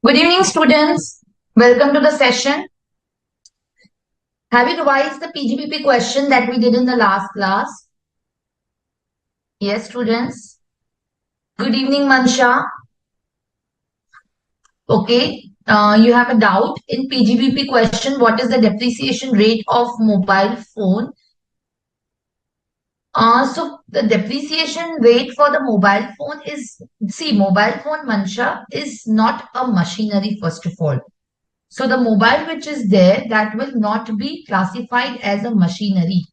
Good evening, students. Welcome to the session. Have you revised the PGBP question that we did in the last class? Yes, students. Good evening, Mansha. Okay. You have a doubt in PGBP question. What is the depreciation rate of mobile phone? So the depreciation rate for the mobile phone is, mobile phone, Mansha, is not a machinery, first of all. So the mobile which is there, that will not be classified as a machinery.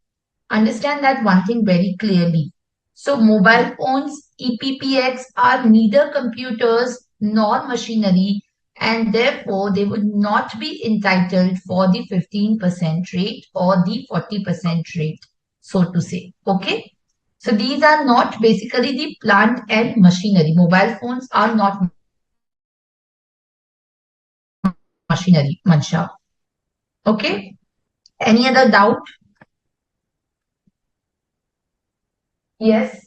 Understand that one thing very clearly. So mobile phones, EPPX are neither computers nor machinery, and therefore they would not be entitled for the 15% rate or the 40% rate, so to say. Okay. So these are not basically the plant and machinery. Mobile phones are not machinery, Mansha. Okay. Any other doubt? Yes.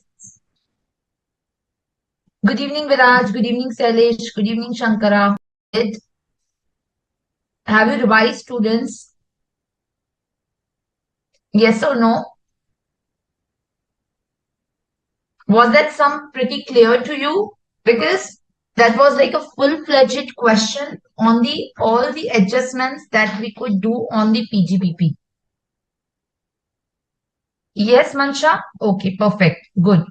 Good evening, Viraj. Good evening, Sailesh. Good evening, Shankara. Have you revised, students? Yes or no? Was that sum pretty clear to you? Because that was like a full-fledged question on the all the adjustments that we could do on the PGBP. Yes, Mansha? Okay, perfect. Good.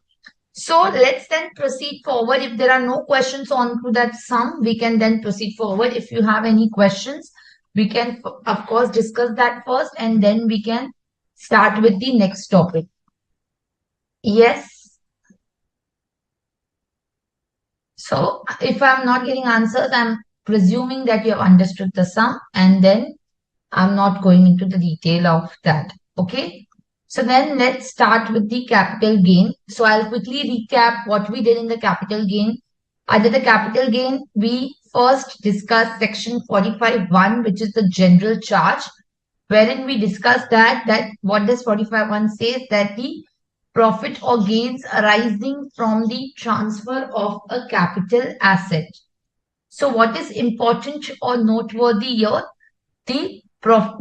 So let's then proceed forward. If there are no questions on to that sum, we can then proceed forward. If you have any questions, we can, of course, discuss that first and then we can start with the next topic. Yes. So if I'm not getting answers, I'm presuming that you have understood the sum and then I'm not going into the detail of that. Okay. So then let's start with the capital gain. So I'll quickly recap what we did in the capital gain. Under the capital gain, we first discussed section 45(1), which is the general charge, wherein we discussed that what does 45(1) says, that the profit or gains arising from the transfer of a capital asset. So what is important or noteworthy here? The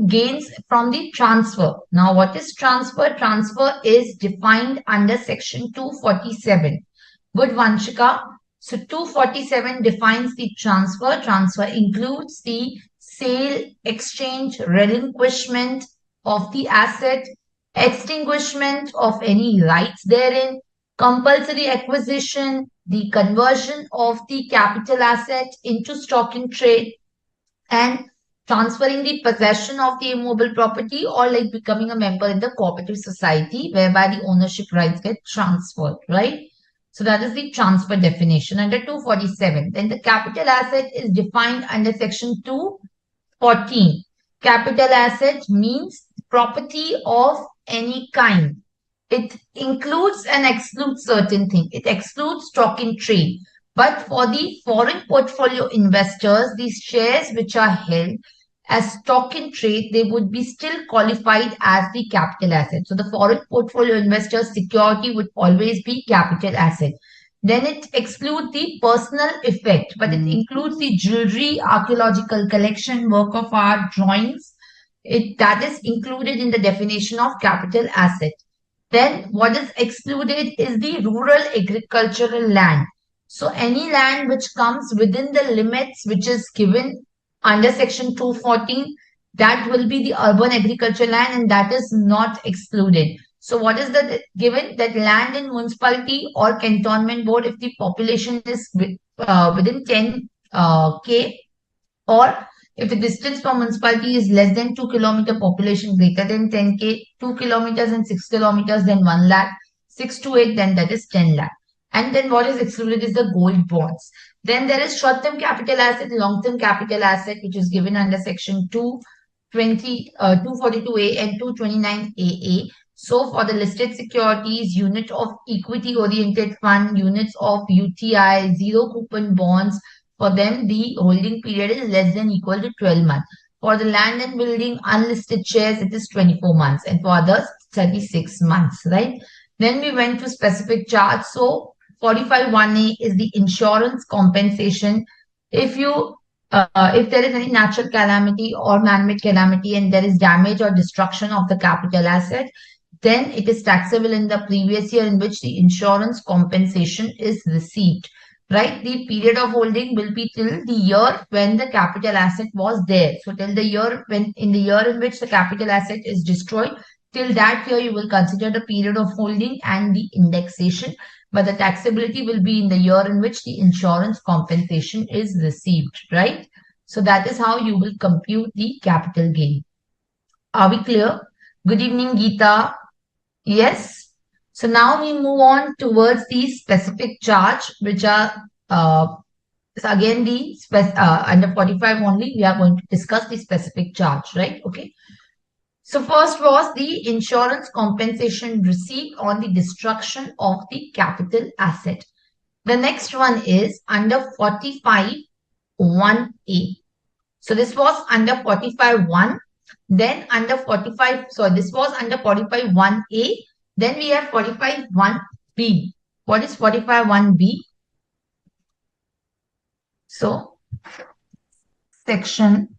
gains from the transfer. Now, what is transfer? Transfer is defined under section 247. Good, Vanshika. So 247 defines the transfer. Transfer includes the sale, exchange, relinquishment of the asset, extinguishment of any rights therein, compulsory acquisition, the conversion of the capital asset into stock in trade, and transferring the possession of the immobile property, or like becoming a member in the cooperative society whereby the ownership rights get transferred, right? So that is the transfer definition under 247. Then the capital asset is defined under section 214. Capital asset means property of any kind. It includes and excludes certain things. It excludes stock in trade. But for the foreign portfolio investors, these shares which are held as stock in trade, they would be still qualified as the capital asset. So the foreign portfolio investors' security would always be capital asset. Then it excludes the personal effect, but it includes the jewelry, archaeological collection, work of art, drawings. That is included in the definition of capital asset. Then what is excluded is the rural agricultural land. So any land which comes within the limits which is given under section 214, that will be the urban agricultural land and that is not excluded. So what is the given? That land in municipality or cantonment board, if the population is within 10 K, or if the distance from municipality is less than 2 kilometer, population greater than 10K, 2 kilometers and 6 kilometers, then 1 lakh, 6 to 8, then that is 10 lakh. And then what is excluded is the gold bonds. Then there is short-term capital asset, long-term capital asset, which is given under section 242A and 229AA. So for the listed securities, unit of equity-oriented fund, units of UTI, zero coupon bonds, for them, the holding period is less than equal to 12 months. For the land and building unlisted shares, it is 24 months. And for others, 36 months, right? Then we went to specific charge. So 45(1)A is the insurance compensation. If you if there is any natural calamity or man-made calamity and there is damage or destruction of the capital asset, then it is taxable in the previous year in which the insurance compensation is received. Right? The period of holding will be till the year when the capital asset was there. So till the year when in the year in which the capital asset is destroyed, till that year you will consider the period of holding and the indexation. But the taxability will be in the year in which the insurance compensation is received, right? So that is how you will compute the capital gain. Are we clear? Good evening, Geeta. Yes. So now we move on towards the specific charge, which are so again the under 45 only. We are going to discuss the specific charge, right? Okay. So first was the insurance compensation received on the destruction of the capital asset. The next one is under 45 1A. So this was under 45 1. Then under 45, so this was under 45 1A. Then we have 45 1B. What is 45 1B? So section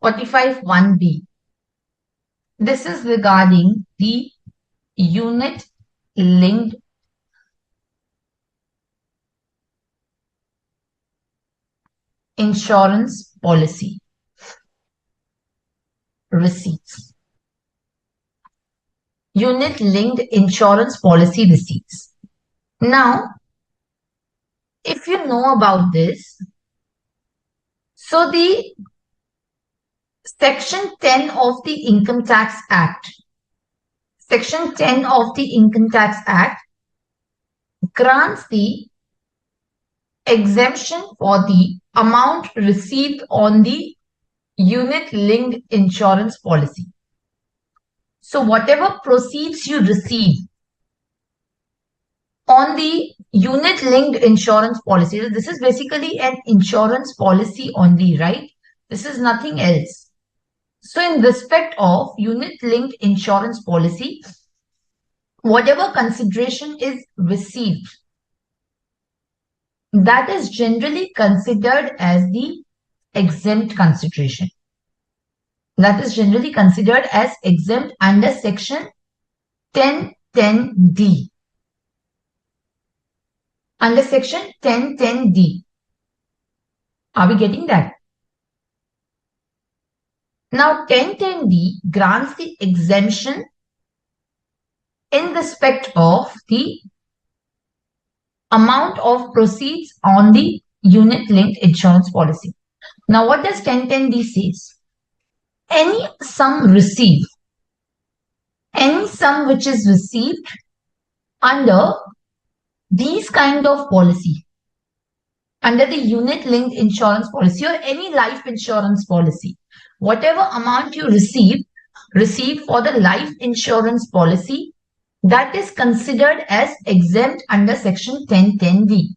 45 1B. This is regarding the unit linked insurance policy receipts. Unit linked insurance policy receipts. Now, if you know about this, so the section 10 of the Income Tax Act, section 10 of the Income Tax Act grants the exemption for the amount received on the unit linked insurance policy. So whatever proceeds you receive on the unit linked insurance policy, this is basically an insurance policy only, right? This is nothing else. So in respect of unit linked insurance policy, whatever consideration is received, that is generally considered as the exempt consideration. That is generally considered as exempt under section 1010D. Under section 1010D. Are we getting that? Now 1010D grants the exemption in respect of the amount of proceeds on the unit linked insurance policy. Now what does 1010D says? Any sum received, any sum which is received under these kind of policy, under the unit linked insurance policy or any life insurance policy, whatever amount you receive for the life insurance policy, that is considered as exempt under section 1010D.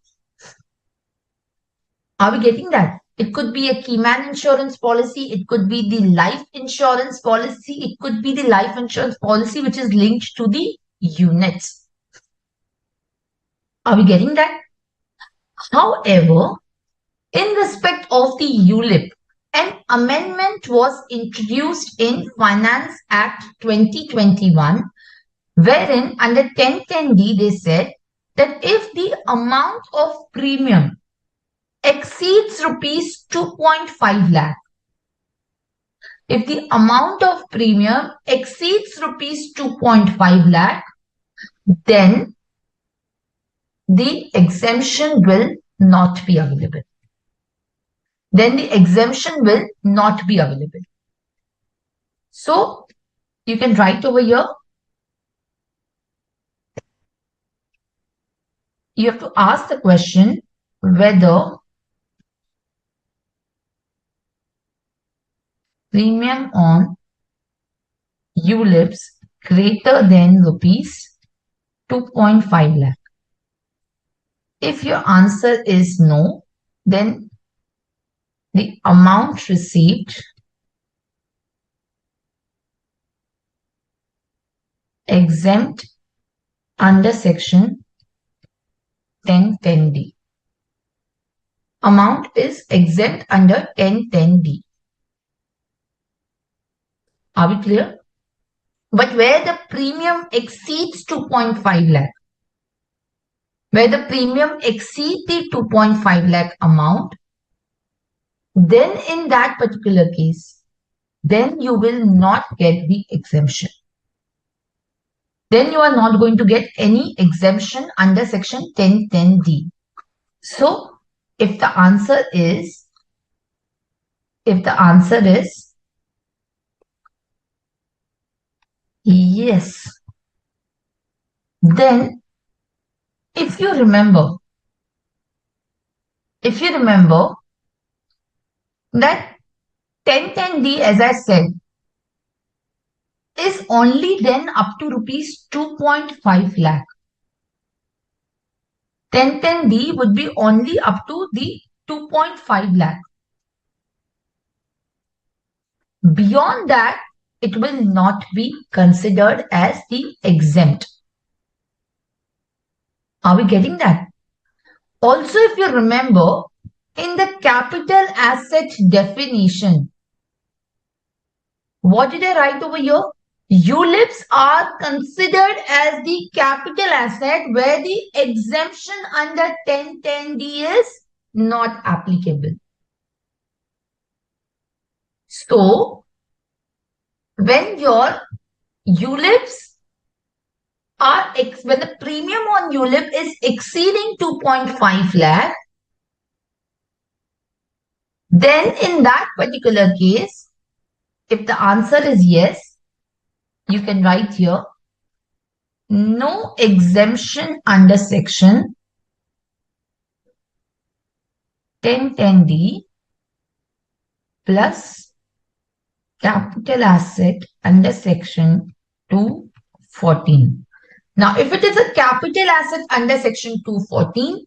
Are we getting that? It could be a keyman insurance policy. It could be the life insurance policy. It could be the life insurance policy which is linked to the units. Are we getting that? However, in respect of the ULIP, an amendment was introduced in Finance Act 2021, wherein under 1010D they said that if the amount of premium exceeds rupees 2.5 lakh, if the amount of premium exceeds rupees 2.5 lakh, then the exemption will not be available. Then the exemption will not be available. So you can write over here. You have to ask the question whether premium on ULIPs greater than rupees 2.5 lakh. If your answer is no, then the amount received exempt under section 1010D. Amount is exempt under 1010D. Are we clear? But where the premium exceeds 2.5 lakh, where the premium exceeds the 2.5 lakh amount, then in that particular case, then you will not get the exemption. Then you are not going to get any exemption under section 1010D. So if the answer is yes, then if you remember that 1010D, as I said, is only then up to rupees 2.5 lakh. 1010D would be only up to the 2.5 lakh. Beyond that, it will not be considered as the exempt. Are we getting that? Also, if you remember, in the capital asset definition, what did I write over here? ULIPs are considered as the capital asset where the exemption under 1010D is not applicable. So, when your ULIPs are, when the premium on ULIP is exceeding 2.5 lakh, then in that particular case, if the answer is yes, you can write here, no exemption under section 1010D plus capital asset under section 214. Now, if it is a capital asset under section 214,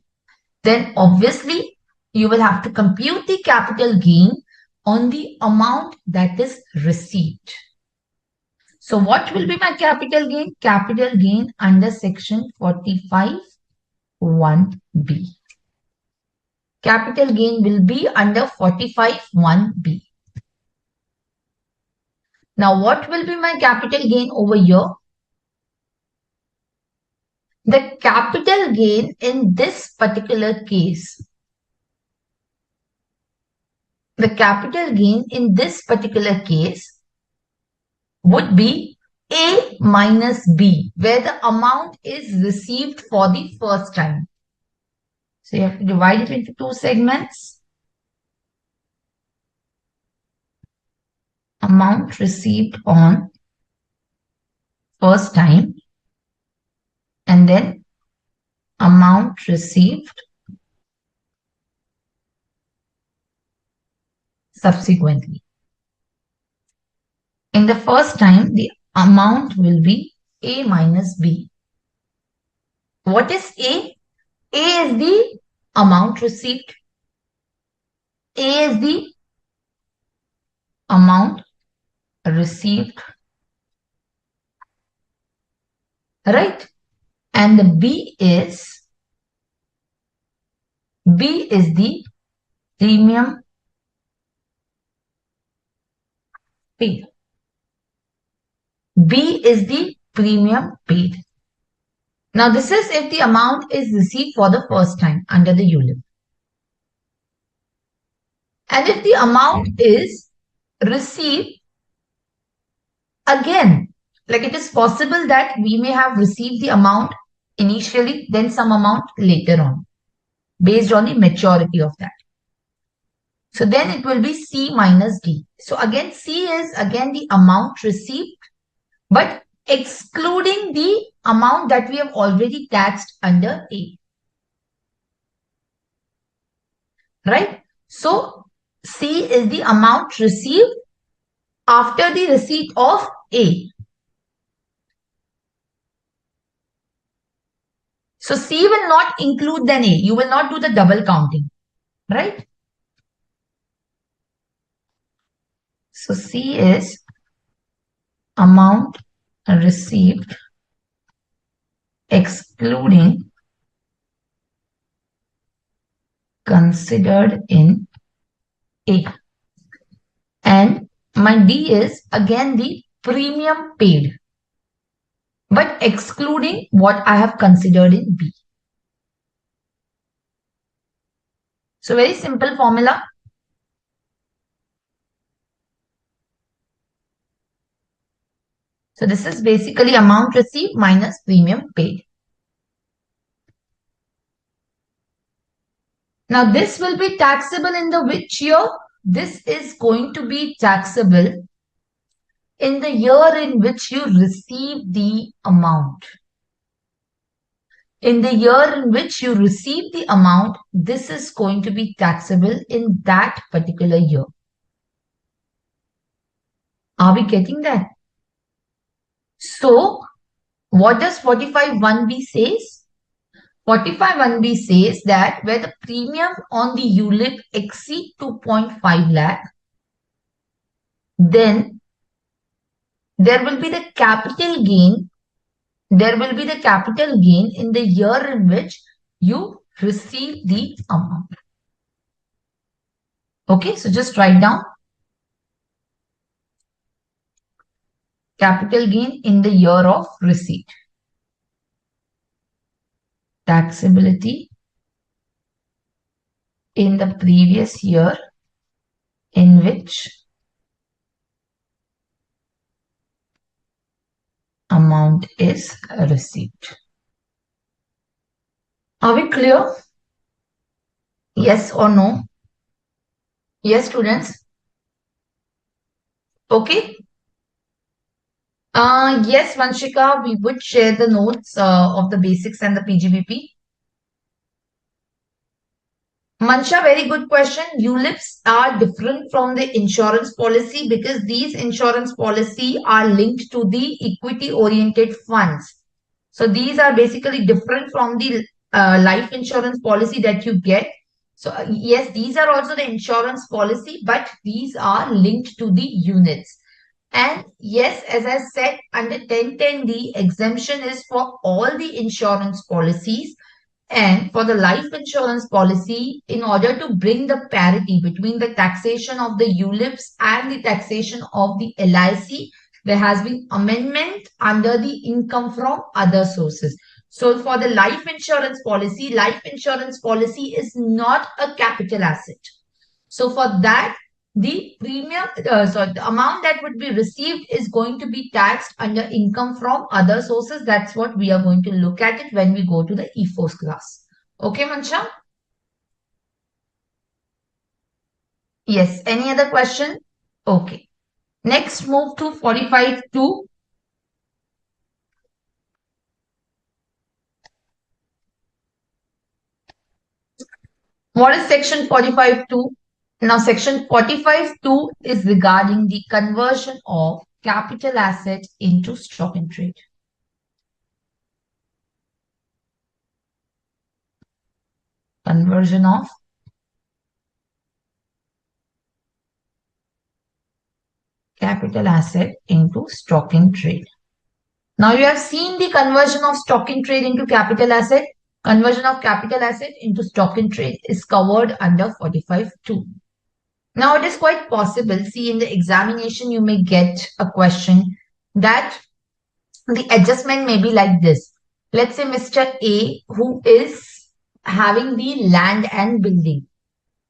then obviously you will have to compute the capital gain on the amount that is received. So what will be my capital gain? Capital gain under section 45(1)(b). Capital gain will be under 45(1)(b). Now what will be my capital gain over here? The capital gain in this particular case, would be A minus B, where the amount is received for the first time. So you have to divide it into two segments. Amount received on first time, and then amount received subsequently. In the first time, the amount will be A minus B. What is A? A is the amount received. A is the amount received, right? And the B is the premium paid. B is the premium paid. Now this is if the amount is received for the first time under the ULIP. And if the amount is received again, like it is possible that we may have received the amount initially, then some amount later on, based on the maturity of that. So then it will be C minus D. So again, C is again the amount received, but excluding the amount that we have already taxed under A. Right? So C is the amount received after the receipt of A. So C will not include then A. You will not do the double counting. Right? So C is amount received excluding considered in A. And my D is again the premium paid, but excluding what I have considered in B. So very simple formula. So this is basically amount received minus premium paid. Now this will be taxable in the which year? This is going to be taxable in the year in which you receive the amount. In the year in which you receive the amount, this is going to be taxable in that particular year. Are we getting that? So, what does 45(1)(b) says? 45(1)(b) says that where the premium on the ULIP exceed 2.5 lakh, then there will be the capital gain. There will be the capital gain in the year in which you receive the amount. Okay, so just write down capital gain in the year of receipt. Taxability in the previous year in which amount is received. Are we clear? Yes or no? Yes, students? Okay. Yes, Vanshika, we would share the notes of the basics and the PGBP. Mansha, very good question. ULIPs are different from the insurance policy because these insurance policy are linked to the equity oriented funds. So these are basically different from the life insurance policy that you get. So yes, these are also the insurance policy, but these are linked to the units. And yes, as I said, under 1010D, exemption is for all the insurance policies. And for the life insurance policy, in order to bring the parity between the taxation of the ULIPs and the taxation of the LIC, there has been amendment under the income from other sources. So for the life insurance policy is not a capital asset. So for that, the premium, the amount that would be received is going to be taxed under income from other sources. That's what we are going to look at it when we go to the E4 class. Okay, Mansha? Yes. Any other question? Okay. Next, move to 45(2). What is section 45(2)? Now, section 45(2) is regarding the conversion of capital asset into stock in trade. Conversion of capital asset into stock in trade. Now, you have seen the conversion of stock in trade into capital asset. Conversion of capital asset into stock in trade is covered under 45(2). Now, it is quite possible, see in the examination, you may get a question that the adjustment may be like this. Let's say Mr. A, who is having the land and building,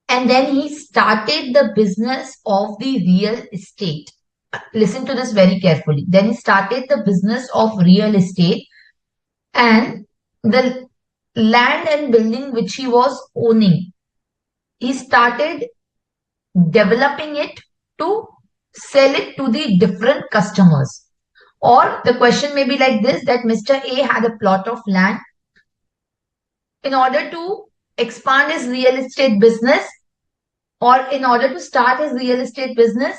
and then he started the business of the real estate. Listen to this very carefully. Then he started the business of real estate, and the land and building which he was owning, he started developing it to sell it to the different customers. Or the question may be like this, that Mr. A had a plot of land. In order to expand his real estate business, or in order to start his real estate business,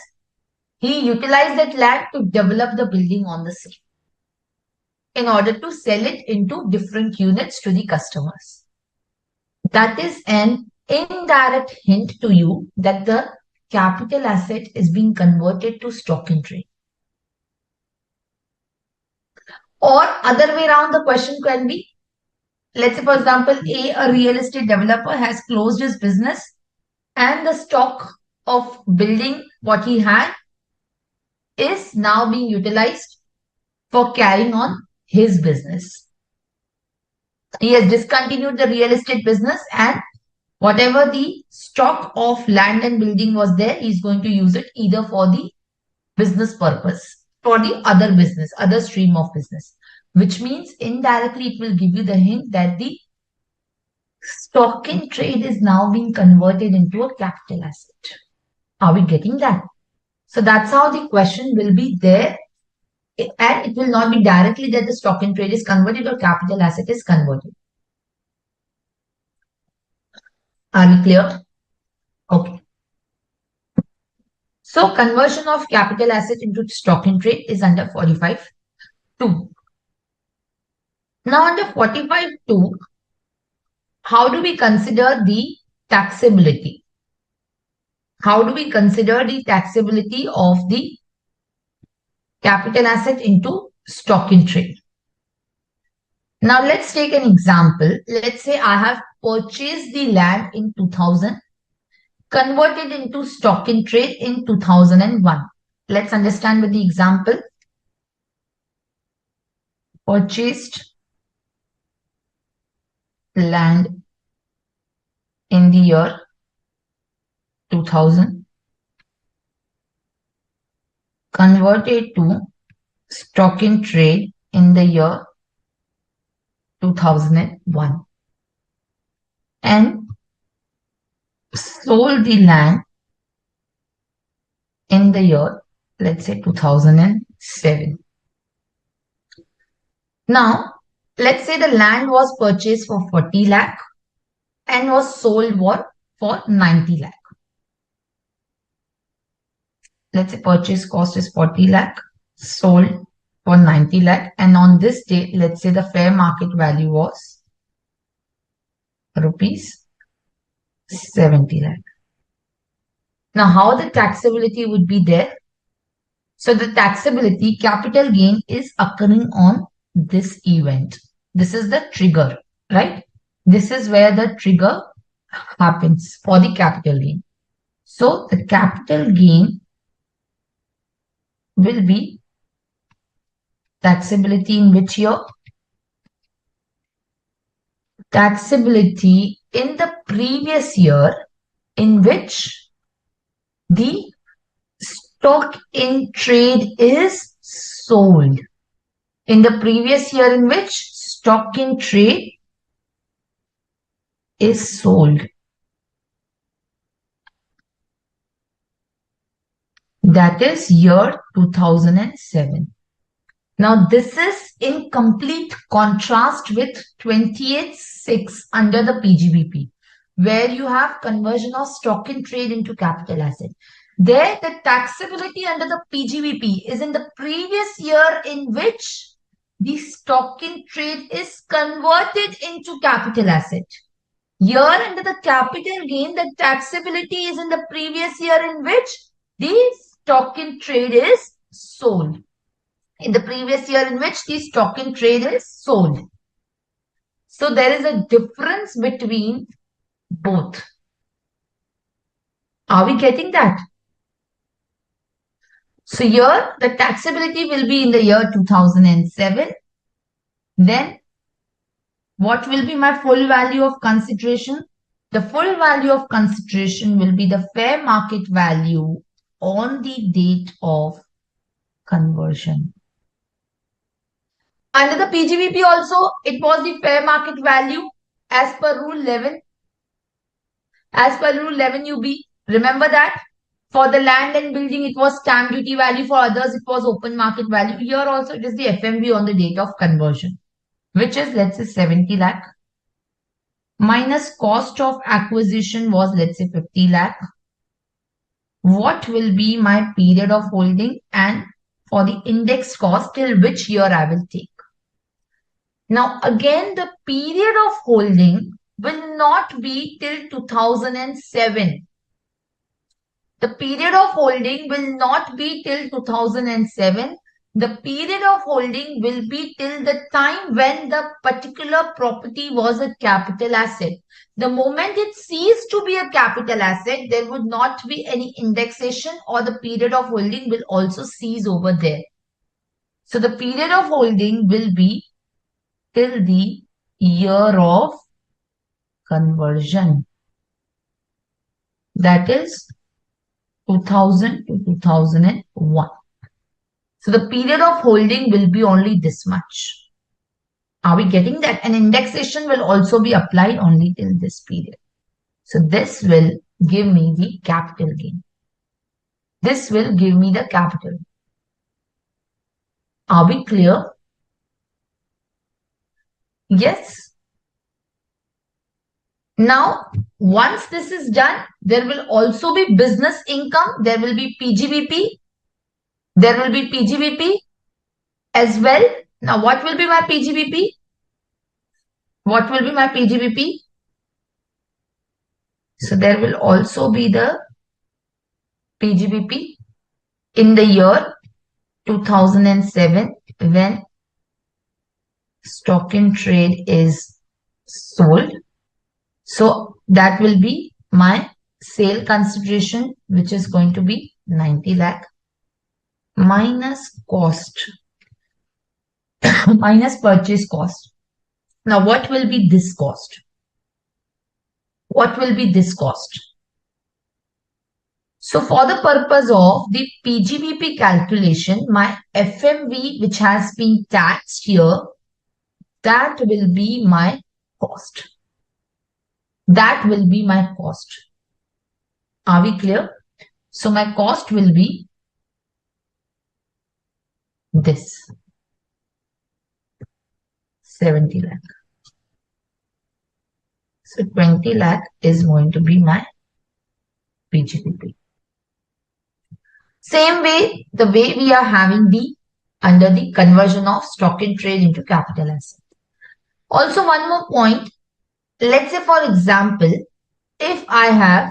he utilized that land to develop the building on the same, in order to sell it into different units to the customers. That is an indirect hint to you that the capital asset is being converted to stock in trade. Or other way around, the question can be, let's say, for example, a real estate developer has closed his business and the stock of building what he had is now being utilized for carrying on his business. He has discontinued the real estate business, and whatever the stock of land and building was there, he's going to use it either for the business purpose, for the other business, other stream of business, which means indirectly it will give you the hint that the stock in trade is now being converted into a capital asset. Are we getting that? So that's how the question will be there. And it will not be directly that the stock in trade is converted or capital asset is converted. Are we clear? Okay. So conversion of capital asset into stock in trade is under 45(2). Now under 45(2), how do we consider the taxability? How do we consider the taxability of the capital asset into stock in trade? Now let's take an example. Let's say I have purchased the land in 2000, converted into stock in trade in 2001. Let's understand with the example. Purchased land in the year 2000, converted to stock in trade in the year 2001, and sold the land in the year, let's say, 2007. Now, let's say the land was purchased for 40 lakh and was sold for 90 lakh. Let's say purchase cost is 40 lakh, sold for 90 lakh, and on this date, let's say the fair market value was rupees 70 lakh. Now, how the taxability would be there? So the taxability capital gain is occurring on this event. This is the trigger, right? This is where the trigger happens for the capital gain. So the capital gain will be taxability in which year? Taxability in the previous year in which the stock in trade is sold. In the previous year in which stock in trade is sold. That is year 2007. Now, this is in complete contrast with 28(6) under the PGBP, where you have conversion of stock in trade into capital asset. There, the taxability under the PGBP is in the previous year in which the stock in trade is converted into capital asset. Here, under the capital gain, the taxability is in the previous year in which the stock in trade is sold. In the previous year in which the stock in trade is sold. So there is a difference between both. Are we getting that? So here the taxability will be in the year 2007. Then what will be my full value of consideration? The full value of consideration will be the fair market value on the date of conversion. Under the PGBP also, it was the fair market value as per Rule 11. As per Rule 11 UB, remember that? For the land and building, it was stamp duty value. For others, it was open market value. Here also, it is the FMV on the date of conversion, which is, let's say, 70 lakh. Minus cost of acquisition was, let's say, 50 lakh. What will be my period of holding, and for the index cost, till which year I will take? Now, again, the period of holding will not be till 2007. The period of holding will not be till 2007. The period of holding will be till the time when the particular property was a capital asset. The moment it ceased to be a capital asset, there would not be any indexation, or the period of holding will also cease over there. So the period of holding will be till the year of conversion. That is 2000 to 2001. So the period of holding will be only this much. Are we getting that? And indexation will also be applied only till this period. So this will give me the capital gain. This will give me the capital. Are we clear? Yes. Now, once this is done, there will also be business income. There will be PGBP. There will be PGBP as well. Now, what will be my PGBP? What will be my PGBP? So there will also be the PGBP in the year 2007 when stock in trade is sold. So that will be my sale consideration, which is going to be 90 lakh minus cost, minus purchase cost. Now, what will be this cost? What will be this cost? So for the purpose of the PGBP calculation, my FMV, which has been taxed here, that will be my cost. That will be my cost. Are we clear? So my cost will be this 70 lakh. So 20 lakh is going to be my PGBP. Same way, the way we are having the under the conversion of stock in trade into capital asset. Also, one more point. Let's say, for example, if I have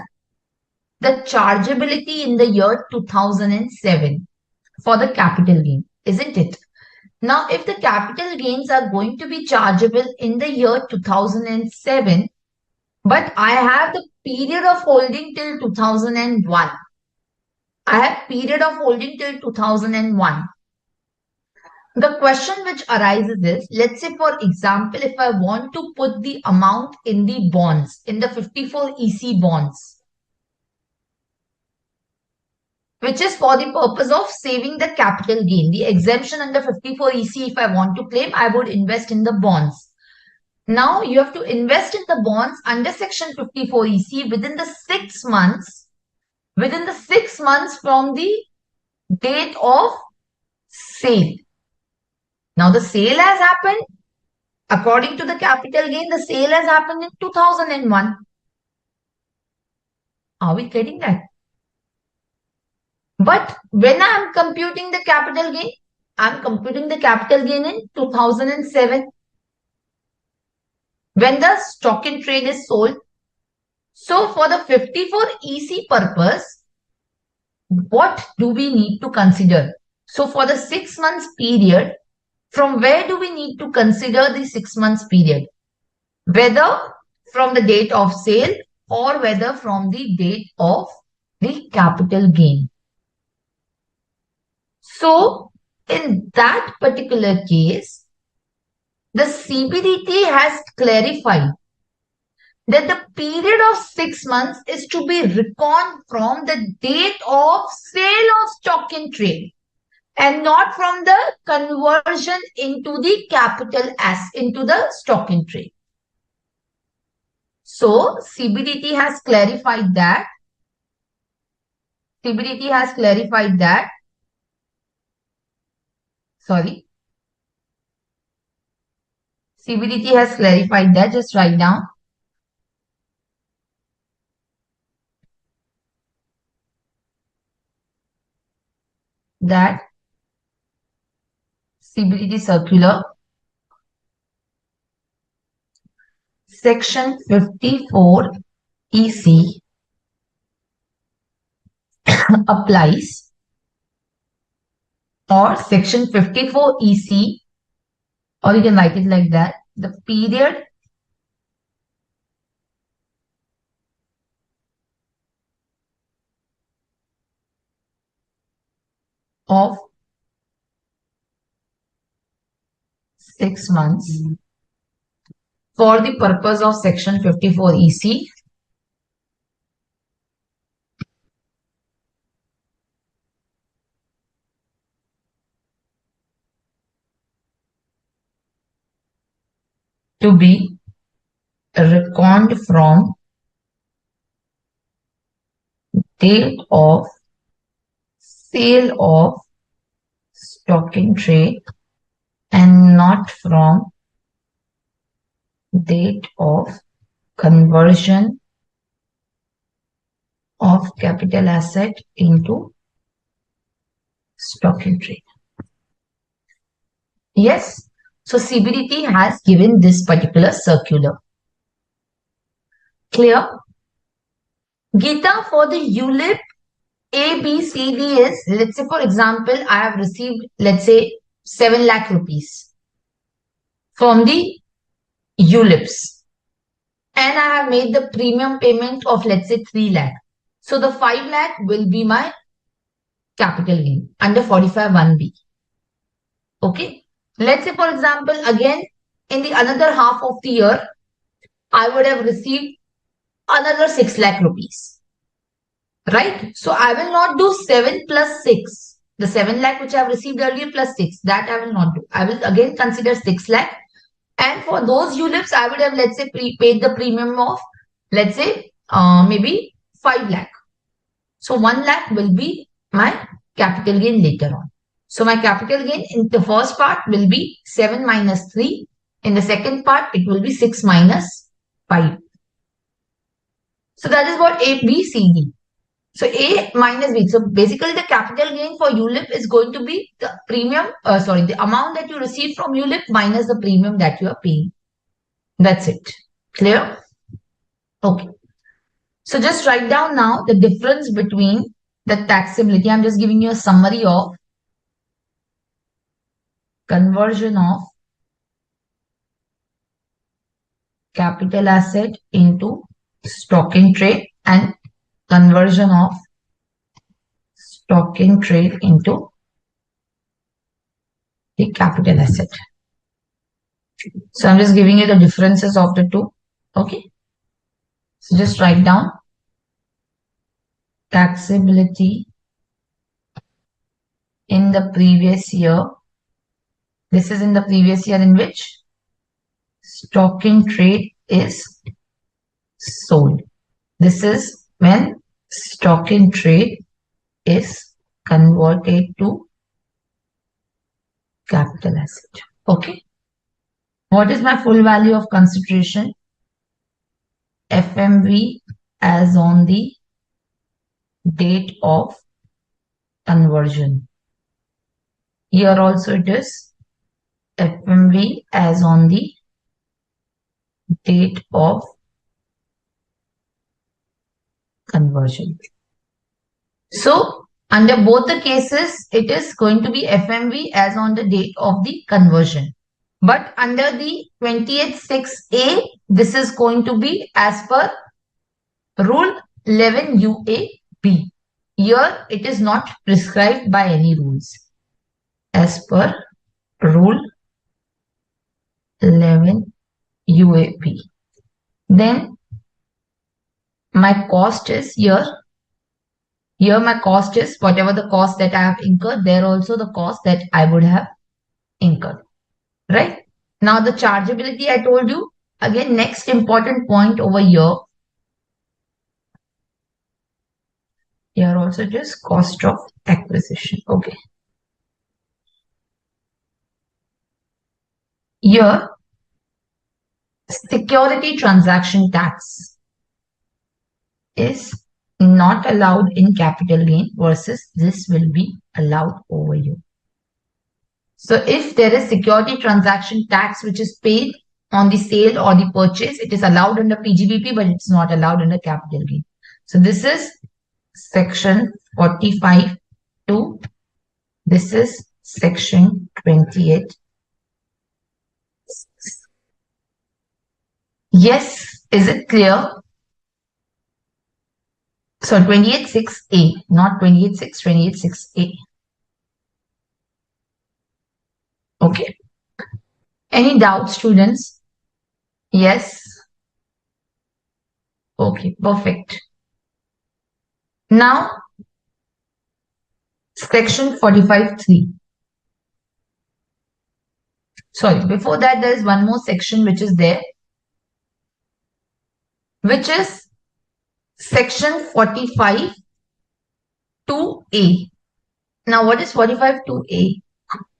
the chargeability in the year 2007 for the capital gain, isn't it? Now, if the capital gains are going to be chargeable in the year 2007, but I have the period of holding till 2001. I have period of holding till 2001. The question which arises is, let's say for example, if I want to put the amount in the bonds, in the 54 EC bonds, which is for the purpose of saving the capital gain. The exemption under 54 EC, if I want to claim, I would invest in the bonds. Now you have to invest in the bonds under section 54 EC within the 6 months, from the date of sale. Now the sale has happened, according to the capital gain, the sale has happened in 2001. Are we getting that? But when I am computing the capital gain, I am computing the capital gain in 2007. When the stock in trade is sold. So for the 54 EC purpose, what do we need to consider? So for the 6 months period, from where do we need to consider the 6 months period? Whether from the date of sale or whether from the date of the capital gain. So in that particular case, the CBDT has clarified that the period of 6 months is to be reckoned from the date of sale of stock in trade and not from the conversion into the capital as into the stock in trade. So CBDT has clarified that. Sorry. CBDT has clarified that. Just write down. That CBDT circular section 54 EC applies or section 54 EC, or you can write it like that, the period of 6 months for the purpose of section 54 EC to be reckoned from date of sale of stock in trade and not from date of conversion of capital asset into stock in trade. Yes. So CBDT has given this particular circular. Clear? Geeta, for the ULIP, A, B, C, D is, let's say for example, I have received, let's say 7 lakh rupees from the ULIPs. And I have made the premium payment of, let's say 3 lakh. So the 5 lakh will be my capital gain under 45(1)(b). Okay. Let's say, for example, again, in the another half of the year, I would have received another 6 lakh rupees. Right? So I will not do 7 plus 6. The 7 lakh which I have received earlier plus 6. That I will not do. I will again consider 6 lakh. And for those ULIPs, I would have, let's say, paid the premium of, let's say, maybe 5 lakh. So 1 lakh will be my capital gain later on. So my capital gain in the first part will be 7 minus 3. In the second part, it will be 6 minus 5. So that is what A, B, C, D. So A minus B. So basically the capital gain for ULIP is going to be the premium, the amount that you receive from ULIP minus the premium that you are paying. That's it. Clear? Okay. So just write down now the difference between the taxability. I'm just giving you a summary of conversion of capital asset into stock in trade and conversion of stock in trade into the capital asset. So I'm just giving you the differences of the two. Okay. So just write down taxability in the previous year. This is in the previous year in which stock in trade is sold. This is when stock in trade is converted to capital asset. Okay. What is my full value of consideration? FMV as on the date of conversion. Here also it is FMV as on the date of conversion. So under both the cases, it is going to be FMV as on the date of the conversion. But under the 28(6)(a), this is going to be as per Rule 11 UAB. Here it is not prescribed by any rules. As per Rule 11 UAB. Then my cost is here. Here my cost is whatever the cost that I have incurred. There also the cost that I would have incurred. Right? Now the chargeability I told you. Again, next important point over here. Here also it is cost of acquisition. Okay. Here, security transaction tax is not allowed in capital gain versus this will be allowed over here. So if there is security transaction tax which is paid on the sale or the purchase, it is allowed under PGBP, but it's not allowed under capital gain. So this is section 45(2). This is section 28. Yes, is it clear? So 28.6a, not 28.6, 28.6a. Okay. Any doubts, students? Yes. Okay, perfect. Now, section 45.3. Sorry, before that, there is one more section which is there, which is section 45.2a. Now, what is 45.2a?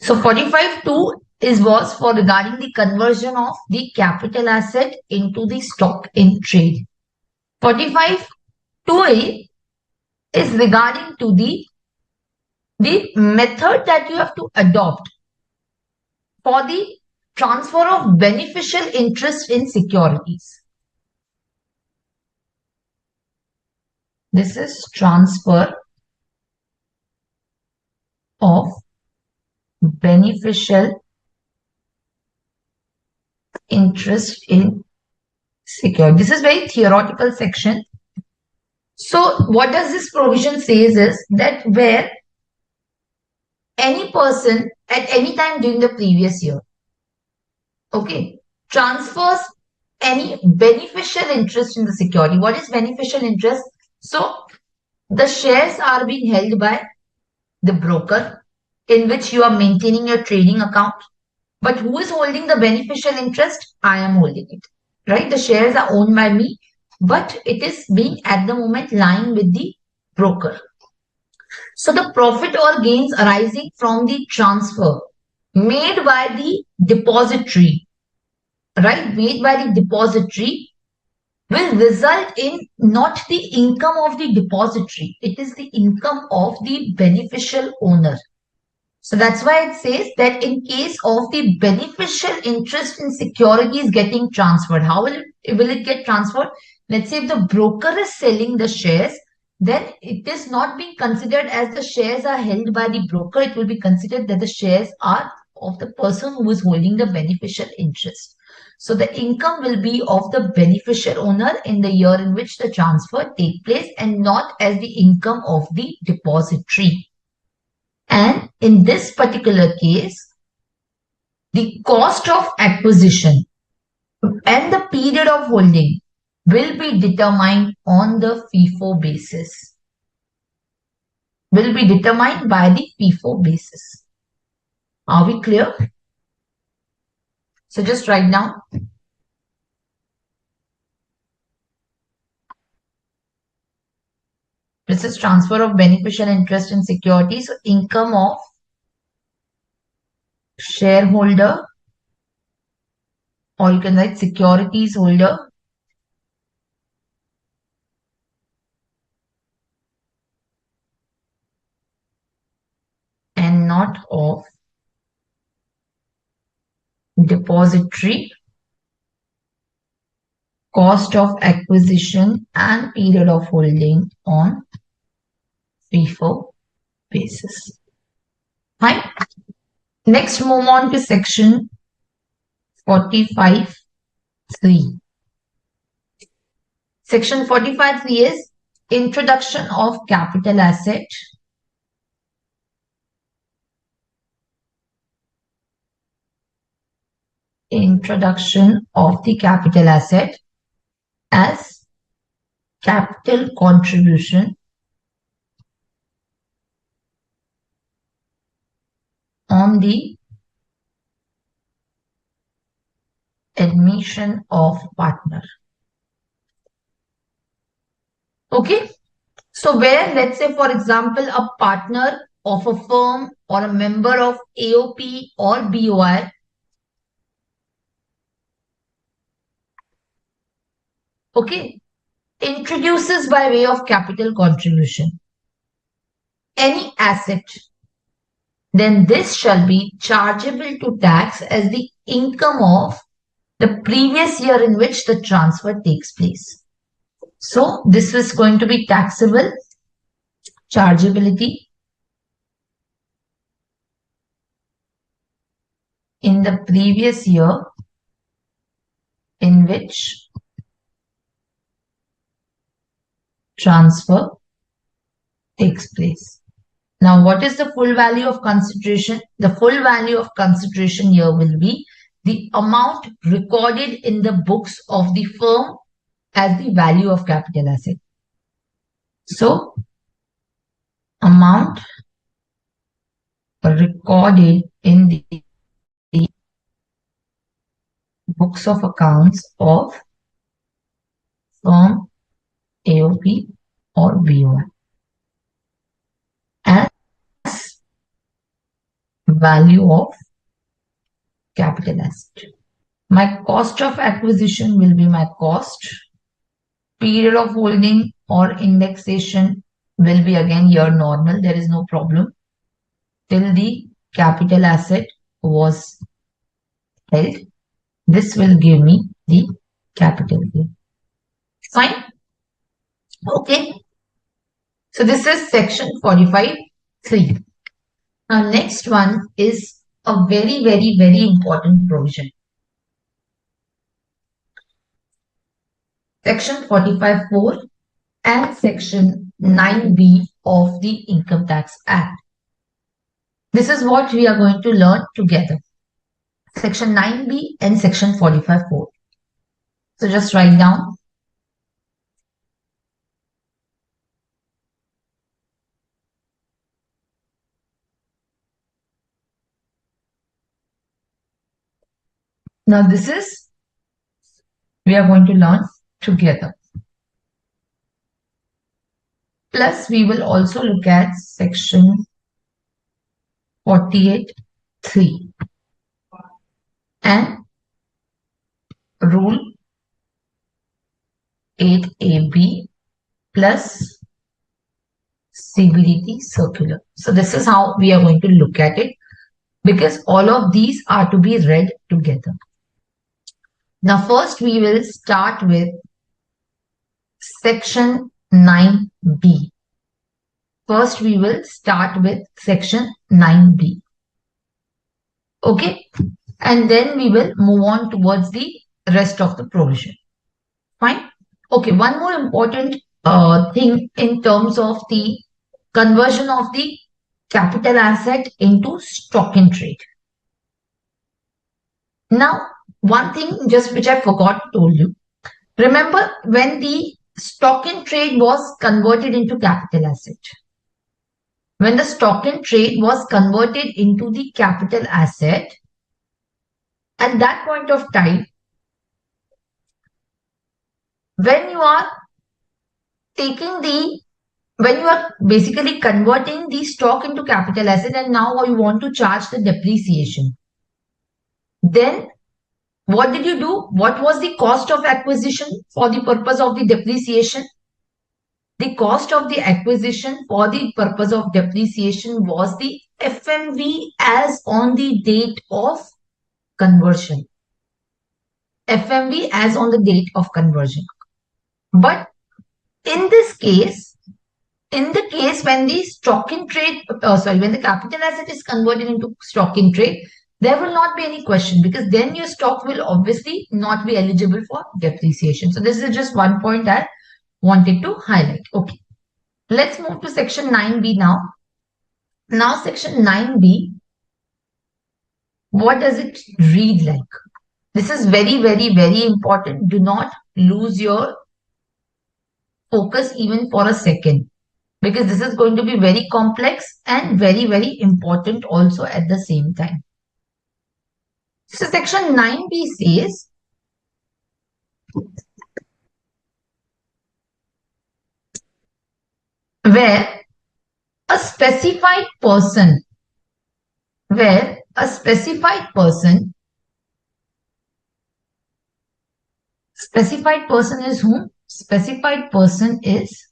So 45.2 was for regarding the conversion of the capital asset into the stock in trade. 45.2a is regarding to the method that you have to adopt for the transfer of beneficial interest in securities. This is transfer of beneficial interest in security. This is very theoretical section. So what does this provision says is that where any person at any time during the previous year, okay, transfers any beneficial interest in the security. What is beneficial interest? So the shares are being held by the broker in which you are maintaining your trading account. But who is holding the beneficial interest? I am holding it, right? The shares are owned by me, but it is being at the moment lying with the broker. So the profit or gains arising from the transfer made by the depository, right? Made by the depository will result in not the income of the depository. It is the income of the beneficial owner. So that's why it says that in case of the beneficial interest in securities getting transferred, how will it get transferred? Let's say if the broker is selling the shares, then it is not being considered as the shares are held by the broker. It will be considered that the shares are of the person who is holding the beneficial interest. So the income will be of the beneficial owner in the year in which the transfer take place and not as the income of the depository. And in this particular case, the cost of acquisition and the period of holding will be determined on the FIFO basis. Will be determined by the FIFO basis. Are we clear? So just write down. This is transfer of beneficial interest in securities. So income of shareholder, or you can write securities holder, and not of depository. Cost of acquisition and period of holding on FIFO basis. Fine. Next, move on to section 45.3. Section 45.3 is introduction of capital asset. Introduction of the capital asset as capital contribution on the admission of partner. Okay. So where, let's say, for example, a partner of a firm or a member of AOP or BOI, okay, introduces by way of capital contribution any asset, then this shall be chargeable to tax as the income of the previous year in which the transfer takes place. So this is going to be taxable, chargeability, in the previous year in which transfer takes place. Now, what is the full value of consideration? The full value of consideration here will be the amount recorded in the books of the firm as the value of capital asset. So, amount recorded in the books of accounts of firm AOP or BOI as value of capital asset. My cost of acquisition will be my cost. Period of holding or indexation will be again here normal. There is no problem till the capital asset was held. This will give me the capital gain. Fine. Okay. So this is section 45(3). Now next one is a very, very, very important provision. Section 45(4) and section 9B of the Income Tax Act. This is what we are going to learn together. Section 9B and section 45(4). So just write down. Now this is we are going to learn together. Plus we will also look at section 48(3) and rule 8AB plus CBDT circular. So this is how we are going to look at it, because all of these are to be read together. Now first we will start with section 9B. First we will start with section 9B. Okay, and then we will move on towards the rest of the provision. Fine. Okay, one more important thing in terms of the conversion of the capital asset into stock in trade. Now, one thing just which I forgot to tell you. Remember when the stock in trade was converted into capital asset. When the stock in trade was converted into the capital asset, at that point of time, when you are basically converting the stock into capital asset and now you want to charge the depreciation, then what did you do? What was the cost of acquisition for the purpose of the depreciation? The cost of the acquisition for the purpose of depreciation was the FMV as on the date of conversion. FMV as on the date of conversion. But in this case, when the stock in trade, when the capital asset is converted into stock in trade, there will not be any question, because then your stock will obviously not be eligible for depreciation. So this is just one point I wanted to highlight. Okay, let's move to section 9B now. Now section 9B, what does it read like? This is very, very, very important. Do not lose your focus even for a second, because this is going to be very complex and very, very important also at the same time. So section 9B says, where a specified person is whom? Specified person is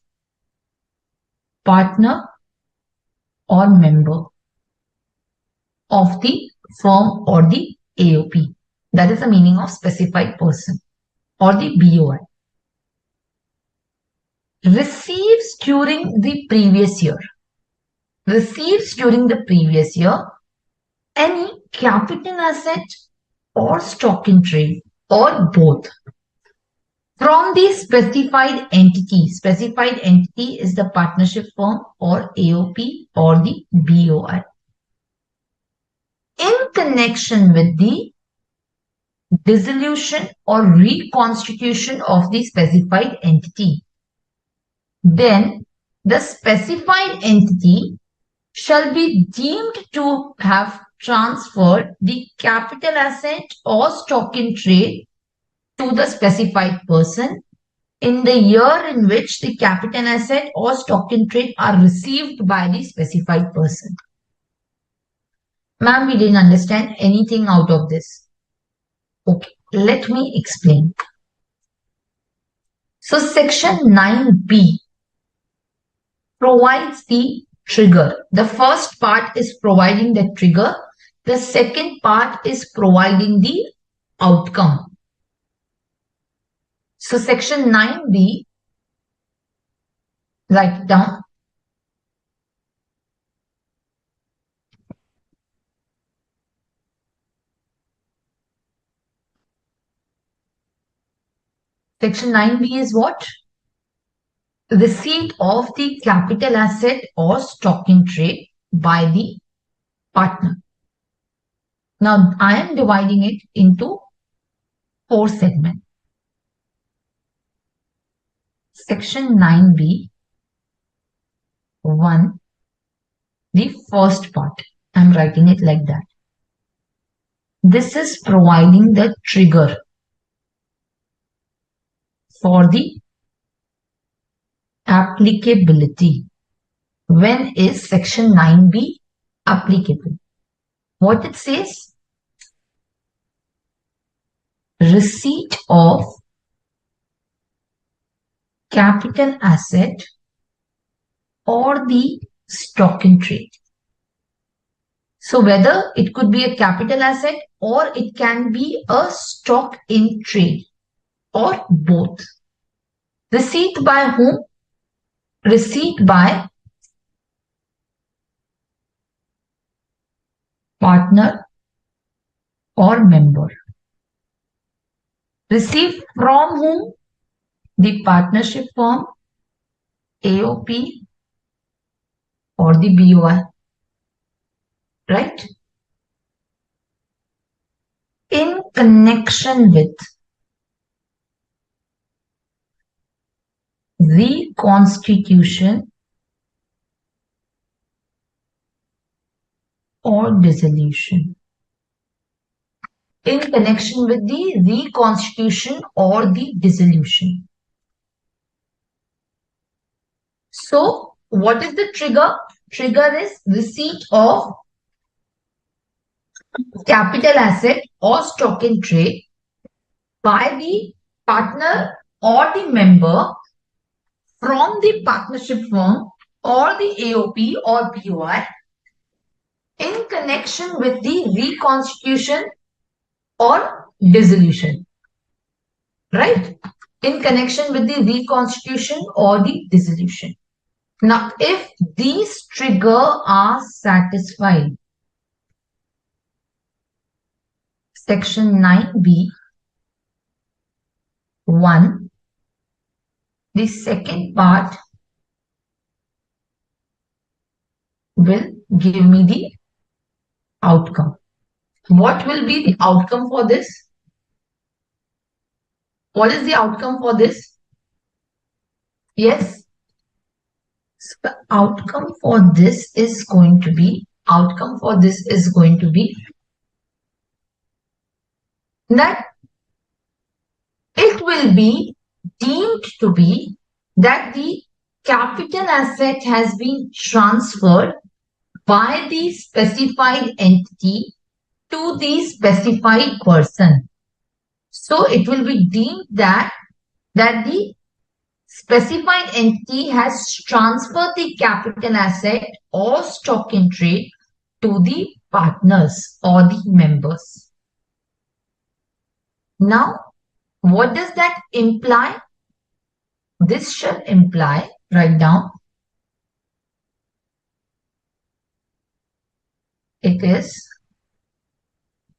partner or member of the firm or the AOP. That is the meaning of specified person or the BOI. Receives during the previous year any capital asset or stock in trade or both from the specified entity is the partnership firm or AOP or the BOI, in connection with the dissolution or reconstitution of the specified entity, then the specified entity shall be deemed to have transferred the capital asset or stock in trade to the specified person in the year in which the capital asset or stock in trade are received by the specified person. Ma'am, we didn't understand anything out of this. Okay, let me explain. So section 9B provides the trigger. The first part is providing the trigger. The second part is providing the outcome. So section 9B, write it down. Section 9B is what? Receipt of the capital asset or stock in trade by the partner. Now, I am dividing it into 4 segments. Section 9B, 1, the first part. I am writing it like that. This is providing the trigger for the applicability. When is section 9B applicable? What it says? Receipt of capital asset or the stock in trade. So whether it could be a capital asset or it can be a stock in trade or both. Receipt by whom? Receipt by partner or member. Received from whom? The partnership firm, AOP or the BOI. Right? In connection with reconstitution or dissolution. In connection with the reconstitution or the dissolution. So, what is the trigger? Trigger is receipt of capital asset or stock in trade by the partner or the member from the partnership firm or the AOP or BOI in connection with the reconstitution or dissolution. Right? In connection with the reconstitution or the dissolution. Now, if these triggers are satisfied, section 9B, 1, the second part will give me the outcome. What will be the outcome for this? What is the outcome for this? Yes. So the outcome for this is going to be that it will be deemed to be that the capital asset has been transferred by the specified entity to the specified person. So it will be deemed that the specified entity has transferred the capital asset or stock in trade to the partners or the members. Now, what does that imply? This should imply, write down, it is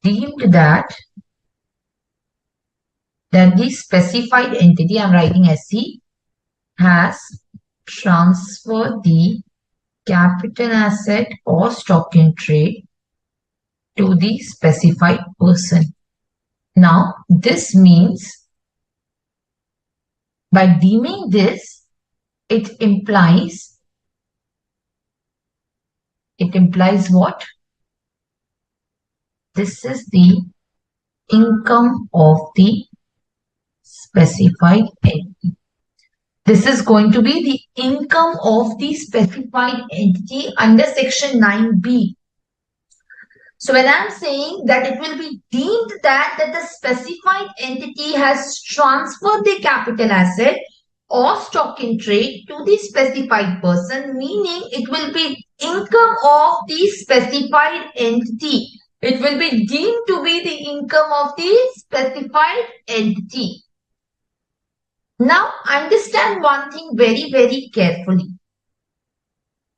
deemed that the specified entity, I'm writing SC, has transferred the capital asset or stock in trade to the specified person. Now, this means by deeming this, it implies what? This is the income of the specified entity. This is going to be the income of the specified entity under section 9B. So when I'm saying that it will be deemed that the specified entity has transferred the capital asset or stock in trade to the specified person, meaning it will be income of the specified entity. It will be deemed to be the income of the specified entity. Now, understand one thing very, very carefully.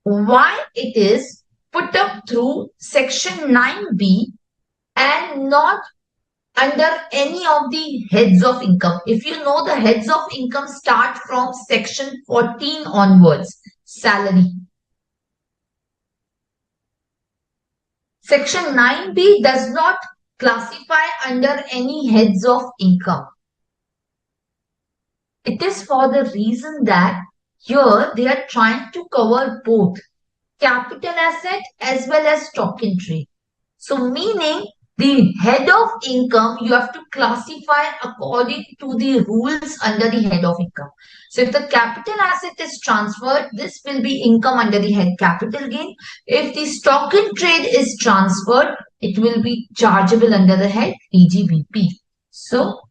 Why it is put up through section 9B and not under any of the heads of income. If you know, the heads of income start from section 14 onwards, salary. Section 9B does not classify under any heads of income. It is for the reason that here they are trying to cover both capital asset as well as stock in trade. So meaning the head of income, you have to classify according to the rules under the head of income. So if the capital asset is transferred, this will be income under the head capital gain. If the stock in trade is transferred, it will be chargeable under the head PGBP. So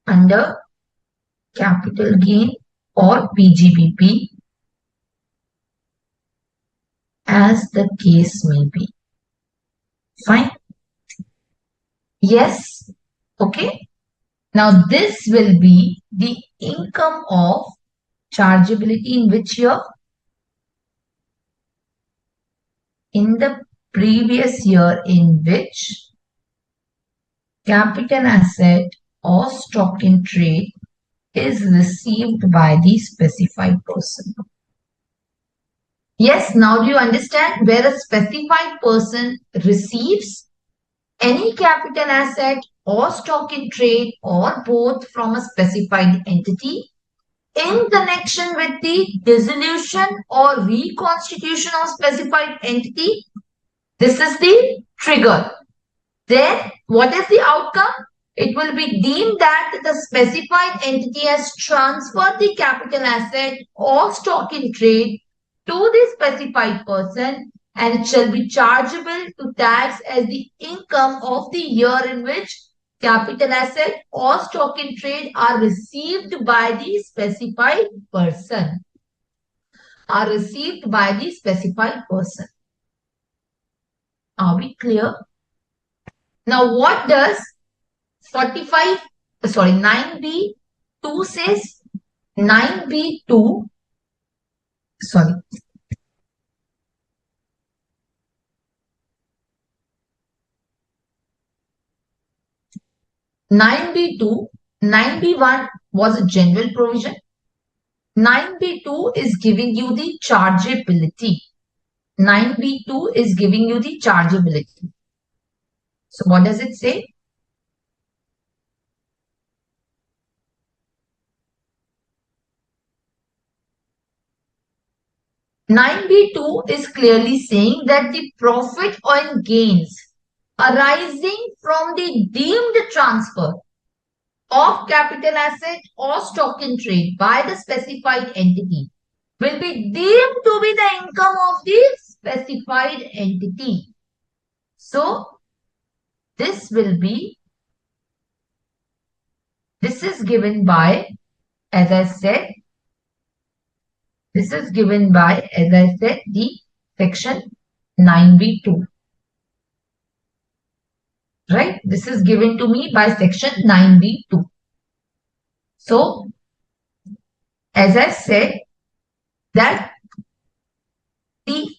under capital gain or PGBP, as the case may be. Fine. Yes. Okay. Now this will be the income of chargeability in which year? In the previous year in which capital asset or stock in trade is received by the specified person. Yes, now do you understand where a specified person receives any capital asset or stock in trade or both from a specified entity in connection with the dissolution or reconstitution of specified entity? This is the trigger. Then what is the outcome? It will be deemed that the specified entity has transferred the capital asset or stock in trade to the specified person, and it shall be chargeable to tax as the income of the year in which capital asset or stock in trade are received by the specified person. Are received by the specified person. Are we clear? Now what does 9B2 says? 9B2, sorry. 9B2, 9B1 was a general provision. 9B2 is giving you the chargeability. 9B2 is giving you the chargeability. So what does it say? Nine B2 is clearly saying that the profit or gains arising from the deemed transfer of capital asset or stock in trade by the specified entity will be deemed to be the income of the specified entity. So, this is given by, as I said, the section 9B2. Right? This is given to me by section 9B2. So, as I said, that the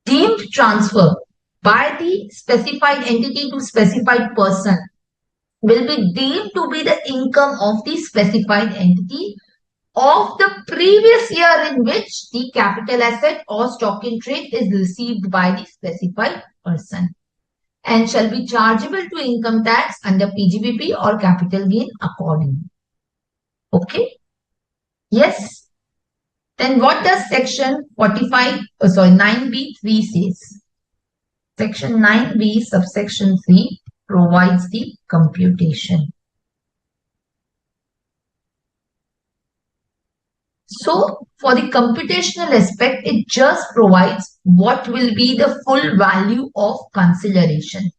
deemed transfer by the specified entity to specified person will be deemed to be the income of the specified entity of the previous year in which the capital asset or stock in trade is received by the specified person and shall be chargeable to income tax under PGBP or capital gain accordingly. Okay? Yes. Then what does section 9B3 says? Section 9B subsection 3 provides the computation. So for the computational aspect, it just provides what will be the full value of consideration.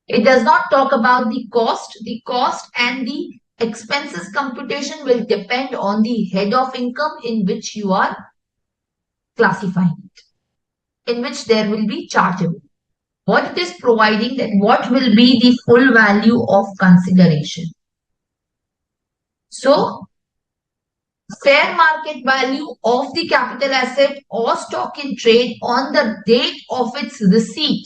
It does not talk about the cost. The cost and the expenses computation will depend on the head of income in which you are classifying it, in which there will be chargeable. What it is providing that what will be the full value of consideration. So fair market value of the capital asset or stock in trade on the date of its receipt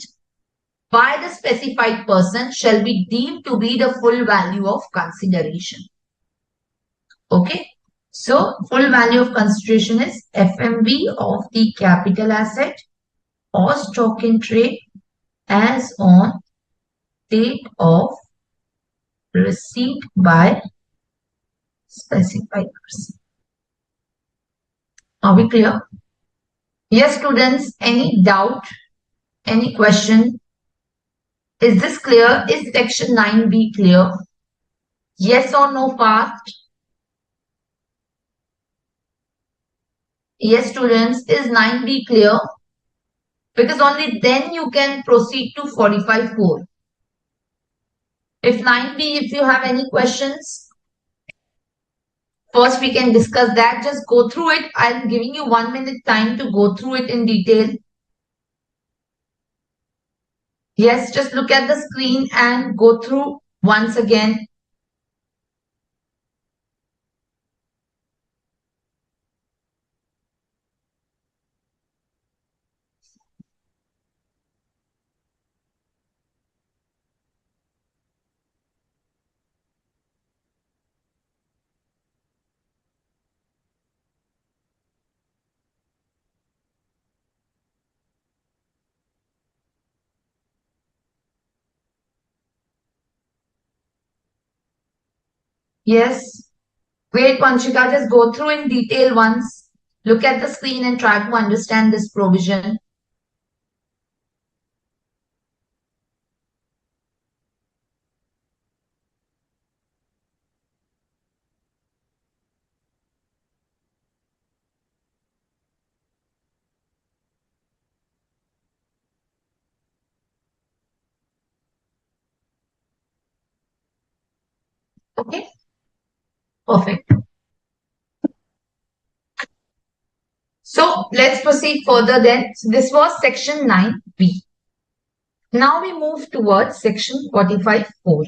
by the specified person shall be deemed to be the full value of consideration. Okay. So full value of consideration is FMV of the capital asset or stock in trade as on date of receipt by specified person. Are we clear? Yes, students, any doubt, any question? Is this clear? Is section 9B clear? Yes or no fast? Yes, students, is 9B clear? Because only then you can proceed to 45.4. If 9B, if you have any questions, first we can discuss that. Just go through it. I'm giving you 1 minute time to go through it in detail. Yes, just look at the screen and go through once again. Yes. Wait, Panchika, just go through in detail once. Look at the screen and try to understand this provision. Okay? Perfect. So let's proceed further then. So this was section 9B. Now we move towards section 45.4.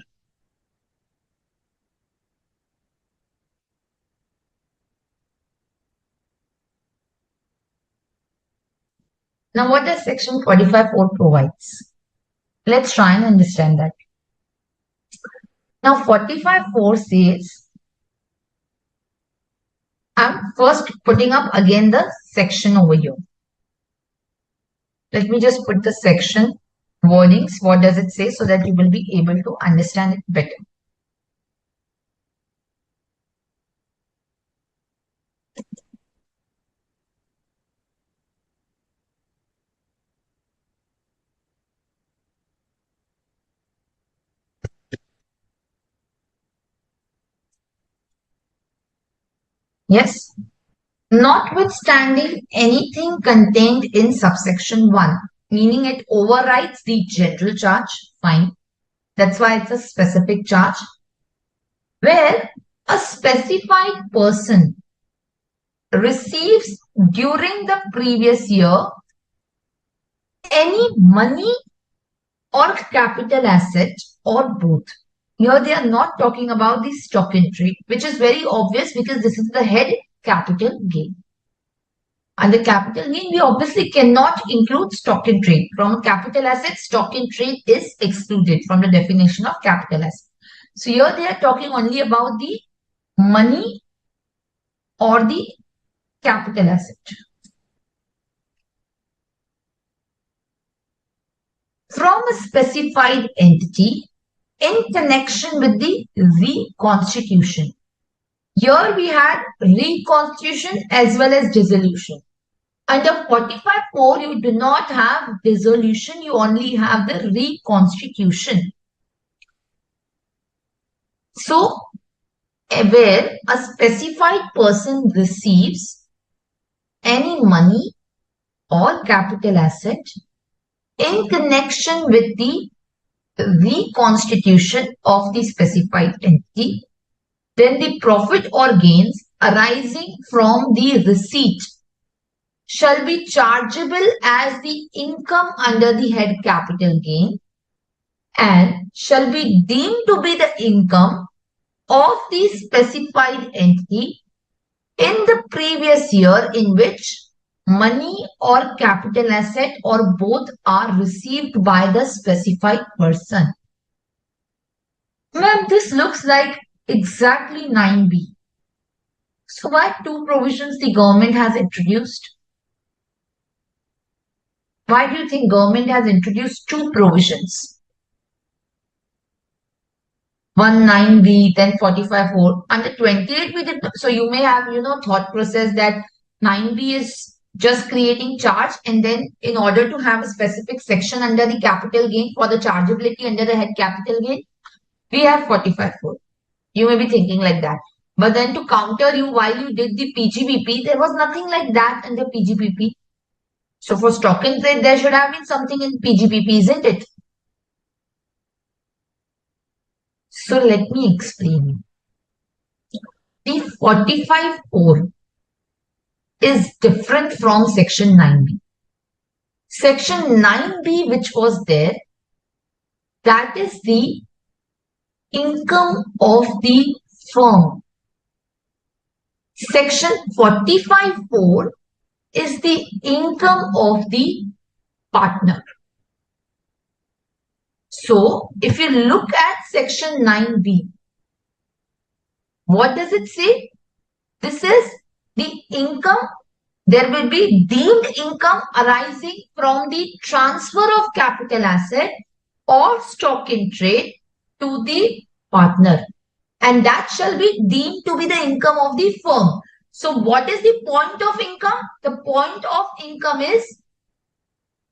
Now what does section 45.4 provides? Let's try and understand that. Now 45.4 says, I'm first putting up again the section over here. Let me just put the section wordings. What does it say so that you will be able to understand it better. Yes. Notwithstanding anything contained in subsection 1, meaning it overrides the general charge, fine. That's why it's a specific charge, where a specified person receives during the previous year any money or capital asset or both. Here they are not talking about the stock in trade, which is very obvious because this is the head capital gain. Under capital gain, we obviously cannot include stock in trade. From capital asset, stock in trade is excluded from the definition of capital asset. So here they are talking only about the money or the capital asset. From a specified entity in connection with the reconstitution. Here we had reconstitution as well as dissolution. Under 45(4), you do not have dissolution, you only have the reconstitution. So, where a specified person receives any money or capital asset in connection with the reconstitution of the specified entity, then the profit or gains arising from the receipt shall be chargeable as the income under the head capital gain and shall be deemed to be the income of the specified entity in the previous year in which money or capital asset or both are received by the specified person. Ma'am, this looks like exactly 9B. So why two provisions the government has introduced? Why do you think government has introduced two provisions? 19B, then 45(4). Under 28, we did. So you may have, thought process that 9B is just creating charge, and then in order to have a specific section under the capital gain for the chargeability under the head capital gain, we have 45(4). You may be thinking like that. But then to counter you, while you did the PGBP, there was nothing like that in the PGBP. So for stock in trade, there should have been something in PGBP, isn't it? So let me explain. The 45(4) is different from section 9B. Section 9B, which was there, that is the income of the firm. Section 45(4) is the income of the partner. So, if you look at section 9B, what does it say? This is the income. There will be deemed income arising from the transfer of capital asset or stock in trade to the partner. And that shall be deemed to be the income of the firm. So what is the point of income? The point of income is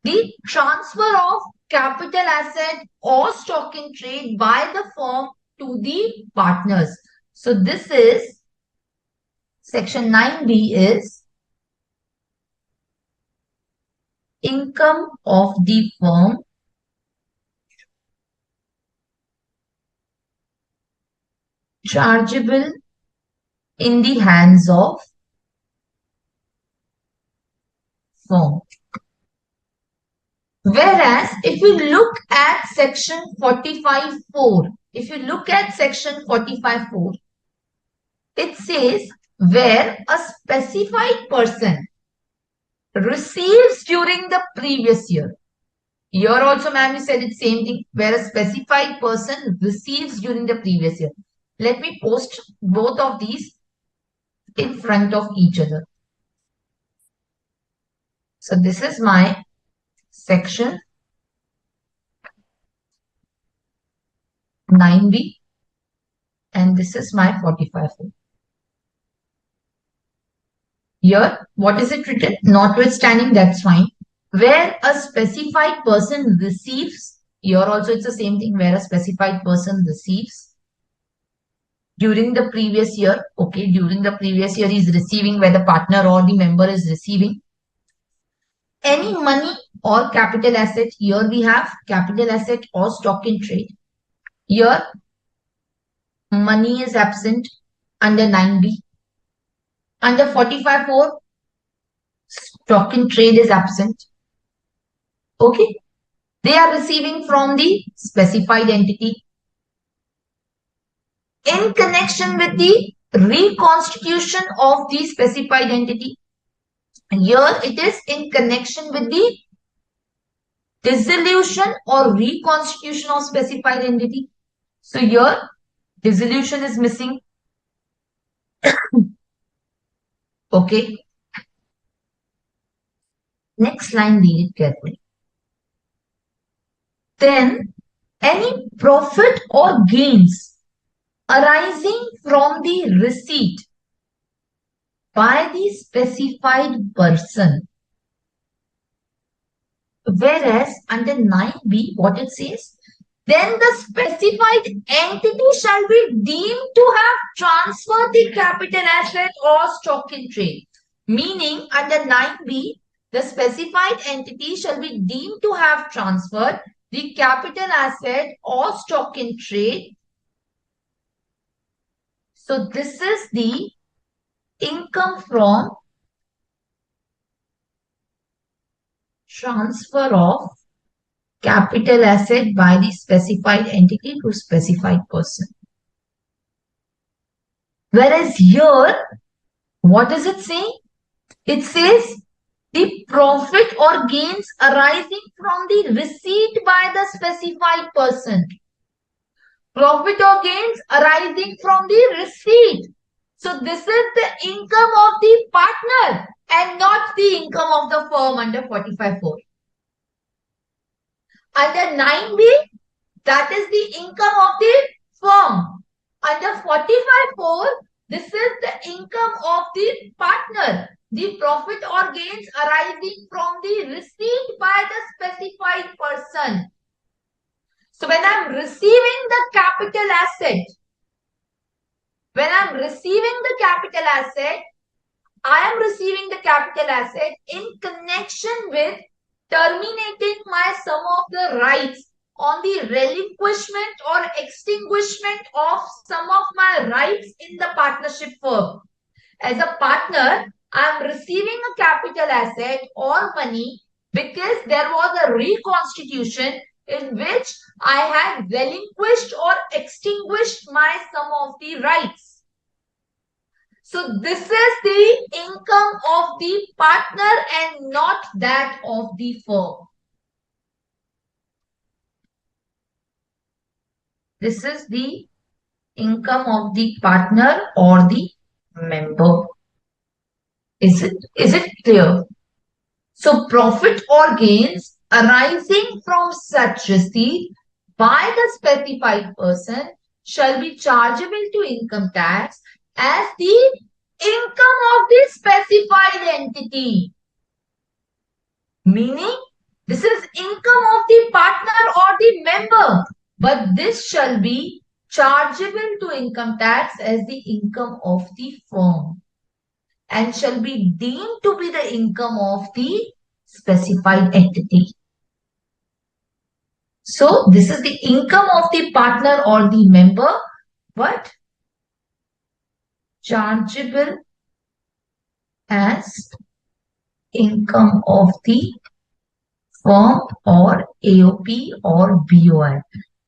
the transfer of capital asset or stock in trade by the firm to the partners. So this is section 9B is income of the firm chargeable in the hands of firm. Whereas if you look at section 45(4), it says where a specified person receives during the previous year. Here also, ma'am, you said it's same thing, where a specified person receives during the previous year. Let me post both of these in front of each other. So this is my section 9B and this is my 45(4). Here, what is it written? Notwithstanding, that's fine. Where a specified person receives, here also it's the same thing, where a specified person receives during the previous year. Okay, during the previous year is receiving, where the partner or the member is receiving any money or capital asset. Here we have capital asset or stock in trade. Here, money is absent under 9B. Under 45(4), stock in trade is absent. Okay. They are receiving from the specified entity. In connection with the reconstitution of the specified entity, Here it is in connection with the dissolution or reconstitution of specified entity. So here dissolution is missing. Okay. Next line, read it carefully. Then any profit or gains arising from the receipt by the specified person. Whereas under 9b, what it says, then the specified entity shall be deemed to have transferred the capital asset or stock in trade. Meaning under 9b, the specified entity shall be deemed to have transferred the capital asset or stock in trade. So this is the income from transfer of capital asset by the specified entity to specified person. Whereas here, what does it say? It says the profit or gains arising from the receipt by the specified person. Profit or gains arising from the receipt. So this is the income of the partner and not the income of the firm under 45(4). Under 9b, that is the income of the firm. Under 45(4), this is the income of the partner. The profit or gains arising from the receipt by the specified person. So when I'm receiving the capital asset, I am receiving the capital asset in connection with terminating my sum of the rights on the relinquishment or extinguishment of some of my rights in the partnership firm. As a partner, I am receiving a capital asset or money because there was a reconstitution in which I had relinquished or extinguished my sum of the rights. So this is the income of the partner and not that of the firm. This is the income of the partner or the member. Is it clear? So profit or gains arising from such receipt by the specified person shall be chargeable to income tax as the income of the specified entity. Meaning, this is income of the partner or the member, but this shall be chargeable to income tax as the income of the firm and shall be deemed to be the income of the specified entity. So, this is the income of the partner or the member, but chargeable as income of the firm or AOP or BOI.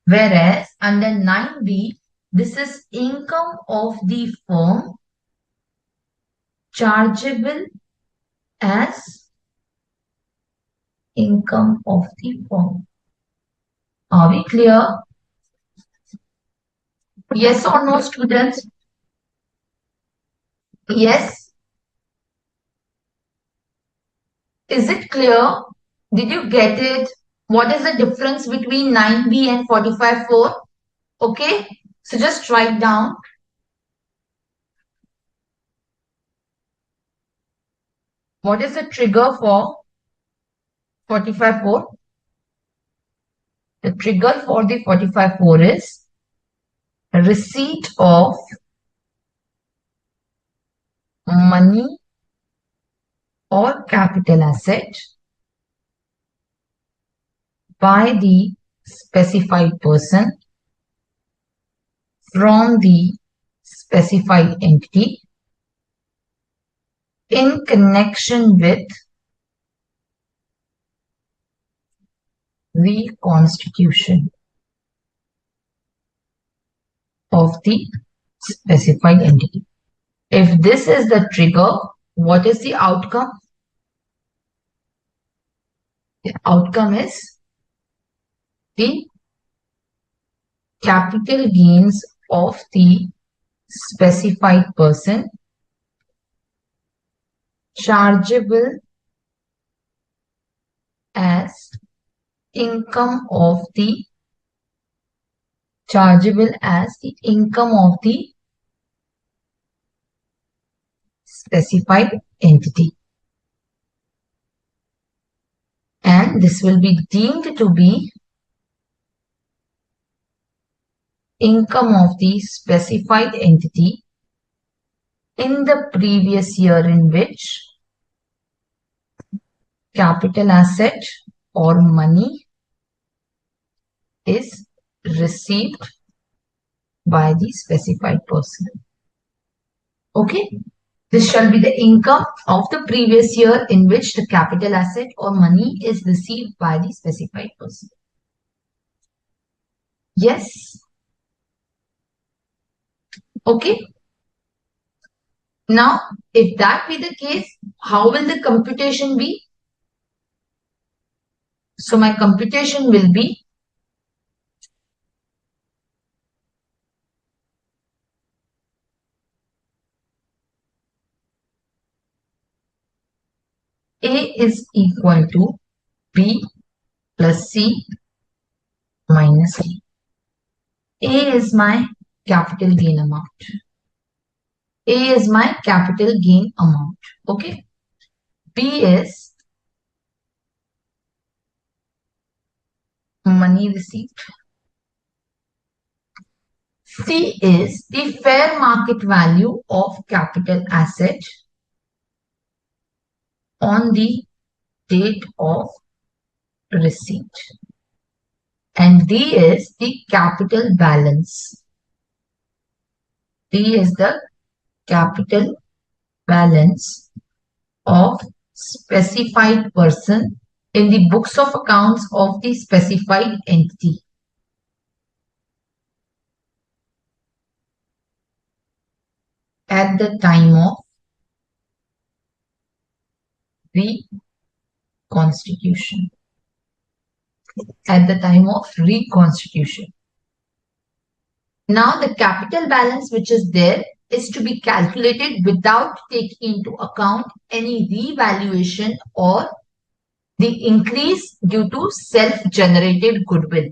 Whereas under 9b, this is income of the firm chargeable as income of the firm. Are we clear? Yes or no, students? Yes. Is it clear? Did you get it? What is the difference between 9b and 45(4)? Okay. So just write down. What is the trigger for 45(4)? The trigger for the 45(4) is receipt of money or capital asset by the specified person from the specified entity in connection with reconstitution of the specified entity. If this is the trigger, what is the outcome? The outcome is the capital gains of the specified person chargeable as income of the specified entity, and this will be deemed to be income of the specified entity in the previous year in which capital asset or money is received by the specified person. Okay, this shall be the income of the previous year in which the capital asset or money is received by the specified person. Yes. Okay. Now, if that be the case, how will the computation be? So my computation will be A is equal to B plus C minus D. A is my capital gain amount. A is my capital gain amount. Okay. B is money received. C is the fair market value of capital asset on the date of receipt. And D is the capital balance. D is the capital balance of specified person in the books of accounts of the specified entity. At the time of reconstitution. At the time of reconstitution. Now the capital balance which is there is to be calculated without taking into account any revaluation or the increase due to self-generated goodwill.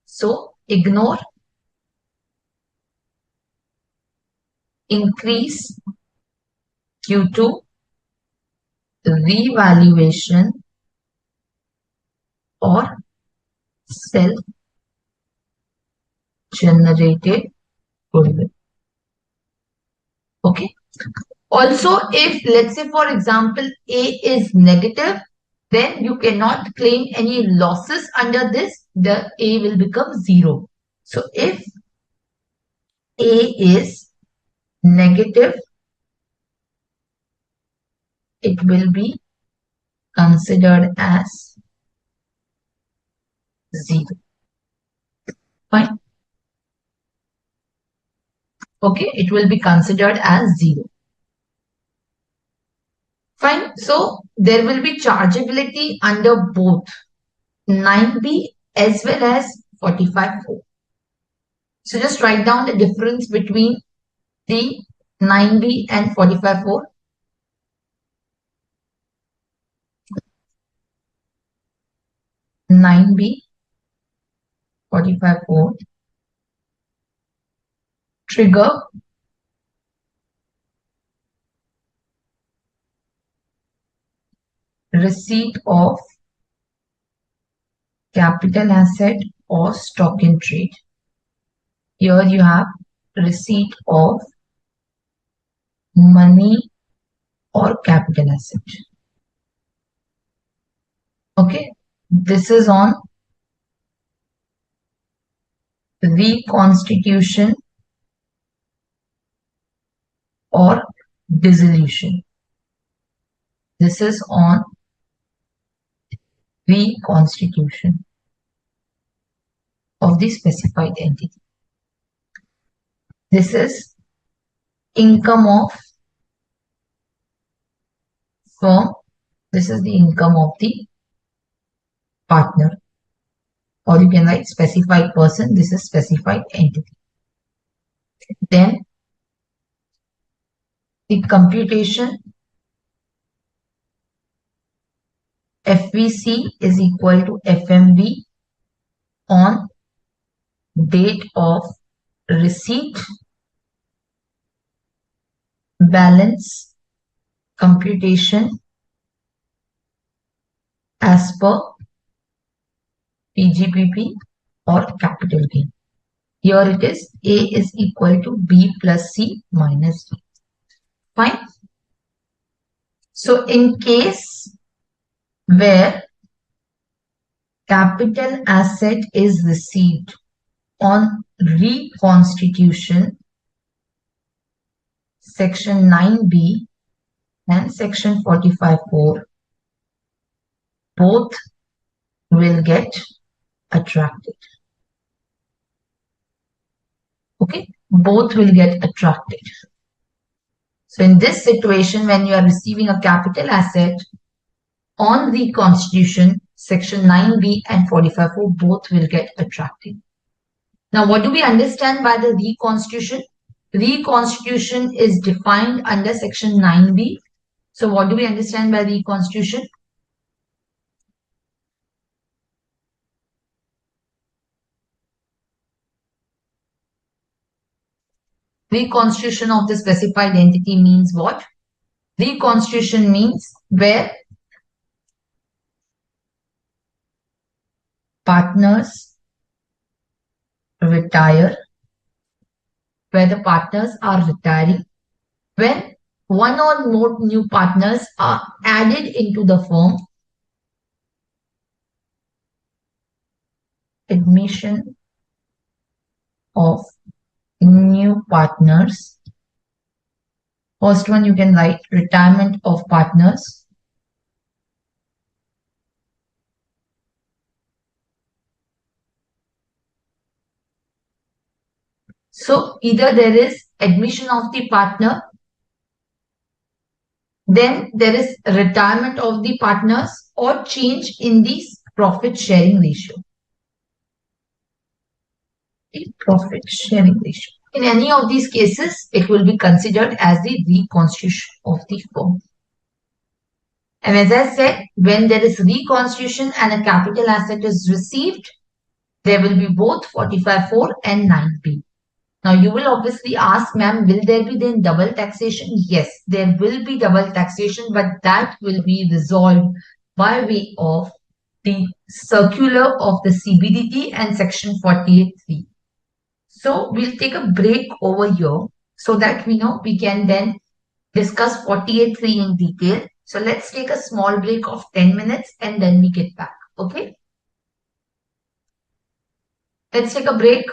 So ignore increase due to revaluation or self-generated goodwill. Okay. Also, if let's say for example A is negative, then you cannot claim any losses under this. The A will become 0. So if A is negative, it will be considered as 0. Fine. Okay, it will be considered as 0. Fine. So there will be chargeability under both 9B as well as 45(4). So just write down the difference between the 9B and 45(4). Nine B 45(4) trigger receipt of capital asset or stock in trade. Here you have receipt of money or capital asset. Okay, this is on reconstitution or dissolution. This is on reconstitution of the specified entity. This is income of firm. This is the income of the partner, or you can write specified person. This is specified entity. Then the computation FVC is equal to FMV on date of receipt, balance computation as per PGPP or capital gain. Here it is A is equal to B plus C minus D. Fine. So in case where capital asset is received on reconstitution, section 9B and section 45(4), both will get attracted. Okay, both will get attracted. So in this situation, when you are receiving a capital asset on reconstitution, section 9B and 45(4), both will get attracted. Now, what do we understand by the reconstitution? Reconstitution is defined under section 9B. So what do we understand by reconstitution? Reconstitution of the specified entity means what? Reconstitution means where partners retire, where the partners are retiring, when one or more new partners are added into the firm, admission of new partners. First one you can write retirement of partners. So either there is admission of the partner, then there is retirement of the partners, or change in the profit sharing ratio. Profit sharing ratio. In any of these cases, it will be considered as the reconstitution of the firm. And as I said, when there is reconstitution and a capital asset is received, there will be both 45(4) and 9B. Now you will obviously ask, ma'am, will there be then double taxation? Yes, there will be double taxation, but that will be resolved by way of the circular of the CBDT and section 48(3). So we'll take a break over here so that we know we can then discuss 48(3) in detail. So let's take a small break of 10 minutes and then we get back. Okay? Let's take a break.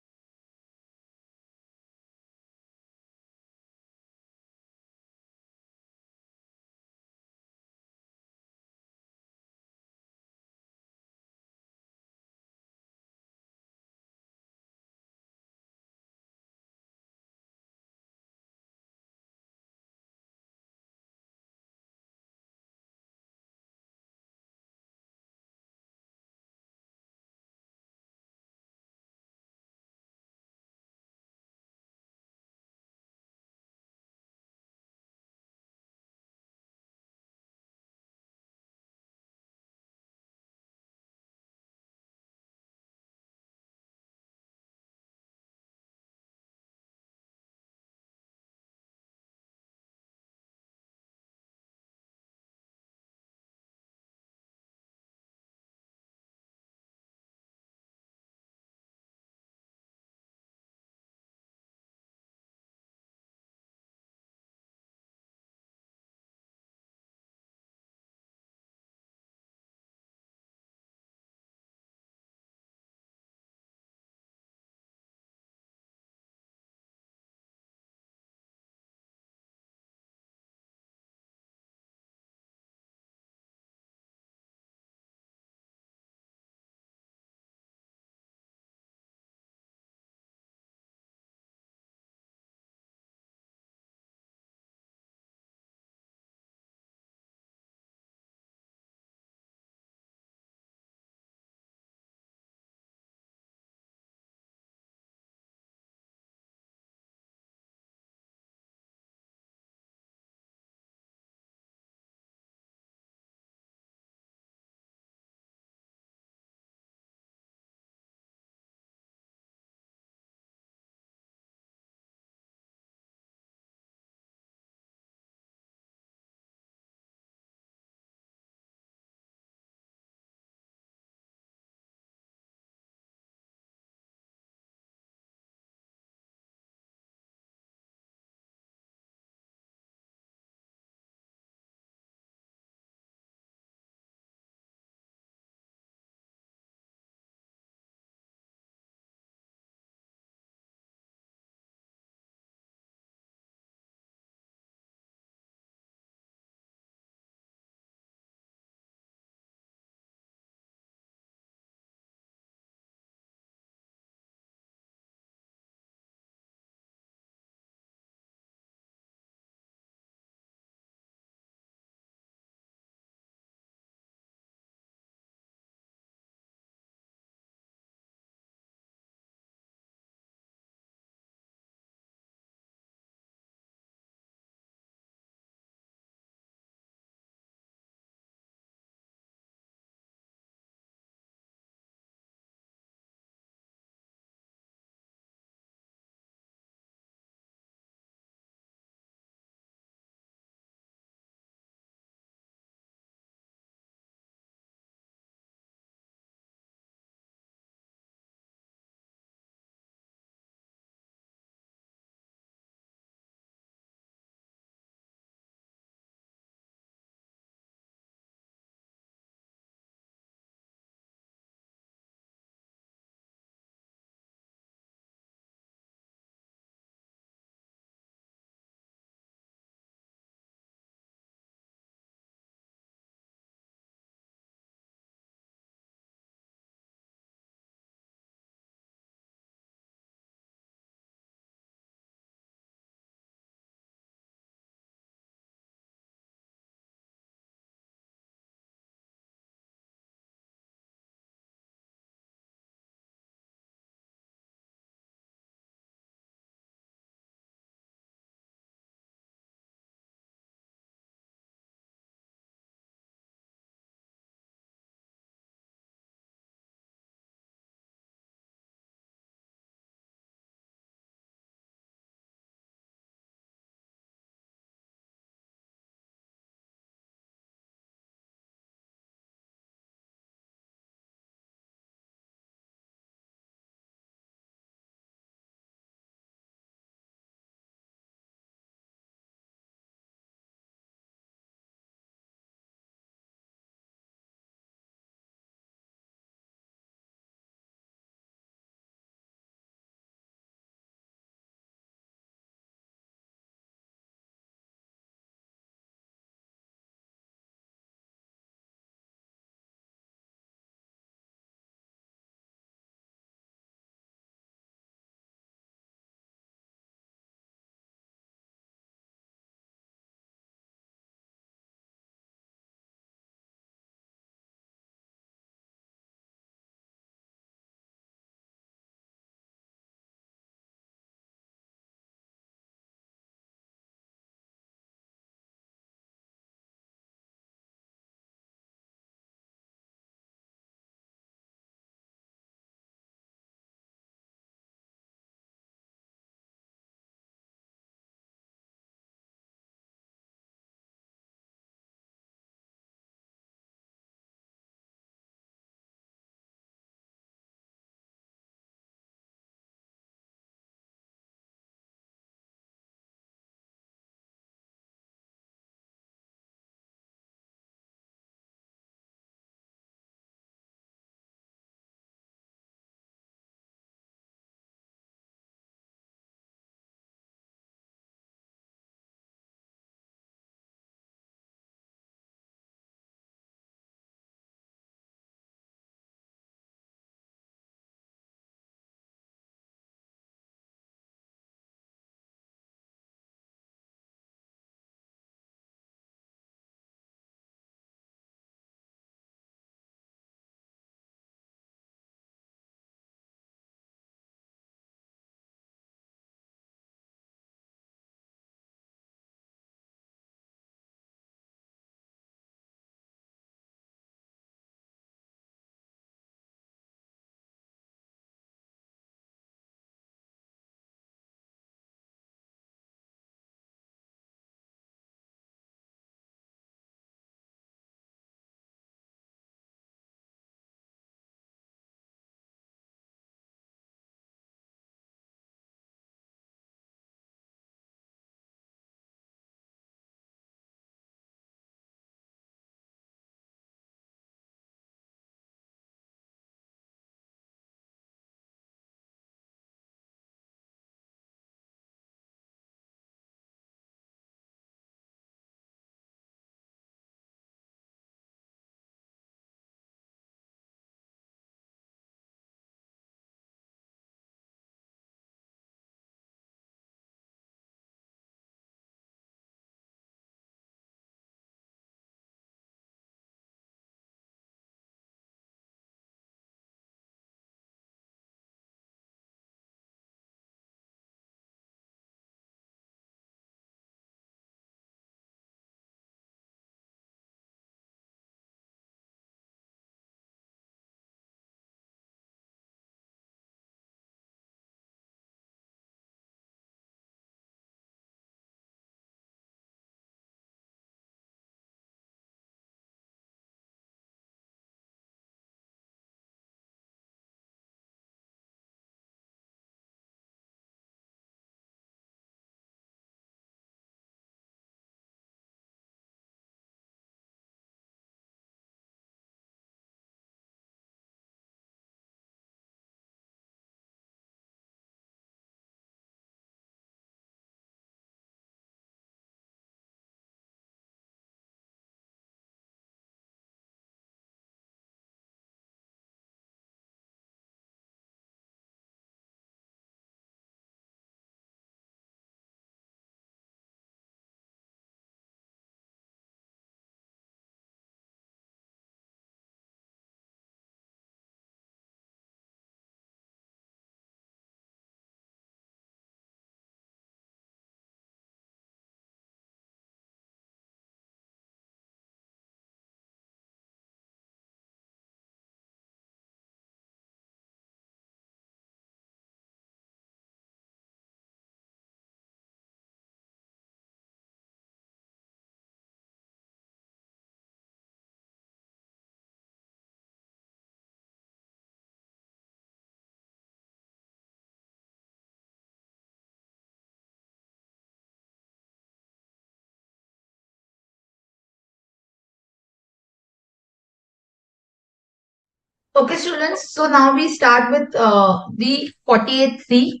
Okay, students. So now we start with the 48C.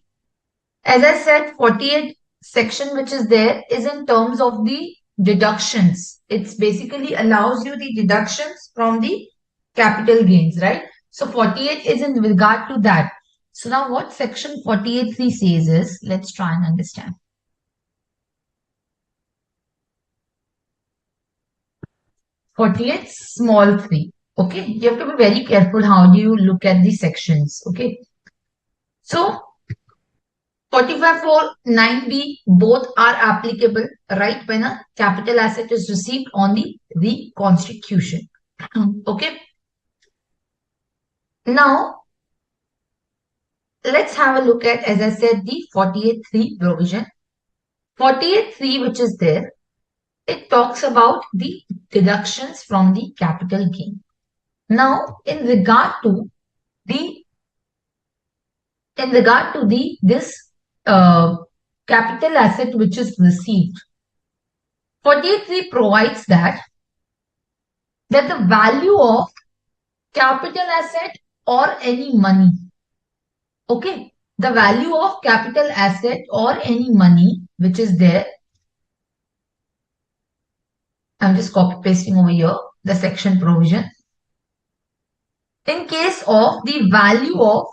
As I said, 48 section which is there is in terms of the deductions. It's basically allows you the deductions from the capital gains, right? So 48 is in regard to that. So now what section 48C says is, let's try and understand. 48 small 3. Okay, you have to be very careful how do you look at the sections. Okay, so 45 for 9B both are applicable, right, when a capital asset is received on the reconstitution. Okay, now let's have a look at, as I said, the 48.3 provision. 48.3, which is there, it talks about the deductions from the capital gain. Now, the in regard to the this uh, capital asset which is received, 48.3 provides that the value of capital asset or any money, okay, the value of capital asset or any money which is there, I'm just copy pasting over here the section provision. In case of the value of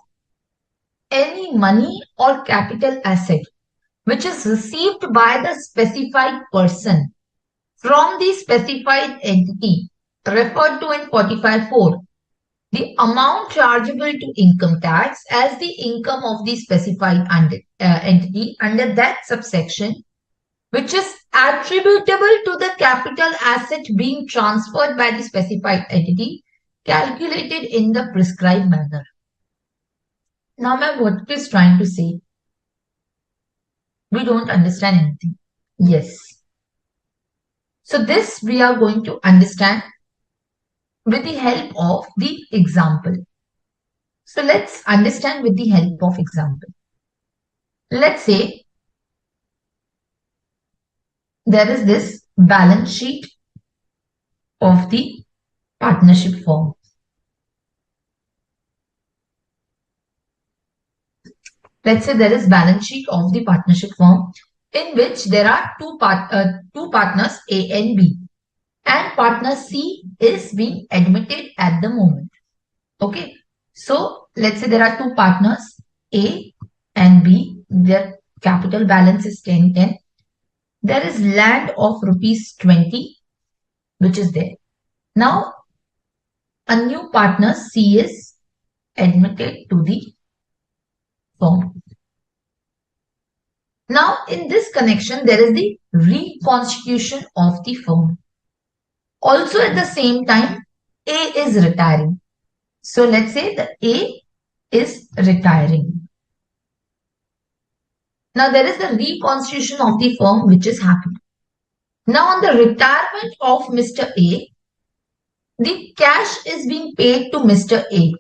any money or capital asset which is received by the specified person from the specified entity referred to in 45.4, the amount chargeable to income tax as the income of the specified entity under that subsection, which is attributable to the capital asset being transferred by the specified entity, calculated in the prescribed manner. Now, ma'am, what it is trying to say? We don't understand anything. Yes. So this we are going to understand with the help of the example. So let's understand with the help of example. Let's say there is this balance sheet of the partnership firm. Let's say there is balance sheet of the partnership firm in which there are two partners A and B, and partner C is being admitted at the moment. Okay, so let's say there are two partners A and B. Their capital balance is 10. There is land of rupees 20 which is there. Now a new partner C is admitted to the firm. Now, in this connection, there is the reconstitution of the firm. Also, at the same time, A is retiring. So, let's say the A is retiring. Now, there is the reconstitution of the firm which is happening. Now, on the retirement of Mr. A, the cash is being paid to Mr. A.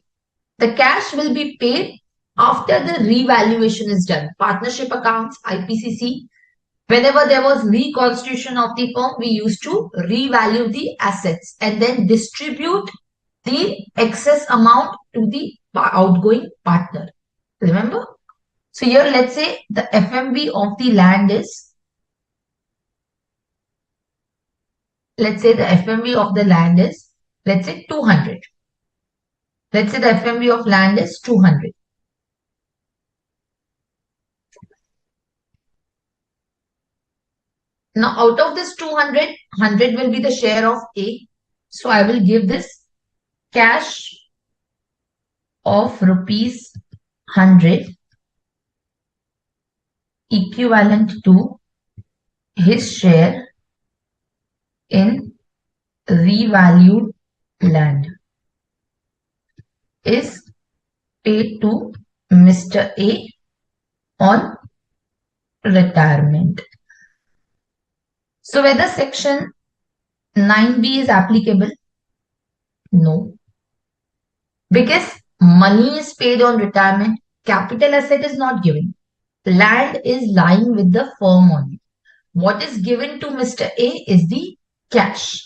The cash will be paid after the revaluation is done. Partnership accounts, IPCC. Whenever there was reconstitution of the firm, we used to revalue the assets and then distribute the excess amount to the outgoing partner. Remember? So here, let's say the FMV of the land is, let's say the FMV of the land is, let's say 200. Let's say the FMV of land is 200. Now, out of this 200, 100 will be the share of A. So I will give this cash of rupees 100 equivalent to his share in revalued land is paid to Mr. A on retirement. So whether section 9B is applicable? No. Because money is paid on retirement, capital asset is not given. Land is lying with the firm only. What is given to Mr. A is the cash.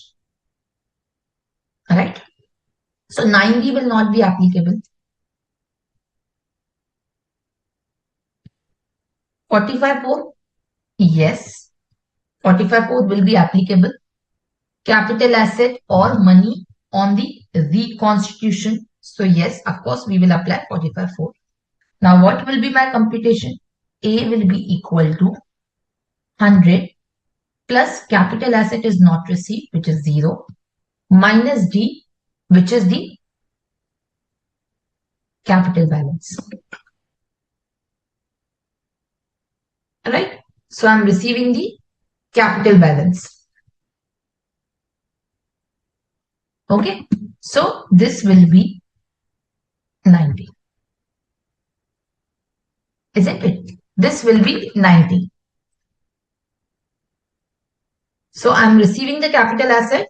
Alright. So 90 will not be applicable. 45.4, yes, 45.4 will be applicable. Capital asset or money on the reconstitution. So yes, of course, we will apply 45.4. Now, what will be my computation? A will be equal to 100 plus capital asset is not received, which is 0, minus D, which is the capital balance. Alright? So I'm receiving the capital balance. Okay? So this will be 90. Isn't it? This will be 90. So I'm receiving the capital asset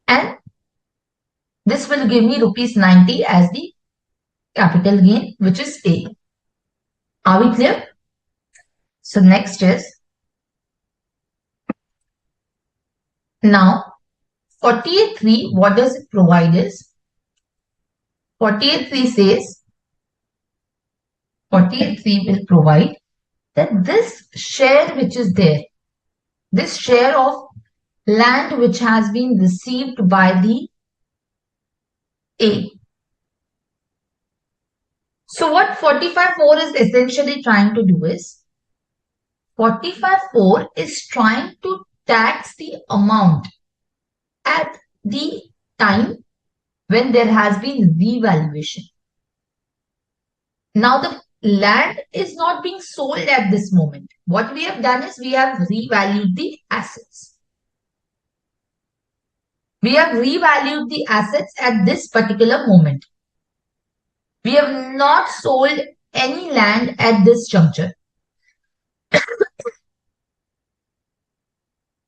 and this will give me rupees 90 as the capital gain, which is A. Are we clear? So next is, now 48.3, what does it provide is, 48.3 says, 48.3 will provide that this share which is there, this share of land which has been received by the A. So what 45.4 is essentially trying to do is, 45.4 is trying to tax the amount at the time when there has been revaluation. Now the land is not being sold at this moment. What we have done is we have revalued the assets. We have revalued the assets at this particular moment. We have not sold any land at this juncture.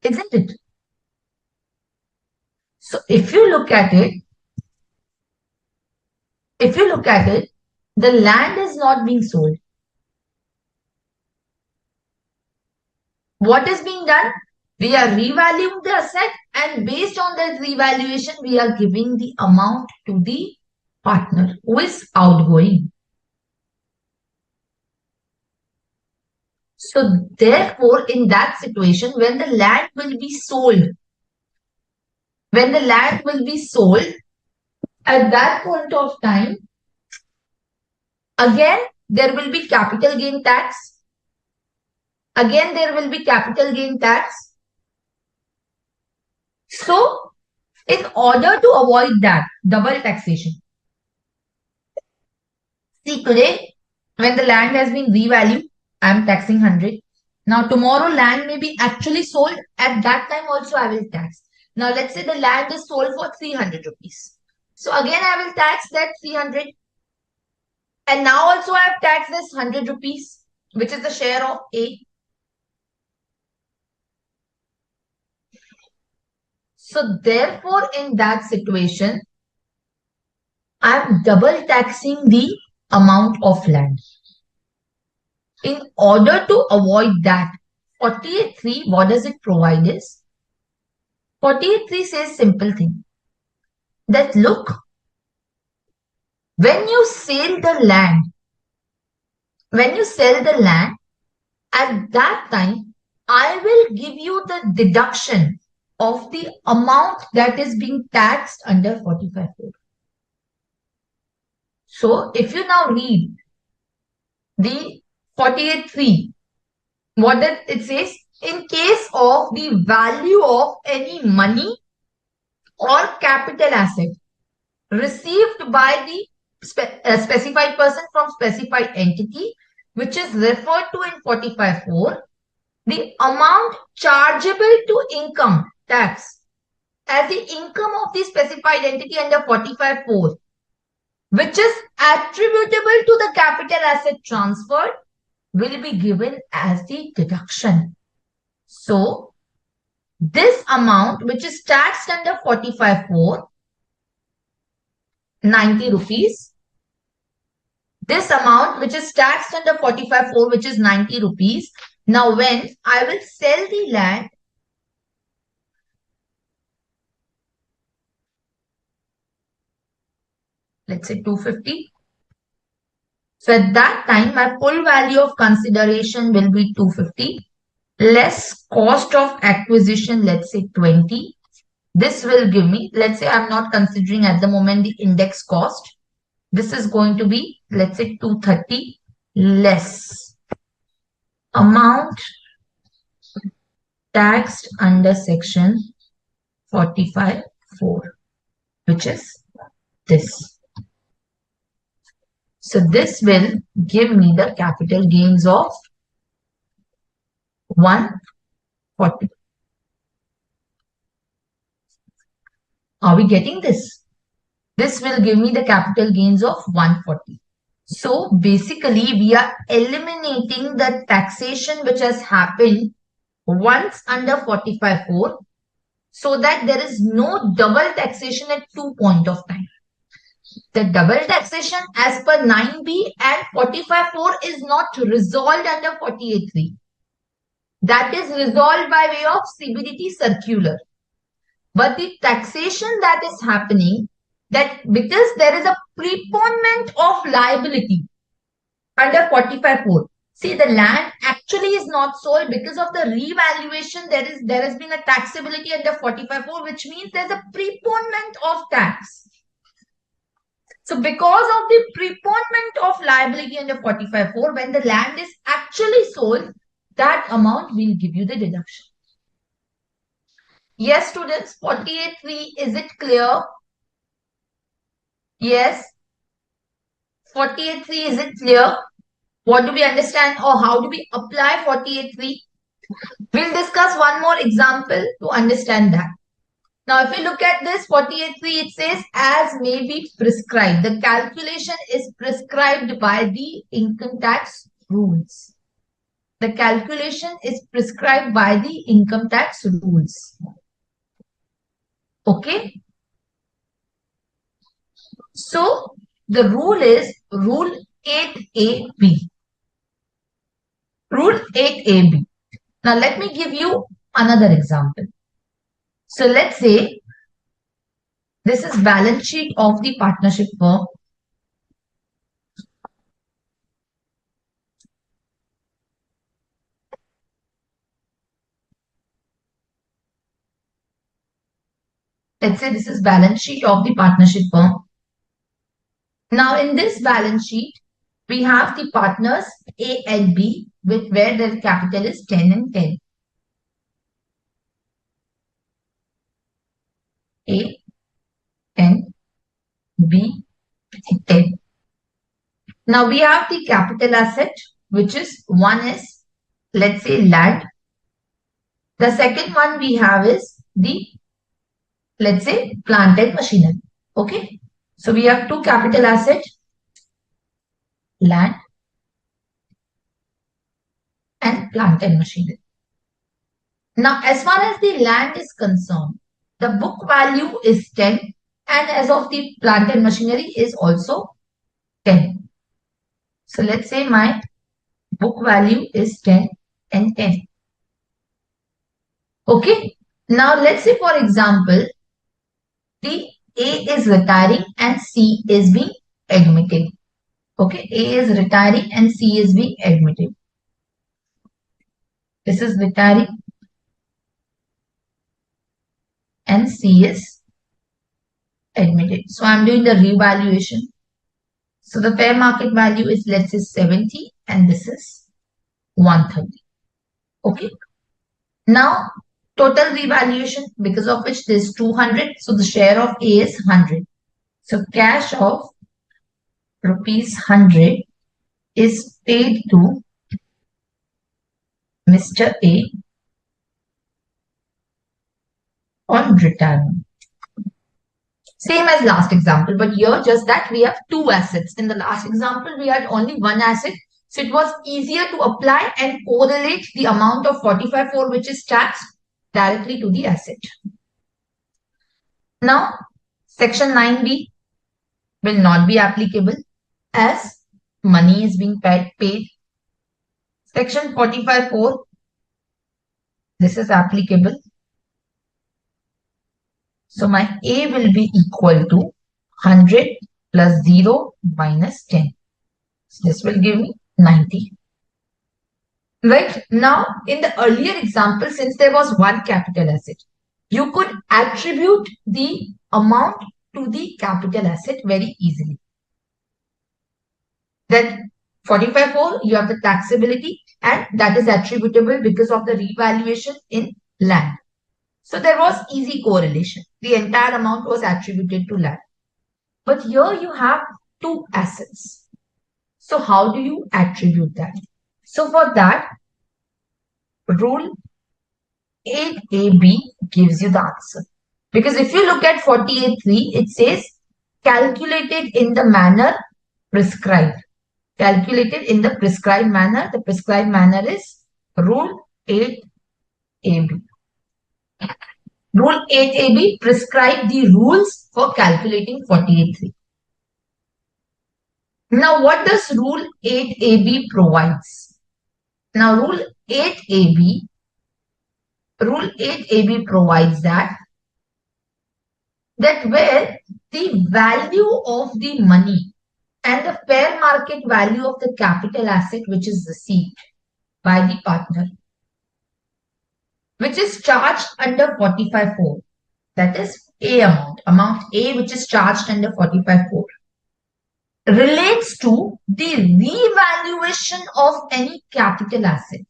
Isn't it? So if you look at it, the land is not being sold. What is being done? We are revaluing the asset and based on that revaluation, we are giving the amount to the partner who is outgoing. So therefore, in that situation, when the land will be sold, at that point of time, again, there will be capital gain tax. So, in order to avoid that double taxation, see today, when the land has been revalued, I am taxing 100. Now, tomorrow land may be actually sold. At that time also, I will tax. Now, let's say the land is sold for 300 rupees. So, again, I will tax that 300. And now also I have taxed this 100 rupees, which is the share of A. So therefore, in that situation, I am double taxing the amount of land. In order to avoid that, 48.3, what does it provide is, 48.3 says simple thing, that look, when you sell the land, at that time, I will give you the deduction of the amount that is being taxed under 45.4. So if you now read the 48.3, what does it says? In case of the value of any money or capital asset received by the specified person from specified entity, which is referred to in 45.4, the amount chargeable to income tax as the income of the specified entity under 45.4, which is attributable to the capital asset transferred, will be given as the deduction. So, this amount which is taxed under 45.4, 90 rupees. This amount which is taxed under 45.4, which is 90 rupees. Now, when I will sell the land, let's say 250. So at that time, my full value of consideration will be 250 less cost of acquisition, let's say 20. This will give me, let's say I'm not considering at the moment the index cost. This is going to be, let's say 230 less amount taxed under section 45(4), which is this. So this will give me the capital gains of 140. Are we getting this? This will give me the capital gains of 140. So basically, we are eliminating the taxation which has happened once under 45(4), so that there is no double taxation at 2 point of time. The double taxation as per 9B and 45(4) is not resolved under 48(3). That is resolved by way of CBDT circular. But the taxation that is happening, that because there is a preponement of liability under 45(4). See, the land actually is not sold because of the revaluation. There has been a taxability under 45(4), which means there's a preponement of tax. So because of the preponement of liability under 45(4), when the land is actually sold, that amount will give you the deduction. Yes, students, 48(3), is it clear? Yes. 48(3), is it clear? What do we understand, or how do we apply 48(3)? We'll discuss one more example to understand that. Now, if you look at this 48(3), it says as may be prescribed. The calculation is prescribed by the income tax rules. The calculation is prescribed by the income tax rules. Okay. So, the rule is Rule 8AB. Rule 8AB. Now, let me give you another example. So, let's say this is balance sheet of the partnership firm. Let's say this is balance sheet of the partnership firm. Now, in this balance sheet, we have the partners A and B, with where their capital is 10 and 10. A, 10, B, 10. Now, we have the capital asset, which is one is, let's say, land. The second one we have is the, let's say, plant and machinery. Okay. So, we have two capital assets, land and plant and machinery. Now, as far as the land is concerned, the book value is 10, and as of the plant and machinery is also 10. So, let's say my book value is 10 and 10. Okay. Now, let's say, for example, the A is retiring and C is being admitted. Okay. A is retiring and C is being admitted. This is retiring and C is admitted. So, I'm doing the revaluation. So, the fair market value is, let's say, 70 and this is 130. Okay. Now, total revaluation, because of which there is 200. So, the share of A is 100. So, cash of rupees 100 is paid to Mr. A on retirement. Same as last example, but here just that we have two assets. In the last example, we had only one asset. So it was easier to apply and correlate the amount of 45(4) which is taxed directly to the asset. Now, section 9B will not be applicable as money is being paid. Section 45(4), this is applicable. So my A will be equal to 100 plus 0 minus 10. So this will give me 90. Right now, in the earlier example, since there was one capital asset, you could attribute the amount to the capital asset very easily. Then 45.4, you have the taxability, and that is attributable because of the revaluation in land. So there was easy correlation. The entire amount was attributed to land. But here you have two assets. So how do you attribute that? So for that, rule 8AB gives you the answer. Because if you look at 48.3, it says calculated in the manner prescribed. Calculated in the prescribed manner. The prescribed manner is rule 8AB. Rule 8AB prescribe the rules for calculating 48.3. Now, what does rule 8AB provides? Now, rule 8AB provides that where the value of the money and the fair market value of the capital asset which is received by the partner, which is charged under 45.4, that is A amount A which is charged under 45.4, relates to the revaluation of any capital asset.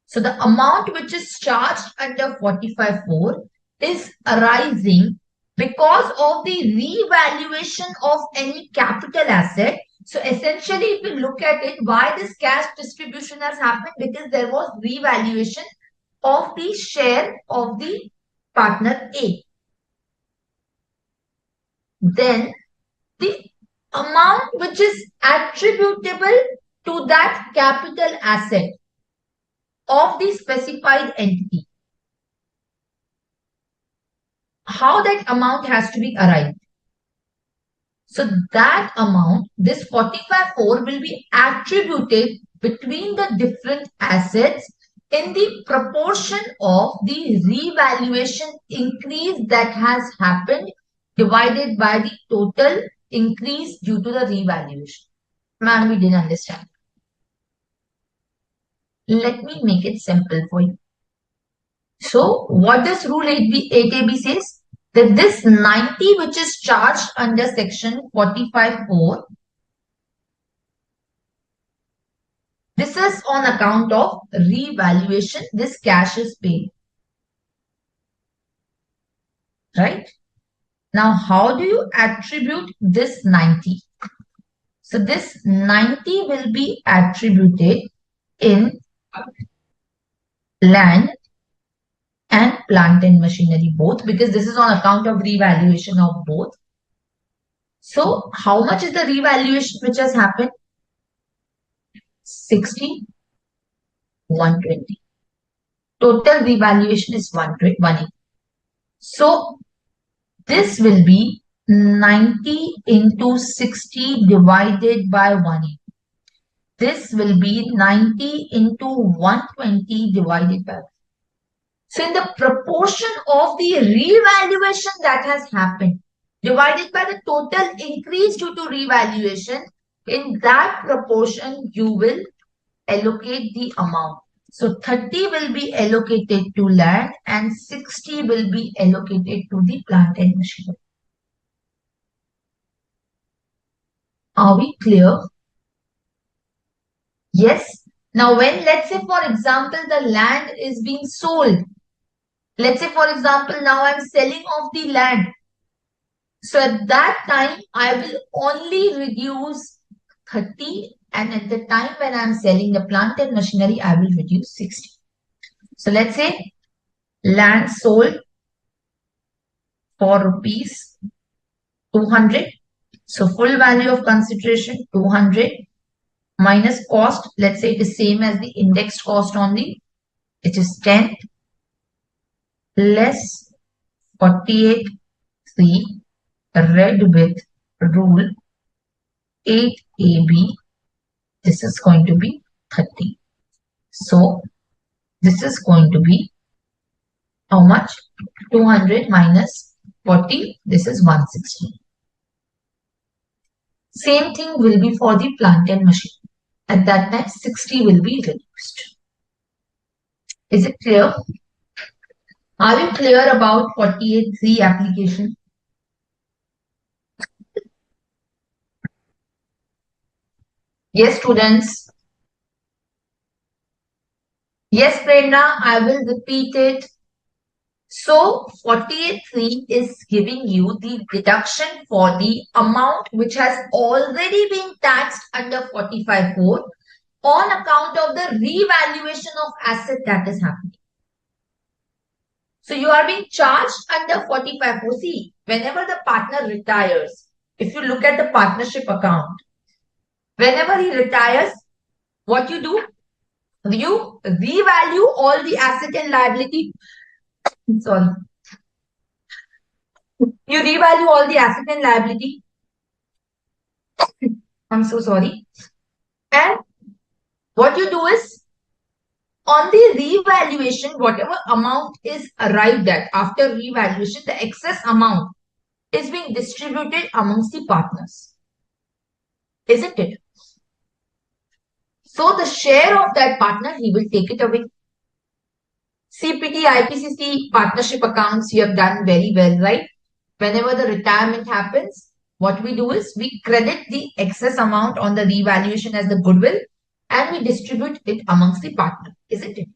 So the amount which is charged under 45.4 is arising because of the revaluation of any capital asset. So essentially, if you look at it, why this cash distribution has happened? Because there was revaluation of the share of the partner A. Then the amount which is attributable to that capital asset of the specified entity, how that amount has to be arrived. So that amount, this 45.4 will be attributed between the different assets in the proportion of the revaluation increase that has happened divided by the total increase due to the revaluation. Ma'am, we didn't understand. Let me make it simple for you. So what does rule 8AB says? That this 90 which is charged under section 45.4, this is on account of revaluation. This cash is paid. Right? Now, how do you attribute this 90? So this 90 will be attributed in land and plant and machinery both, because this is on account of revaluation of both. So how much is the revaluation which has happened? 60, 120. Total revaluation is 180. So this will be 90 into 60 divided by 180. This will be 90 into 120 divided by 1. So in the proportion of the revaluation that has happened divided by the total increase due to revaluation, in that proportion you will allocate the amount. So 30 will be allocated to land and 60 will be allocated to the plant and machinery. Are we clear? Yes. Now when, let's say for example, the land is being sold. Let's say for example, now I'm selling off the land. So at that time, I will only reduce 30, and at the time when I'm selling the plant and machinery, I will reduce 60. So let's say land sold for rupees 200. So full value of consideration 200 minus cost. Let's say it is same as the indexed cost only. It is 10 less 48.3 read with rule 8AB. This is going to be 30. So this is going to be how much? 200 minus 40. This is 160. Same thing will be for the plant and machine. At that time, 60 will be reduced. Is it clear? Are you clear about 48.3 application? Yes, students. Yes, Prerna, I will repeat it. So 48.3 is giving you the deduction for the amount which has already been taxed under 45.4 on account of the revaluation of asset that is happening. So you are being charged under 45.4. See, whenever the partner retires, if you look at the partnership account, whenever he retires, what you do? You revalue all the asset and liability. Sorry. You revalue all the asset and liability. I'm so sorry. And what you do is, on the revaluation, whatever amount is arrived at after revaluation, the excess amount is being distributed amongst the partners. Isn't it? So the share of that partner, he will take it away. CPT, IPCC partnership accounts, you have done very well, right? Whenever the retirement happens, what we do is we credit the excess amount on the revaluation as the goodwill and we distribute it amongst the partner, isn't it?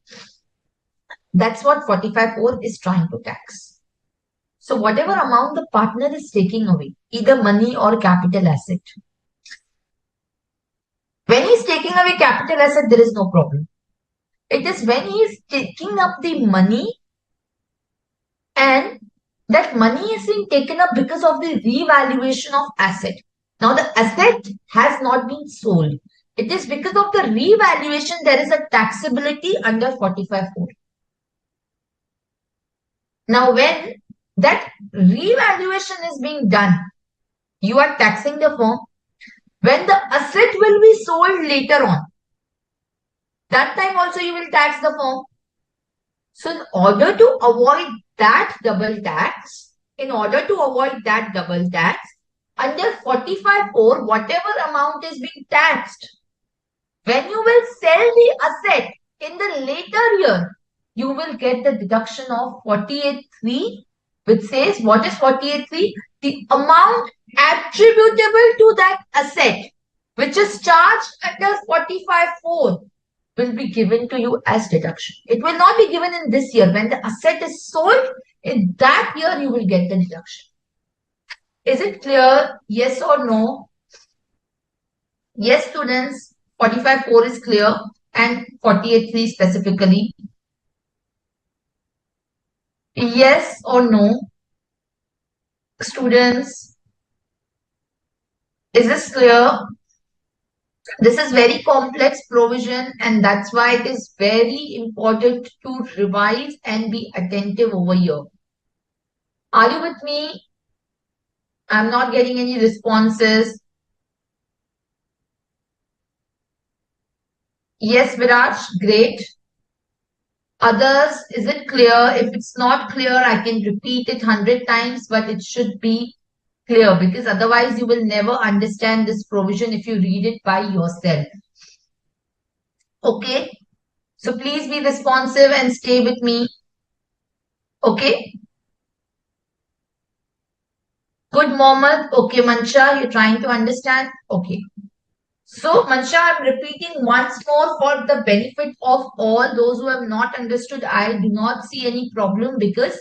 That's what 45.4 is trying to tax. So whatever amount the partner is taking away, either money or capital asset, when he's taking away capital asset, there is no problem. It is when he is taking up the money and that money is being taken up because of the revaluation of asset. Now the asset has not been sold. It is because of the revaluation there is a taxability under 45.4. Now when that revaluation is being done, you are taxing the firm. When the asset will be sold later on, that time also you will tax the firm. So in order to avoid that double tax, under 45.4, whatever amount is being taxed, when you will sell the asset in the later year, you will get the deduction of 48.3, which says, what is 48.3? The amount attributable to that asset, which is charged under 45.4, will be given to you as deduction. It will not be given in this year. When the asset is sold, in that year you will get the deduction. Is it clear? Yes or no? Yes, students. 45.4 is clear and 48.3 specifically. Yes or no? Students, is this clear? This is very complex provision and that's why it is very important to revise and be attentive over here. Are you with me? I'm not getting any responses. Yes, Viraj, great. Others, is it clear? If it's not clear, I can repeat it 100 times, but it should be clear because otherwise you will never understand this provision if you read it by yourself. Okay? So please be responsive and stay with me. Okay? Good, Mohammed. Okay, Mancha, you're trying to understand? Okay. So, Mancha, I'm repeating once more for the benefit of all those who have not understood. I do not see any problem because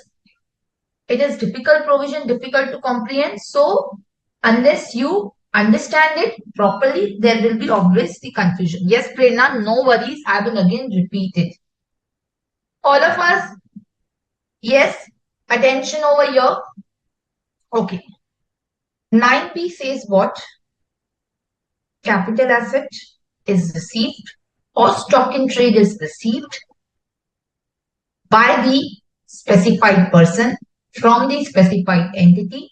it is difficult provision, difficult to comprehend. So, unless you understand it properly, there will be obviously confusion. Yes, Prerna, no worries. I will again repeat it. All of us, yes, attention over here. Okay. 9B says what? Capital asset is received or stock in trade is received by the specified person from the specified entity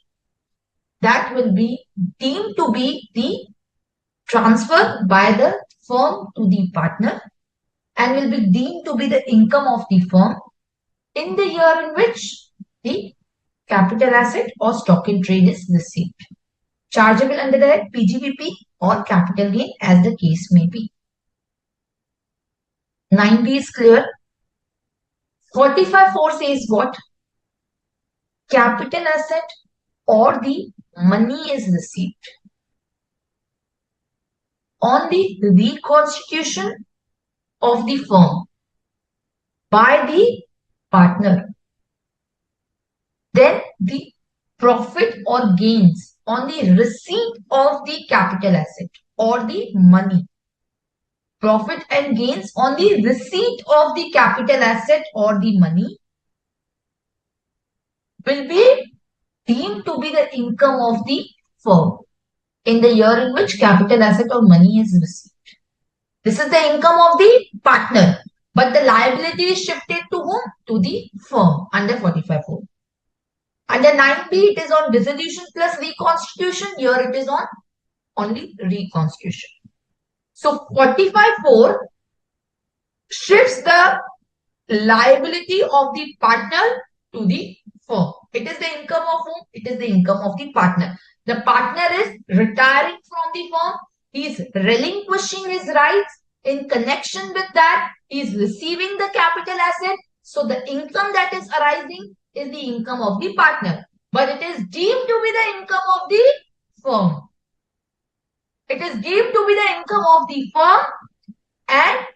that will be deemed to be the transfer by the firm to the partner and will be deemed to be the income of the firm in the year in which the capital asset or stock in trade is received. chargeable under the head PGBP or capital gain as the case may be. 9B is clear. 45.4 says what? Capital asset or the money is received on the reconstitution of the firm by the partner. Then the profit or gains on the receipt of the capital asset or the money. Profit and gains on the receipt of the capital asset or the money will be deemed to be the income of the firm in the year in which capital asset or money is received. This is the income of the partner, but the liability is shifted to whom? To the firm under 45.4. Under 9B, it is on dissolution plus reconstitution. Here it is on only reconstitution. So 45.4 shifts the liability of the partner to the firm. It is the income of whom? It is the income of the partner. The partner is retiring from the firm. He is relinquishing his rights. In connection with that, he is receiving the capital asset. So the income that is arising is the income of the partner. But it is deemed to be the income of the firm. It is deemed to be the income of the firm and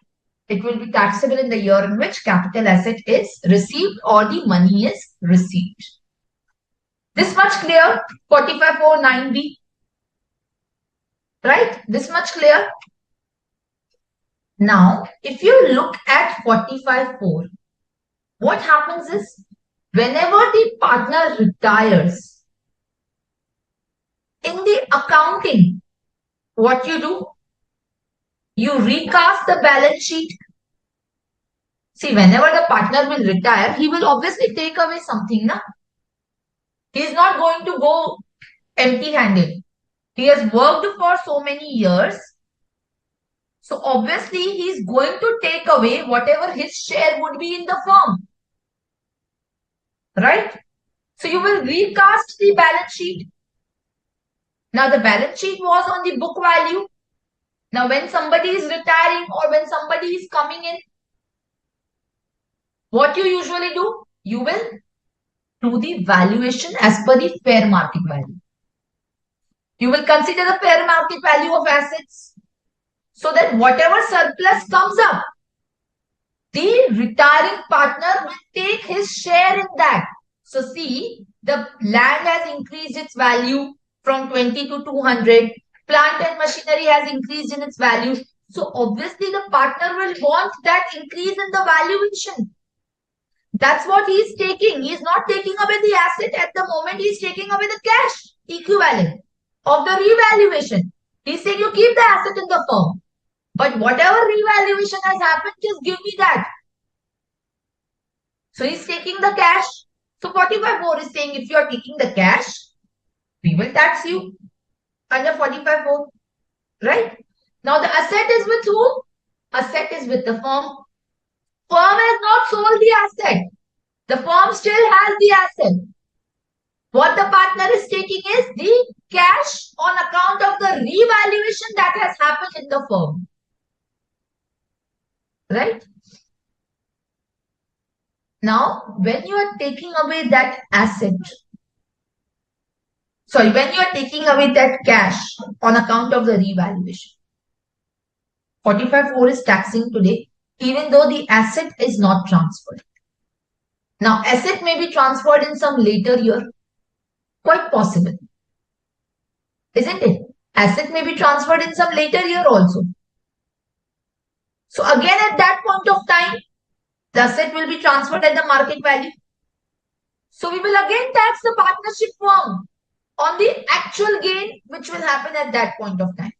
it will be taxable in the year in which capital asset is received or the money is received. This much clear? 45.4 9B. Right? This much clear? Now, if you look at 45.4, what happens is whenever the partner retires, in the accounting, what you do? You recast the balance sheet. See, whenever the partner will retire, he will obviously take away something, na? He is not going to go empty-handed. He has worked for so many years. So obviously, he is going to take away whatever his share would be in the firm. Right? So you will recast the balance sheet. Now, the balance sheet was on the book value. Now, when somebody is retiring or when somebody is coming in, what you usually do? You will do the valuation as per the fair market value. You will consider the fair market value of assets so that whatever surplus comes up, the retiring partner will take his share in that. So see, the land has increased its value from 20 to 200. Plant and machinery has increased in its value. So obviously the partner will want that increase in the valuation. That's what he is taking. He is not taking away the asset at the moment. He is taking away the cash equivalent of the revaluation. He is saying you keep the asset in the firm. But whatever revaluation has happened, just give me that. So he's taking the cash. So 45.4 is saying if you are taking the cash, we will tax you under 45.4. Right? Now the asset is with whom? Asset is with the firm. Firm has not sold the asset. The firm still has the asset. What the partner is taking is the cash on account of the revaluation that has happened in the firm. Right? Now, when you are taking away that asset, when you are taking away that cash on account of the revaluation, 45.4 is taxing today, even though the asset is not transferred. Now, asset may be transferred in some later year. Quite possible. Isn't it? Asset may be transferred in some later year also. So again, at that point of time, the asset will be transferred at the market value. So we will again tax the partnership firm on the actual gain which will happen at that point of time.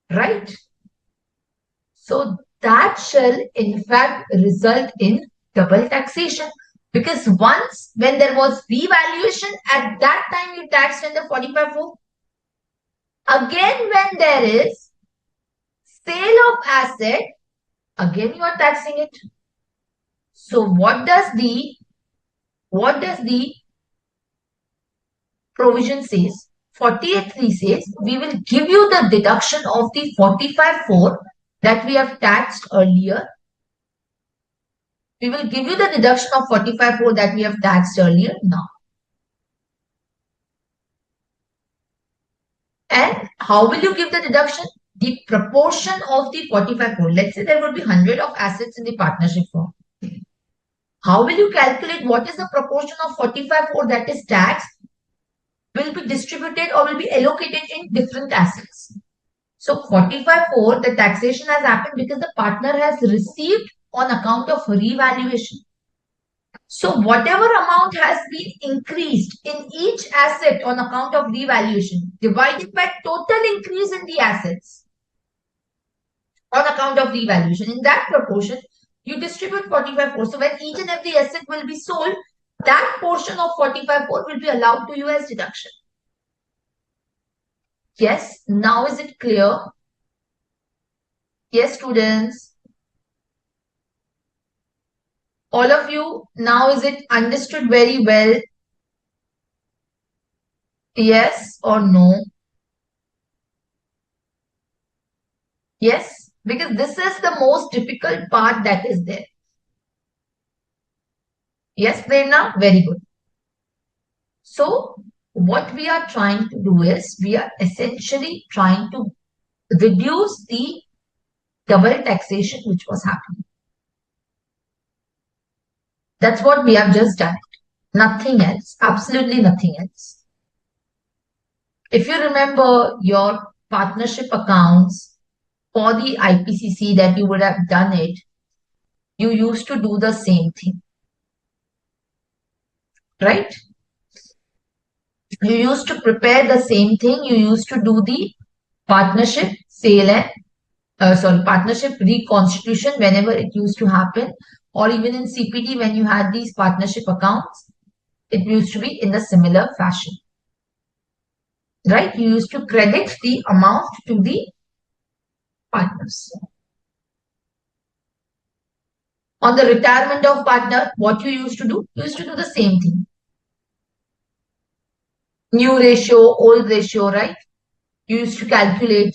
Right? So that shall in fact result in double taxation. Because once when there was revaluation, at that time you taxed under 45.4. Again, when there is sale of asset, again you are taxing it. So what does the provision says, 48.3 says, we will give you the deduction of the 45.4 that we have taxed earlier. We will give you the deduction of 45.4 that we have taxed earlier now. And how will you give the deduction? The proportion of the 45.4. Let's say there would be 100 of assets in the partnership firm. How will you calculate what is the proportion of 45.4 that is taxed, will be distributed or will be allocated in different assets? So 45.4, the taxation has happened because the partner has received on account of revaluation. So whatever amount has been increased in each asset on account of revaluation divided by total increase in the assets on account of revaluation, in that proportion, you distribute 45.4. So when each and every asset will be sold, that portion of 45.4 will be allowed to you as deduction. Yes, now is it clear? Yes, students. All of you, now is it understood very well? Yes or no? Yes, because this is the most difficult part that is there. Yes, Prerna? Very good. So, what we are trying to do is, we are essentially trying to reduce the double taxation which was happening. That's what we have just done. Nothing else. Absolutely nothing else. If you remember your partnership accounts for the IPCC that you would have done it, you used to do the same thing. Right? You used to prepare the same thing. You used to do the partnership sale and partnership reconstitution whenever it used to happen, or even in CPT when you had these partnership accounts, it used to be in a similar fashion. Right? You used to credit the amount to the partners. On the retirement of partner, what you used to do? You used to do the same thing. New ratio, old ratio, right? You used to calculate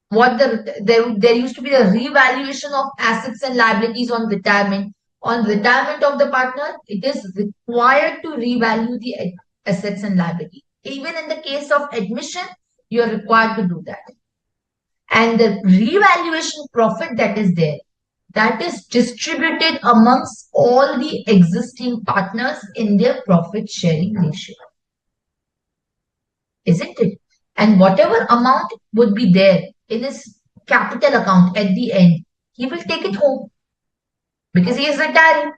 what there used to be a revaluation of assets and liabilities on retirement. On retirement of the partner, it is required to revalue the assets and liabilities. Even in the case of admission, you are required to do that. And the revaluation profit that is there, that is distributed amongst all the existing partners in their profit sharing ratio. Isn't it? And whatever amount would be there in his capital account at the end, he will take it home because he is retiring.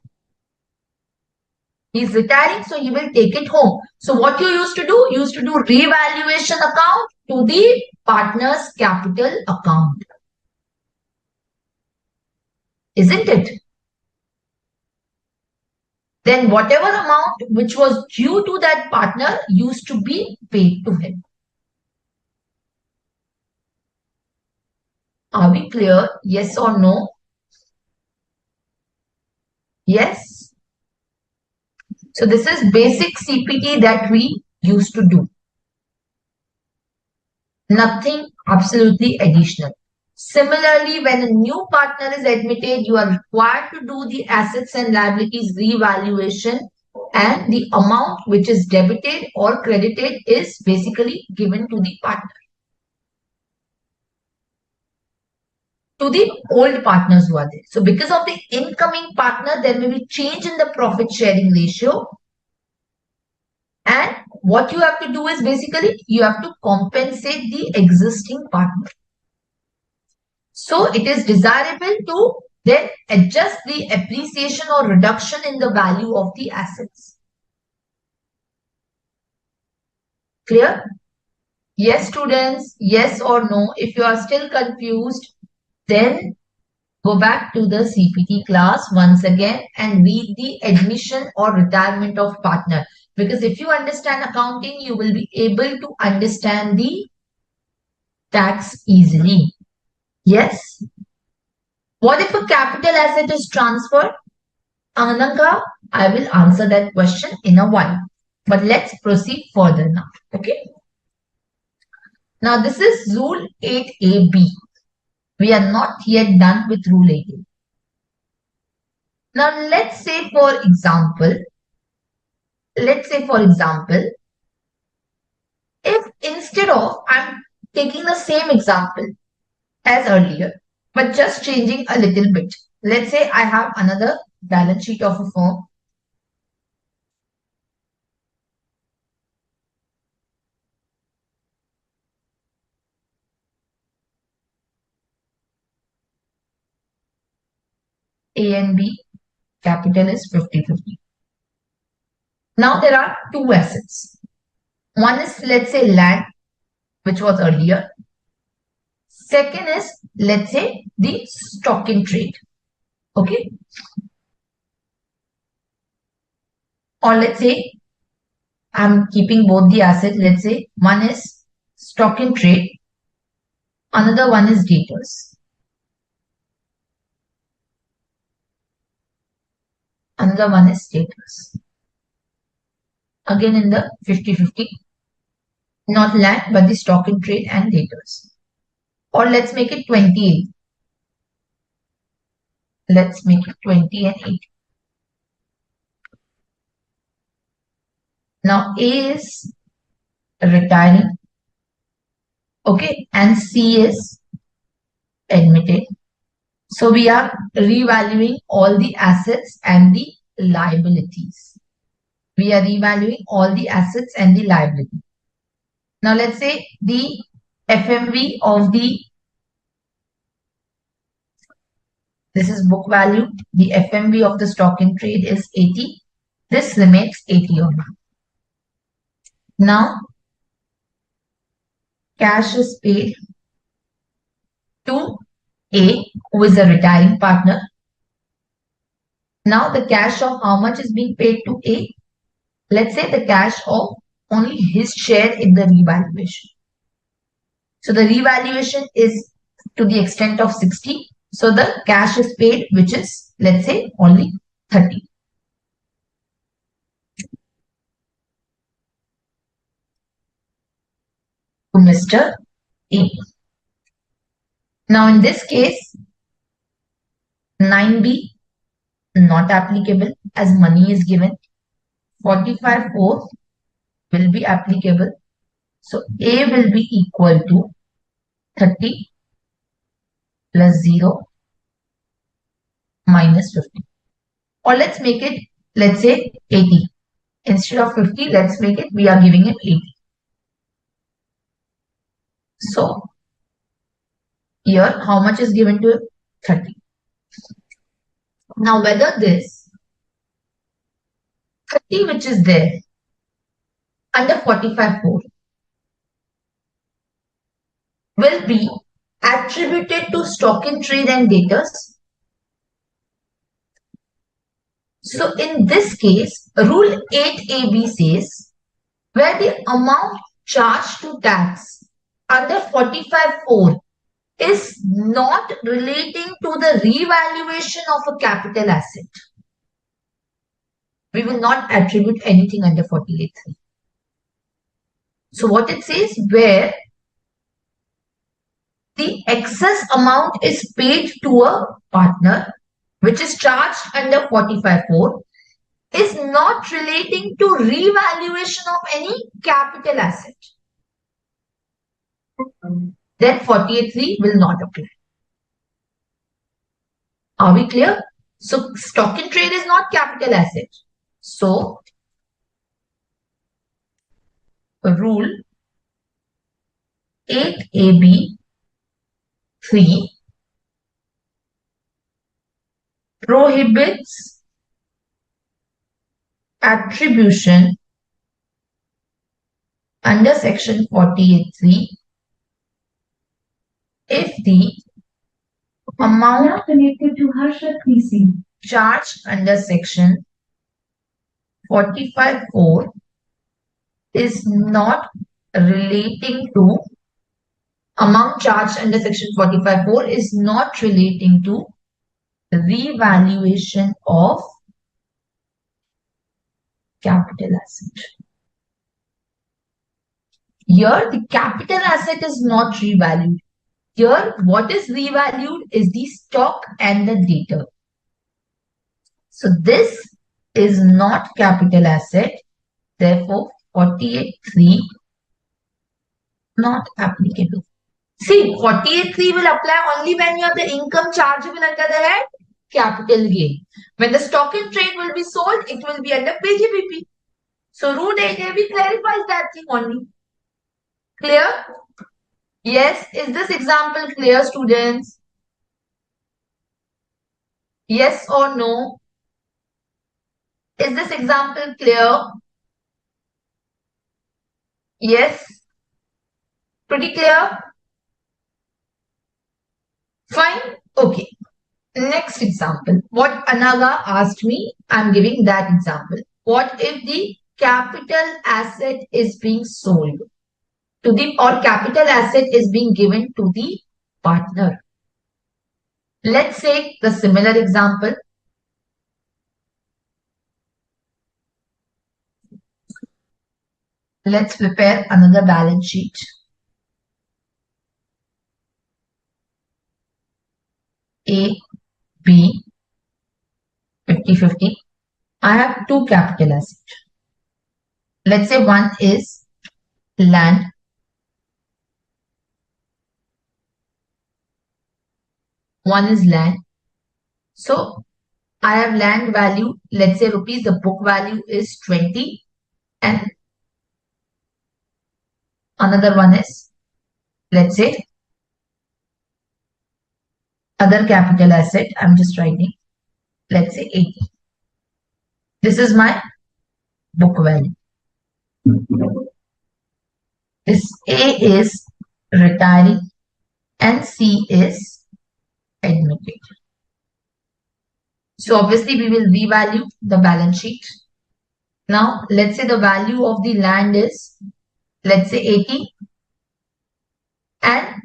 He is retiring, so he will take it home. So what you used to do? You used to do revaluation account to the partner's capital account. Isn't it? Then whatever amount which was due to that partner used to be paid to him. Are we clear? Yes or no? Yes. So this is basic CPT that we used to do. Nothing absolutely additional. Similarly, when a new partner is admitted, you are required to do the assets and liabilities revaluation, and the amount which is debited or credited is basically given to the partner. To the old partners who are there. So because of the incoming partner, there may be change in the profit sharing ratio. And what you have to do is basically you have to compensate the existing partner. So it is desirable to then adjust the appreciation or reduction in the value of the assets. Clear? Yes, students, yes or no. If you are still confused, then go back to the CPT class once again and read the admission or retirement of partner. Because if you understand accounting, you will be able to understand the tax easily. Yes? What if a capital asset is transferred? Ananka, I will answer that question in a while. But let's proceed further now. Okay. Now this is Rule 8AB. We are not yet done with Rule 8A. Now let's say for example, if instead of I'm taking the same example as earlier, but just changing a little bit. Let's say I have another balance sheet of a firm. A and B, capital is 50-50. Now there are two assets. One is, let's say, land, which was earlier. Second is, let's say, the stock in trade. Okay. Or let's say, I'm keeping both the assets. Let's say one is stock in trade. Another one is debtors. Another one is debtors. Again in the 50-50. Not land, but the stock in trade and debtors. Or let's make it 28. Let's make it 20 and 8. Now A is retiring. Okay. And C is admitted. So we are revaluing all the assets and the liabilities. We are revaluing all the assets and the liability. Now let's say the FMV of this is book value. The FMV of the stock in trade is 80. This remains 80 only. Now cash is paid to A, who is a retiring partner. Now the cash of how much is being paid to A? Let's say the cash of only his share in the revaluation. So the revaluation is to the extent of 60. So the cash is paid, which is, let's say, only 30. To Mr. A. Now in this case, 9B not applicable as money is given. 45(4) will be applicable. So A will be equal to 30 plus 0 minus 50. Or let's make it, let's say 80. Instead of 50, let's make it, we are giving him 80. So here, how much is given to him? 30. Now whether this 30 which is there under 45(4) will be attributed to stock in trade and debtors. So in this case, Rule 8AB says where the amount charged to tax under 45(4) is not relating to the revaluation of a capital asset, we will not attribute anything under 48(3). So what it says, where the excess amount is paid to a partner, which is charged under 45(4), is not relating to revaluation of any capital asset. Then 48(3) will not apply. Are we clear? So stock in trade is not capital asset. So Rule 8AB 3 prohibits attribution under section 48(3) if the amount connected to Harshad PC charged under section 45(4) is not relating to amount charged under section 45(4) is not relating to revaluation of capital asset. Here, the capital asset is not revalued. Here, what is revalued is the stock and the debtor. So this is not capital asset. Therefore, 48.3 not applicable. See, 48.3 will apply only when you have the income chargeable under the head capital gain. When the stock in trade will be sold, it will be under PGBP. So Rule 8AB clarifies that thing only. Clear? Yes. Is this example clear, students? Yes or no? Is this example clear? Yes. Pretty clear? Fine. Okay. Next example. What Anaga asked me, I'm giving that example. What if the capital asset is being sold to the, or capital asset is being given to the partner? Let's say the similar example. Let's prepare another balance sheet. A, B, 50-50. I have two capital assets. Let's say one is land. One is land. So I have land value, let's say rupees, the book value is 20, and another one is, let's say, other capital asset, I'm just writing, let's say 80. This is my book value. This A is retiring and C is admitted. So obviously we will revalue the balance sheet. Now let's say the value of the land is, let's say 80, and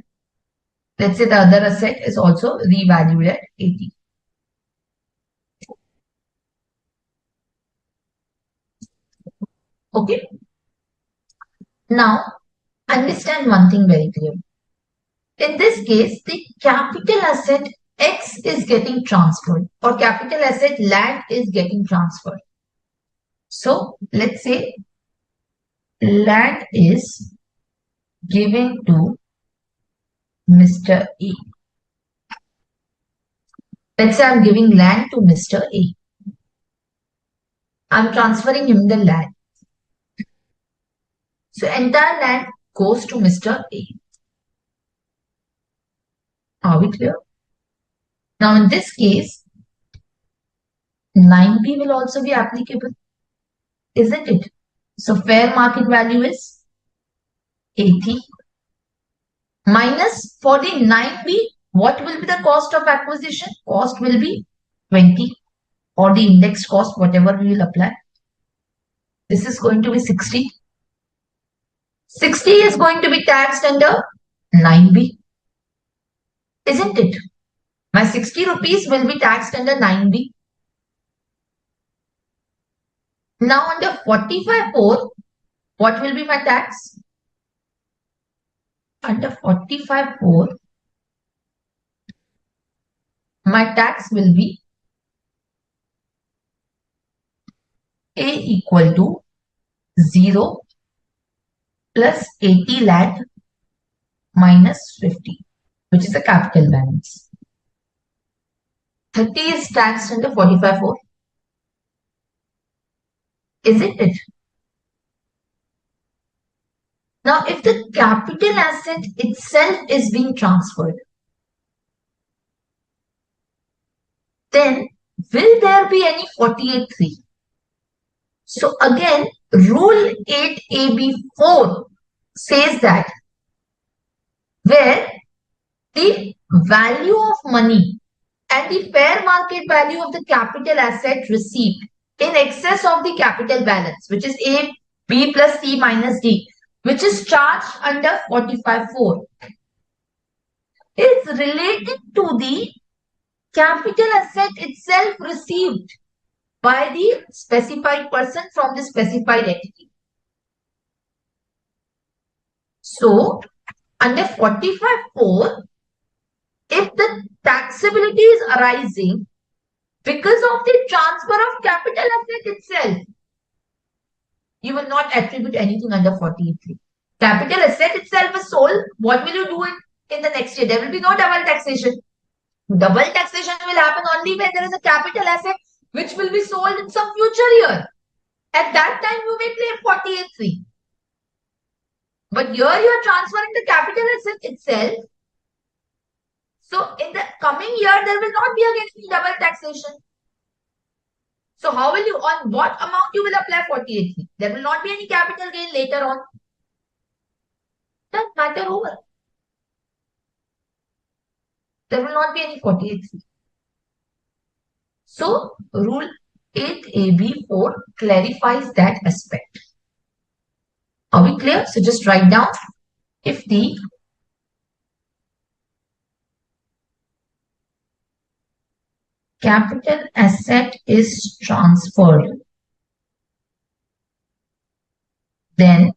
let's say the other asset is also revalued at 80. Okay. Now understand one thing very clearly. In this case, the capital asset X is getting transferred, or capital asset land is getting transferred. So let's say land is given to Mr. A. Let's say I'm giving land to Mr. A. I'm transferring him the land. So entire land goes to Mr. A. Are we clear? Now in this case, 9B will also be applicable, isn't it? So fair market value is 80 minus for the 9B, what will be the cost of acquisition? Cost will be 20, or the index cost, whatever we will apply. This is going to be 60. 60 is going to be taxed under 9B, isn't it? My 60 rupees will be taxed under 9B. Now under 45.4, what will be my tax? Under 45.4, my tax will be A equal to 0 plus 80 lakh minus 50, which is a capital balance. 30 is taxed under 45.4. Isn't it? Now, if the capital asset itself is being transferred, then will there be any 48.3? So again, Rule 8AB4 says that where the value of money and the fair market value of the capital asset received in excess of the capital balance, which is A, B plus C minus D, which is charged under 45.4, is related to the capital asset itself received by the specified person from the specified entity. So under 45(4), if the taxability is arising because of the transfer of capital asset itself, you will not attribute anything under 48(3). Capital asset itself is sold. What will you do in the next year? There will be no double taxation. Double taxation will happen only when there is a capital asset which will be sold in some future year. At that time, you may claim 48(3). But here you are transferring the capital asset itself. So in the coming year, there will not be again any double taxation. So how will you, on what amount you will apply 48(3)? There will not be any capital gain later on. That matter over. There will not be any 48(3). So rule 8AB4 clarifies that aspect. Are we clear? So just write down, if the capital asset is transferred, then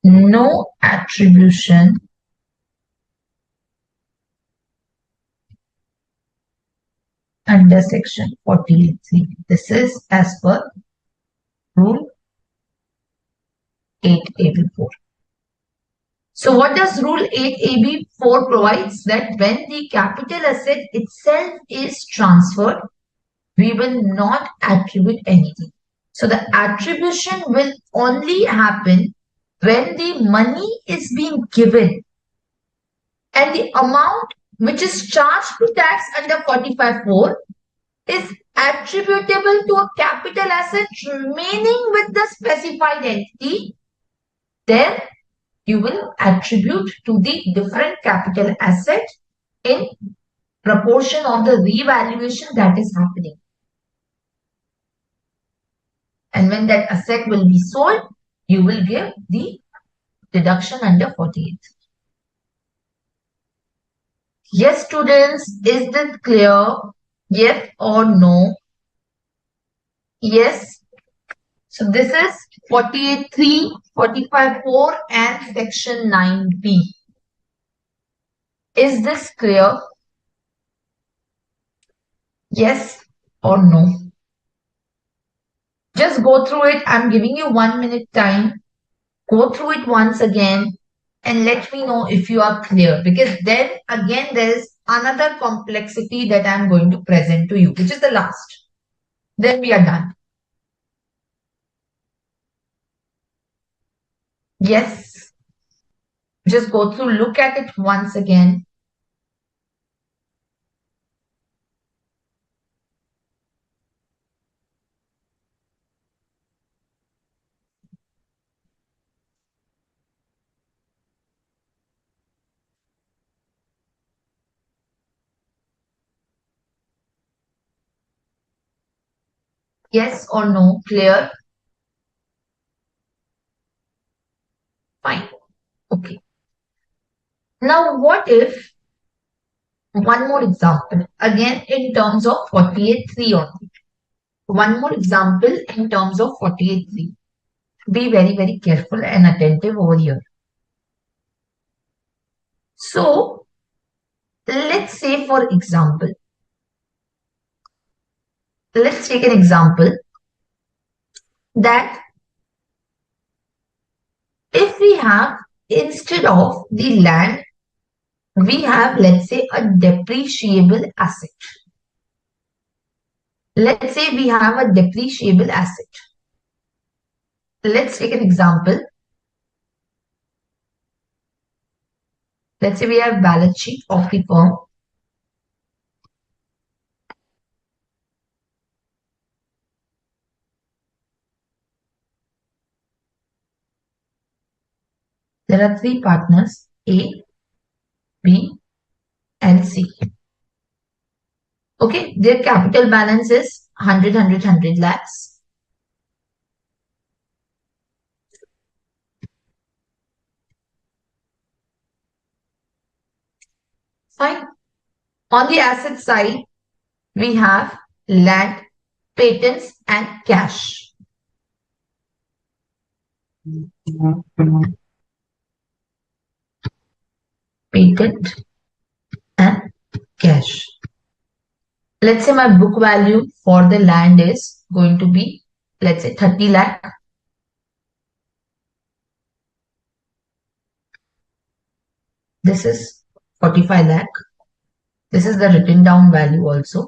no attribution under section 48(3). This is as per rule 8AB4. So what does rule 8AB4 provides? That when the capital asset itself is transferred, we will not attribute anything. So the attribution will only happen when the money is being given and the amount which is charged to tax under 45(4) is attributable to a capital asset remaining with the specified entity, then you will attribute to the different capital asset in proportion of the revaluation that is happening. And when that asset will be sold, you will give the deduction under 48. Yes, students, is this clear? Yes or no? Yes. So this is 48(3), 45(4) and section 9B. Is this clear? Yes or no? Just go through it. I'm giving you 1 minute time. Go through it once again and let me know if you are clear, because then again there is another complexity that I'm going to present to you, which is the last. Then we are done. Yes. Just go through, look at it once again. Yes or no? Clear? Fine. Okay. Now, what if, one more example, again in terms of 48(3) only. One more example in terms of 48(3). Be very, very careful and attentive over here. So, let's say for example, let's take an example that if we have, instead of the land, we have, let's say, a depreciable asset. Let's say we have a depreciable asset. Let's take an example. Let's say we have balance sheet of the firm. There are three partners, A, B, and C. Okay, their capital balance is 100 lakhs. Fine. On the asset side, we have land, patents, and cash. patent and cash. Let's say my book value for the land is going to be, let's say 30 lakh. This is 45 lakh. This is the written down value also.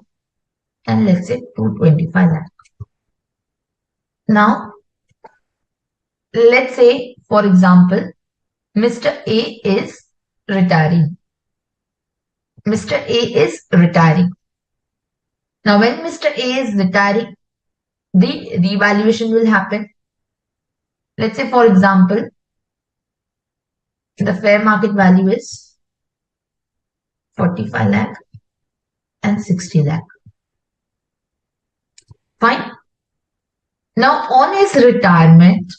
And let's say 225 lakh. Now, let's say, for example, Mr. A is retiring. Mr. A is retiring. Now, when Mr. A is retiring, the revaluation will happen. Let's say, for example, the fair market value is 45 lakh and 60 lakh. Fine. Now, on his retirement,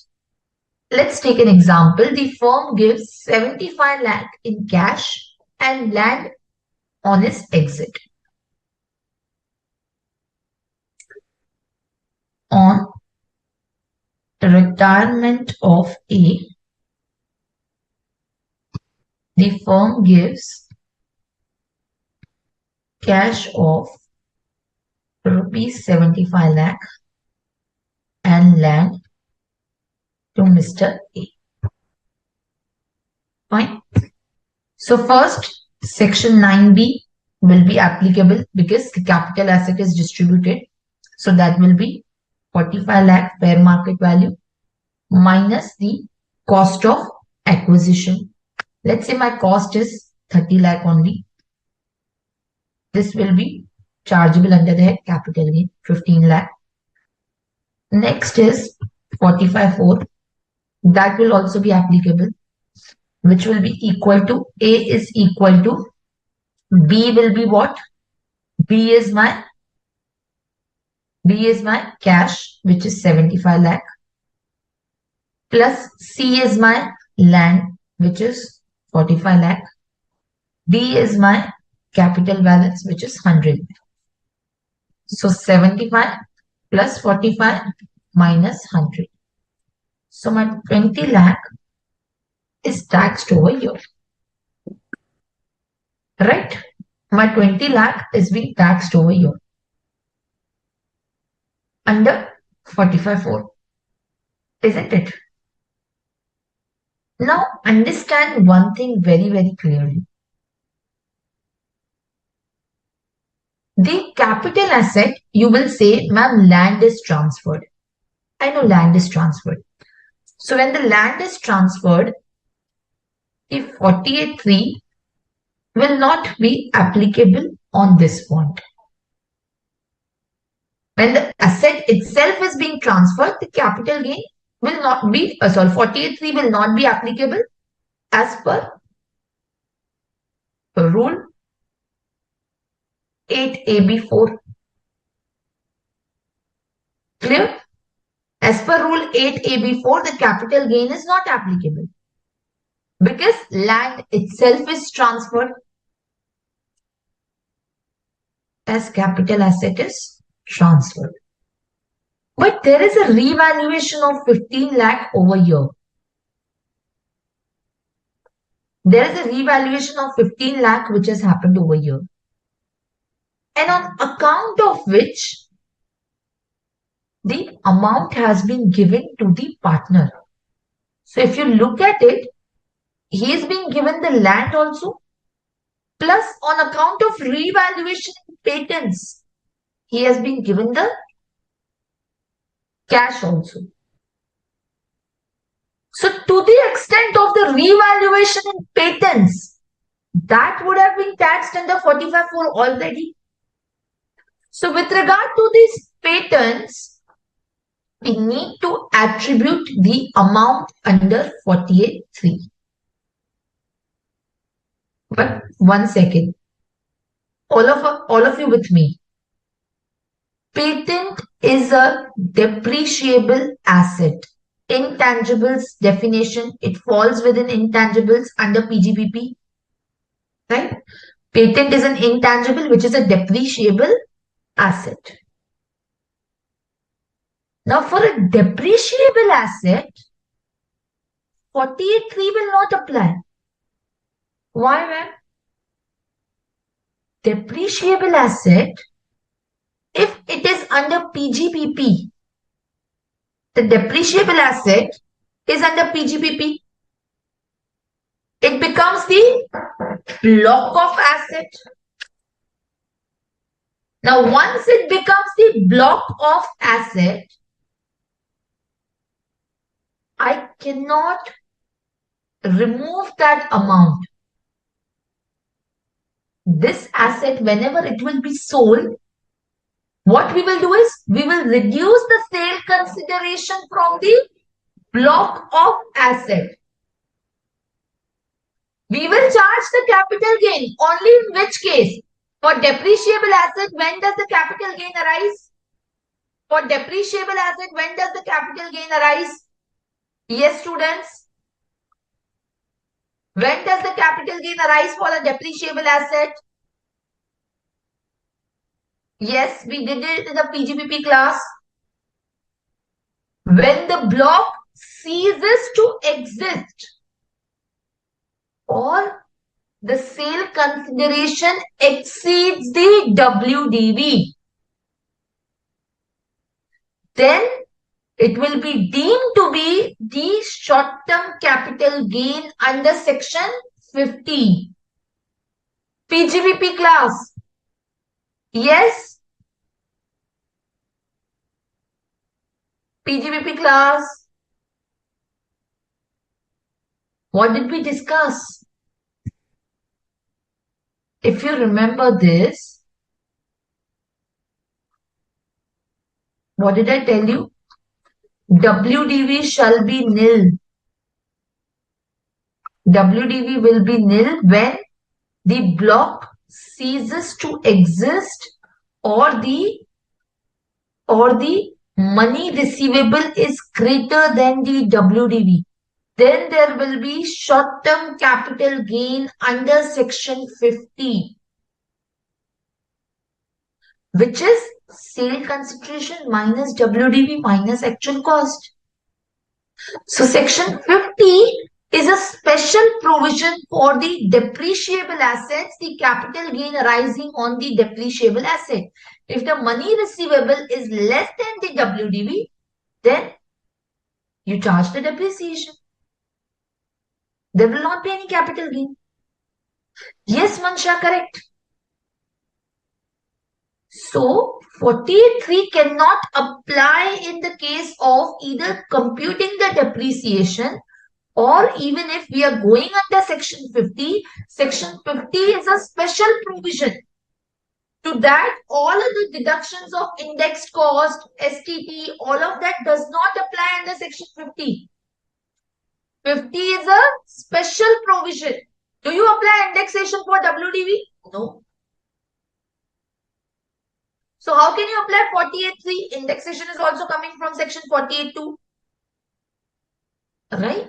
let's take an example. The firm gives 75 lakh in cash and land on his exit. On retirement of A, the firm gives cash of rupees 75 lakh and land to Mr. A. Fine. So first, section 9B will be applicable because the capital asset is distributed. So that will be 45 lakh fair market value minus the cost of acquisition. Let's say my cost is 30 lakh only. This will be chargeable under the head capital gain, 15 lakh. Next is 45/4. That will also be applicable, which will be equal to A is equal to B will be what? B is my cash, which is 75 lakh, plus C is my land, which is 45 lakh. D is my capital balance, which is 100. So 75 plus 45 minus 100. So my 20 lakh is taxed over here. Right? My 20 lakh is being taxed over here. Under 45/4. Isn't it? Now understand one thing very, very clearly. The capital asset, you will say, ma'am, land is transferred. I know land is transferred. So when the land is transferred, the 48(3) will not be applicable on this point. When the asset itself is being transferred, the capital gain will not be, 48(3) will not be applicable as per rule 8AB4. Clear? As per rule 8AB4, the capital gain is not applicable because land itself is transferred as capital asset is transferred. But there is a revaluation of 15 lakh over here. There is a revaluation of 15 lakh which has happened over here. And on account of which the amount has been given to the partner. So if you look at it, he is being given the land also. Plus on account of revaluation in patents, he has been given the cash also. So to the extent of the revaluation in patents, that would have been taxed under 45(4) already. So with regard to these patents, we need to attribute the amount under 48(3). But one second, all of you with me. Patent is a depreciable asset. Intangibles definition, it falls within intangibles under PGBP. Right? Patent is an intangible which is a depreciable asset. Now for a depreciable asset, 48(3) will not apply. Why, ma'am? Depreciable asset, if it is under PGPP, the depreciable asset is under PGPP. It becomes the block of asset. Now, once it becomes the block of asset, I cannot remove that amount. This asset, whenever it will be sold, what we will do is we will reduce the sale consideration from the block of asset. We will charge the capital gain only in which case? For depreciable asset, when does the capital gain arise? For depreciable asset, when does the capital gain arise? Yes, students. When does the capital gain arise for a depreciable asset? Yes, we did it in the PGPP class. When the block ceases to exist or the sale consideration exceeds the WDV, then it will be deemed to be the short-term capital gain under section 50. PGPP class. Yes. PGPP class. What did we discuss? If you remember this, what did I tell you? WDV shall be nil. WDV will be nil when the block ceases to exist or the money receivable is greater than the WDV. Then there will be short-term capital gain under section 50, which is sale consideration minus WDV minus actual cost. So section 50 is a special provision for the depreciable assets, the capital gain arising on the depreciable asset. If the money receivable is less than the WDV, then you charge the depreciation. There will not be any capital gain. Yes, Mansha, correct. So, 48.3 cannot apply in the case of either computing the depreciation or even if we are going under section 50. Section 50 is a special provision. To that, all of the deductions of indexed cost, STT, all of that does not apply under section 50. 50 is a special provision. Do you apply indexation for WDV? No. So how can you apply 48.3? Indexation is also coming from section 48.2. Right?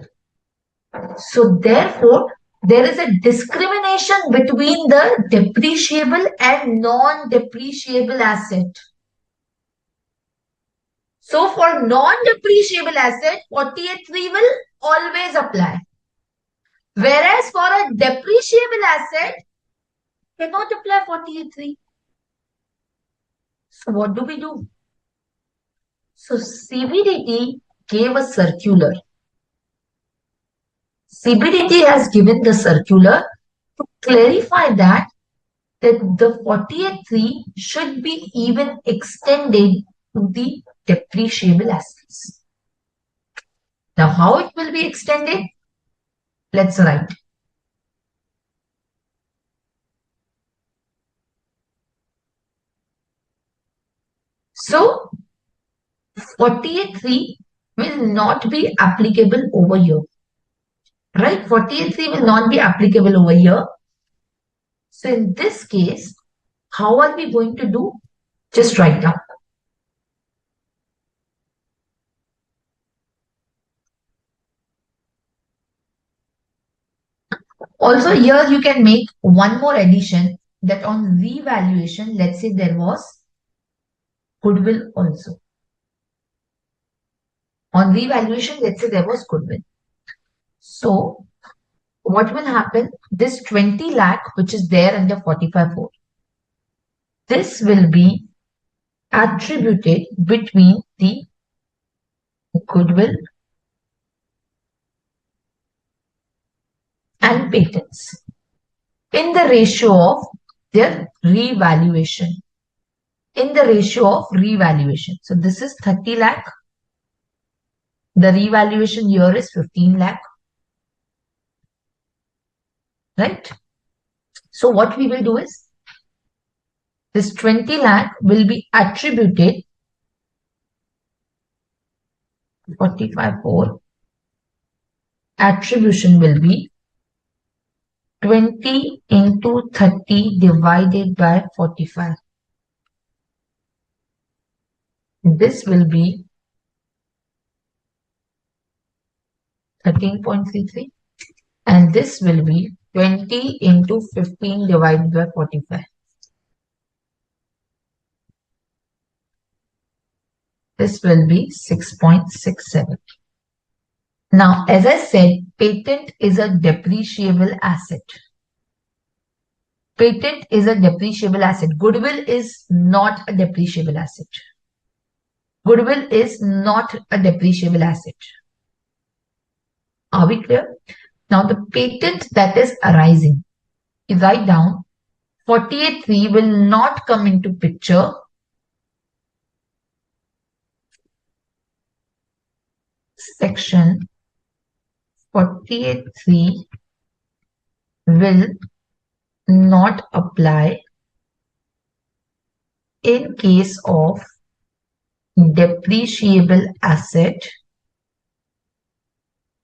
So therefore, there is a discrimination between the depreciable and non-depreciable asset. So for non-depreciable asset, 48.3 will always apply. Whereas for a depreciable asset, cannot apply 48.3. So what do? So CBDT gave a circular. CBDT has given the circular to clarify that the 48.3 should be even extended to the depreciable assets. Now, how it will be extended? Let's write. So, 48.3 will not be applicable over here. Right? 48.3 will not be applicable over here. So, in this case, how are we going to do? Just write down. Also, here you can make one more addition that on revaluation, let's say there was goodwill also. On revaluation, let's say there was goodwill. So, what will happen? This 20 lakh, which is there under 45(4), this will be attributed between the goodwill and patents in the ratio of their revaluation. In the ratio of revaluation. So this is 30 lakh. The revaluation here is 15 lakh. Right? So what we will do is, this 20 lakh will be attributed 45(4). Attribution will be 20 into 30 divided by 45. This will be 13.33, and this will be 20 into 15 divided by 45. This will be 6.67. Now, as I said, patent is a depreciable asset. Patent is a depreciable asset. Goodwill is not a depreciable asset. Goodwill is not a depreciable asset. Are we clear? Now, the patent that is arising, you write down 48(3) will not come into picture. Section 48(3) will not apply in case of depreciable asset.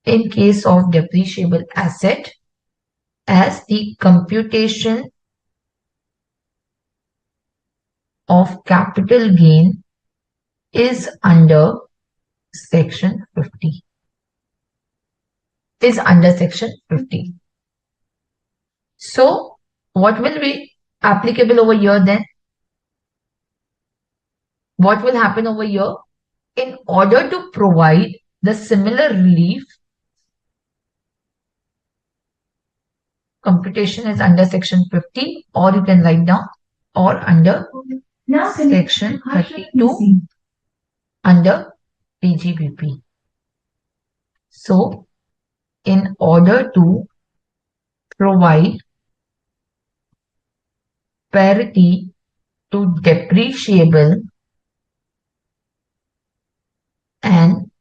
In case of depreciable asset, as the computation of capital gain is under section 50. Is under section 50. So, what will be applicable over here then? What will happen over here? In order to provide the similar relief, computation is under section 50, or you can write down, or under section 32 under PGBP. So, in order to provide parity to depreciable and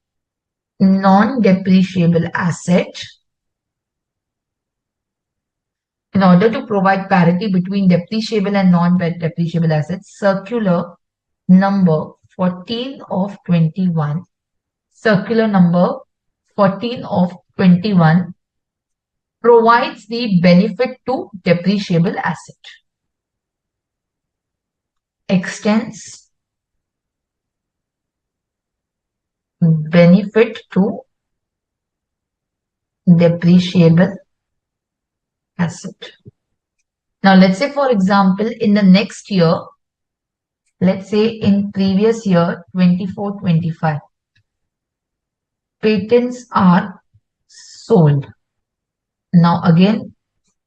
non-depreciable asset, in order to provide parity between depreciable and non-depreciable assets, circular number 14 of 21, circular number 14 of 21 provides the benefit to depreciable asset. Extends benefit to depreciable asset. Now, let's say, for example, in the next year, let's say in previous year, 24-25, patents are sold. Now, again,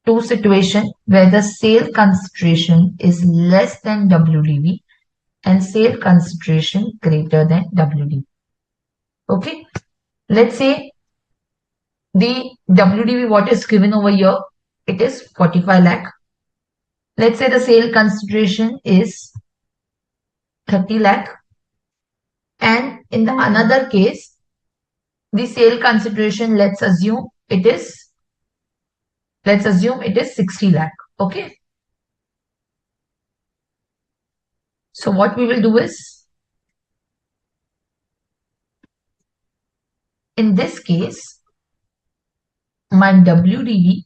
two situations where the sale consideration is less than WDV and sale consideration greater than WDV. Okay, let's say the WDV what is given over here, it is 45 lakh. Let's say the sale consideration is 30 lakh, and in the another case, the sale consideration, let's assume it is 60 lakh. Okay. So what we will do is, in this case, my WDV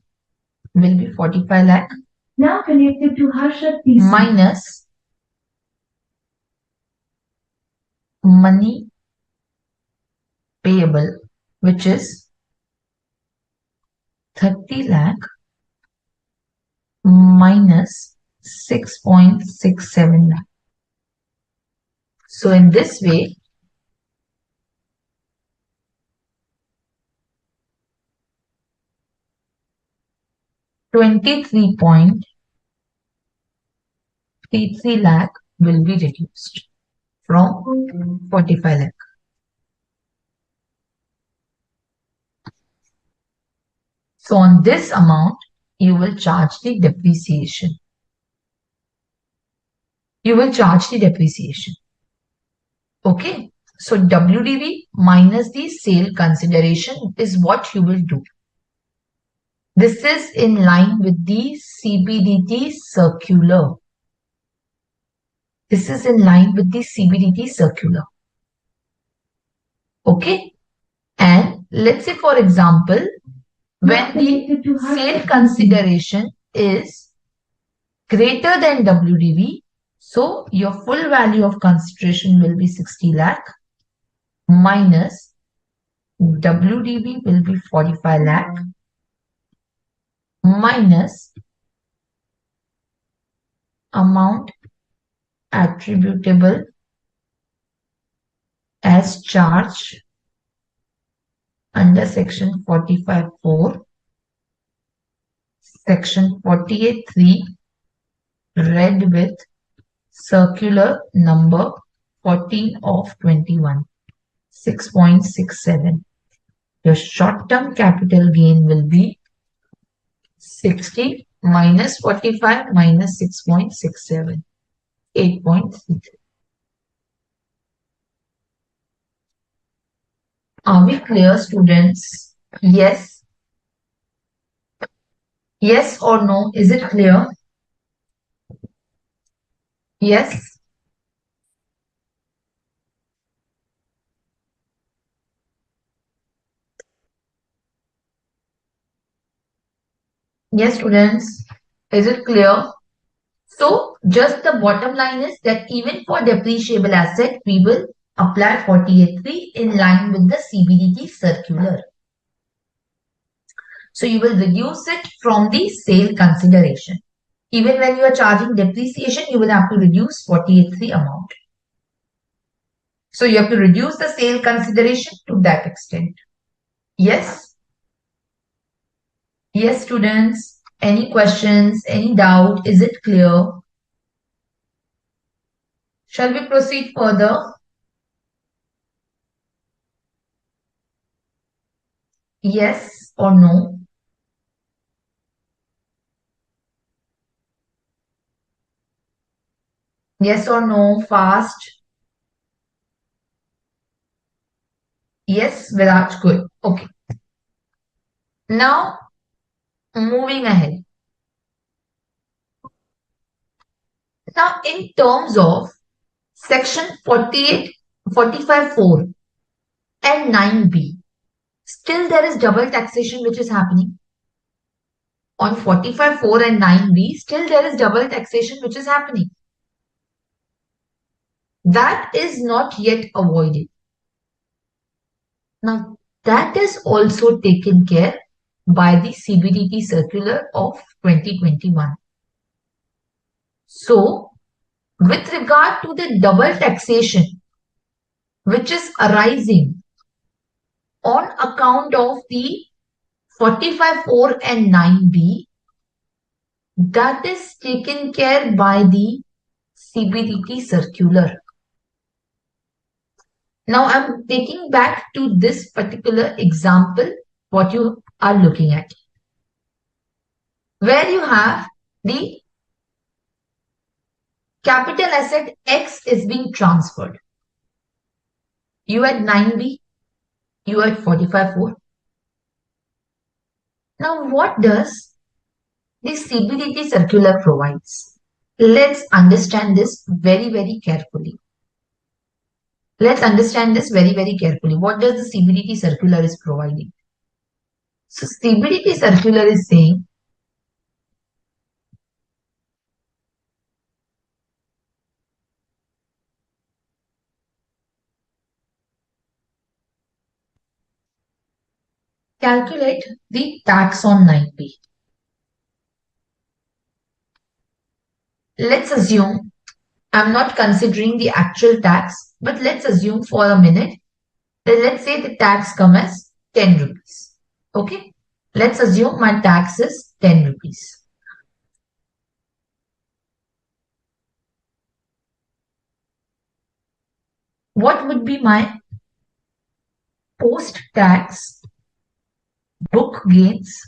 will be 45 lakh. Now connected to Harshad PC. Minus money payable, which is 30 lakh minus 6.67 lakh. So in this way, 23.33 lakh will be reduced from 45 lakh. So on this amount, you will charge the depreciation. Okay. So WDV minus the sale consideration is what you will do. This is in line with the CBDT circular. Okay. And let's say, for example, when the sale consideration is greater than WDV, so your full value of consideration will be 60 lakh minus WDV will be 45 lakh minus amount attributable as charge under section 45(4), section 48(3), read with circular number 14 of 21, 6.67. Your short-term capital gain will be 60 minus 45 minus 6.67, 8.33. Are we clear, students? Yes? Yes or no? Is it clear? Yes? Yes, students. Is it clear? So, just the bottom line is that even for depreciable asset, we will apply 48(3) in line with the CBDT circular. So, you will reduce it from the sale consideration. Even when you are charging depreciation, you will have to reduce 48(3) amount. So, you have to reduce the sale consideration to that extent. Yes? Yes, students. Any questions? Any doubt? Is it clear? Shall we proceed further? Yes or no? Yes or no? Fast. Yes, Viraj. Good. Okay. Now, moving ahead. Now, in terms of section 48, 45(4) and 9B, still there is double taxation which is happening. On 45(4) and 9B, still there is double taxation which is happening. That is not yet avoided. Now, that is also taken care by the CBDT circular of 2021. So, with regard to the double taxation which is arising on account of the 45(4) and 9B, that is taken care by the CBDT circular. Now I'm taking back to this particular example, what you are looking at, where you have the capital asset X is being transferred. You had 9B, you had 45(4). Now what does the CBDT circular provides? Let's understand this very, very carefully. Let's understand this very, very carefully. What does the CBDT circular is providing? So CBDT circular is saying calculate the tax on 9B. Let's assume I'm not considering the actual tax, but let's assume for a minute that let's say the tax comes as 10 rupees. Okay. Let's assume my tax is 10 rupees. What would be my post-tax book gains?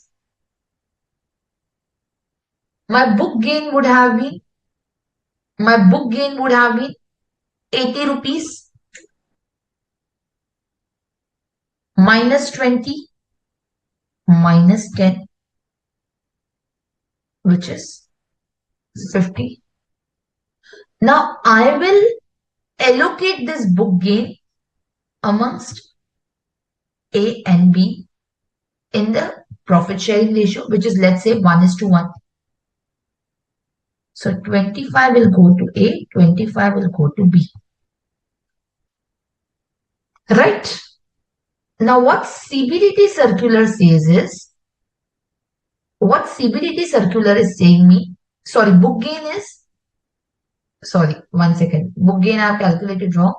My book gain would have been 80 rupees minus 20 minus 10, which is 50. Now I will allocate this book gain amongst A and B in the profit sharing ratio, which is, let's say, 1:1. So 25 will go to A, 25 will go to B. Right? Now what CBDT circular says is, book gain is, one second, book gain I have calculated wrong.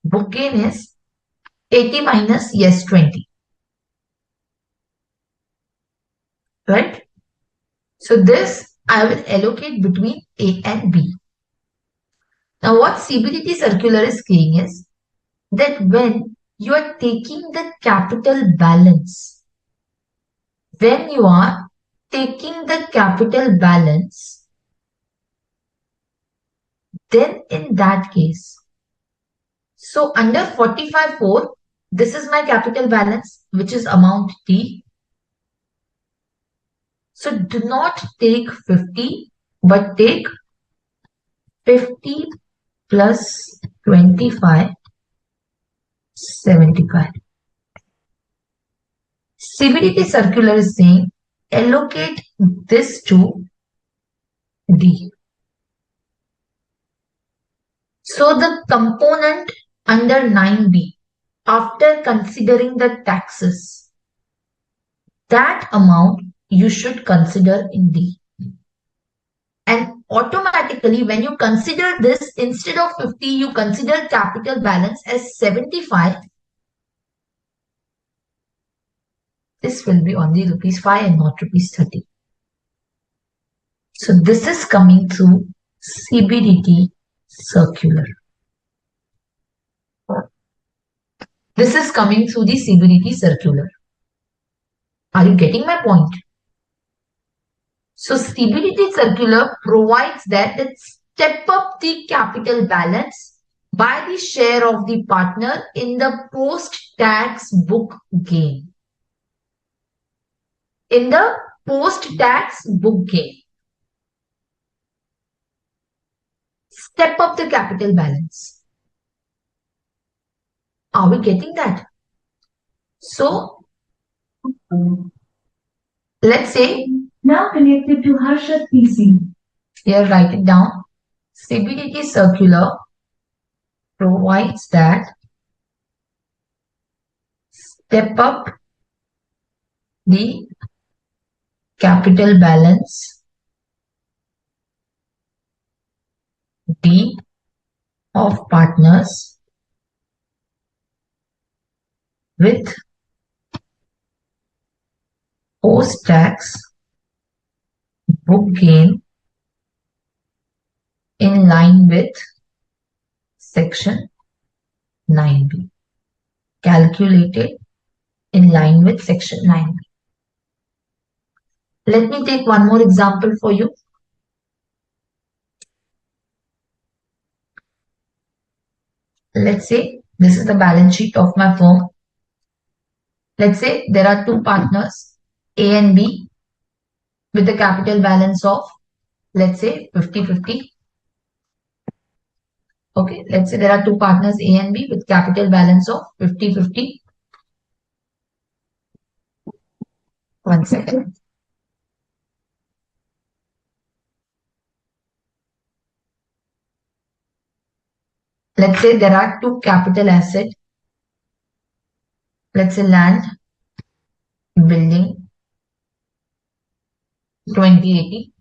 Book gain is 80 minus, yes, 20. Right? So this I will allocate between A and B. Now what CBDT circular is saying is that when you are taking the capital balance, then in that case, so under 45(4), this is my capital balance, which is amount T. So do not take 50, but take 50 plus 25, 75. CBDT circular is saying allocate this to D. So the component under 9B, after considering the taxes, that amount you should consider in D. And automatically, when you consider this, instead of 50, you consider capital balance as 75. This will be only rupees 5 and not rupees 30. So this is coming through CBDT circular. This is coming through the CBDT circular. Are you getting my point? So CBDT circular provides that it step up the capital balance by the share of the partner in the post-tax book gain. In the post-tax book gain. Step up the capital balance. Are we getting that? So, let's say, Now connected to Harshad PC. here write it down. CBDT circular provides that step up the capital balance D of partners with post-tax book gain in line with section 9B. Calculated in line with section 9B. Let me take one more example for you. Let's say this is the balance sheet of my firm. Let's say there are two partners, A and B, with a capital balance of, let's say, 50-50. Okay, let's say there are two partners, A and B, with capital balance of 50-50. One second. Let's say there are two capital assets. Let's say land, building, 2080.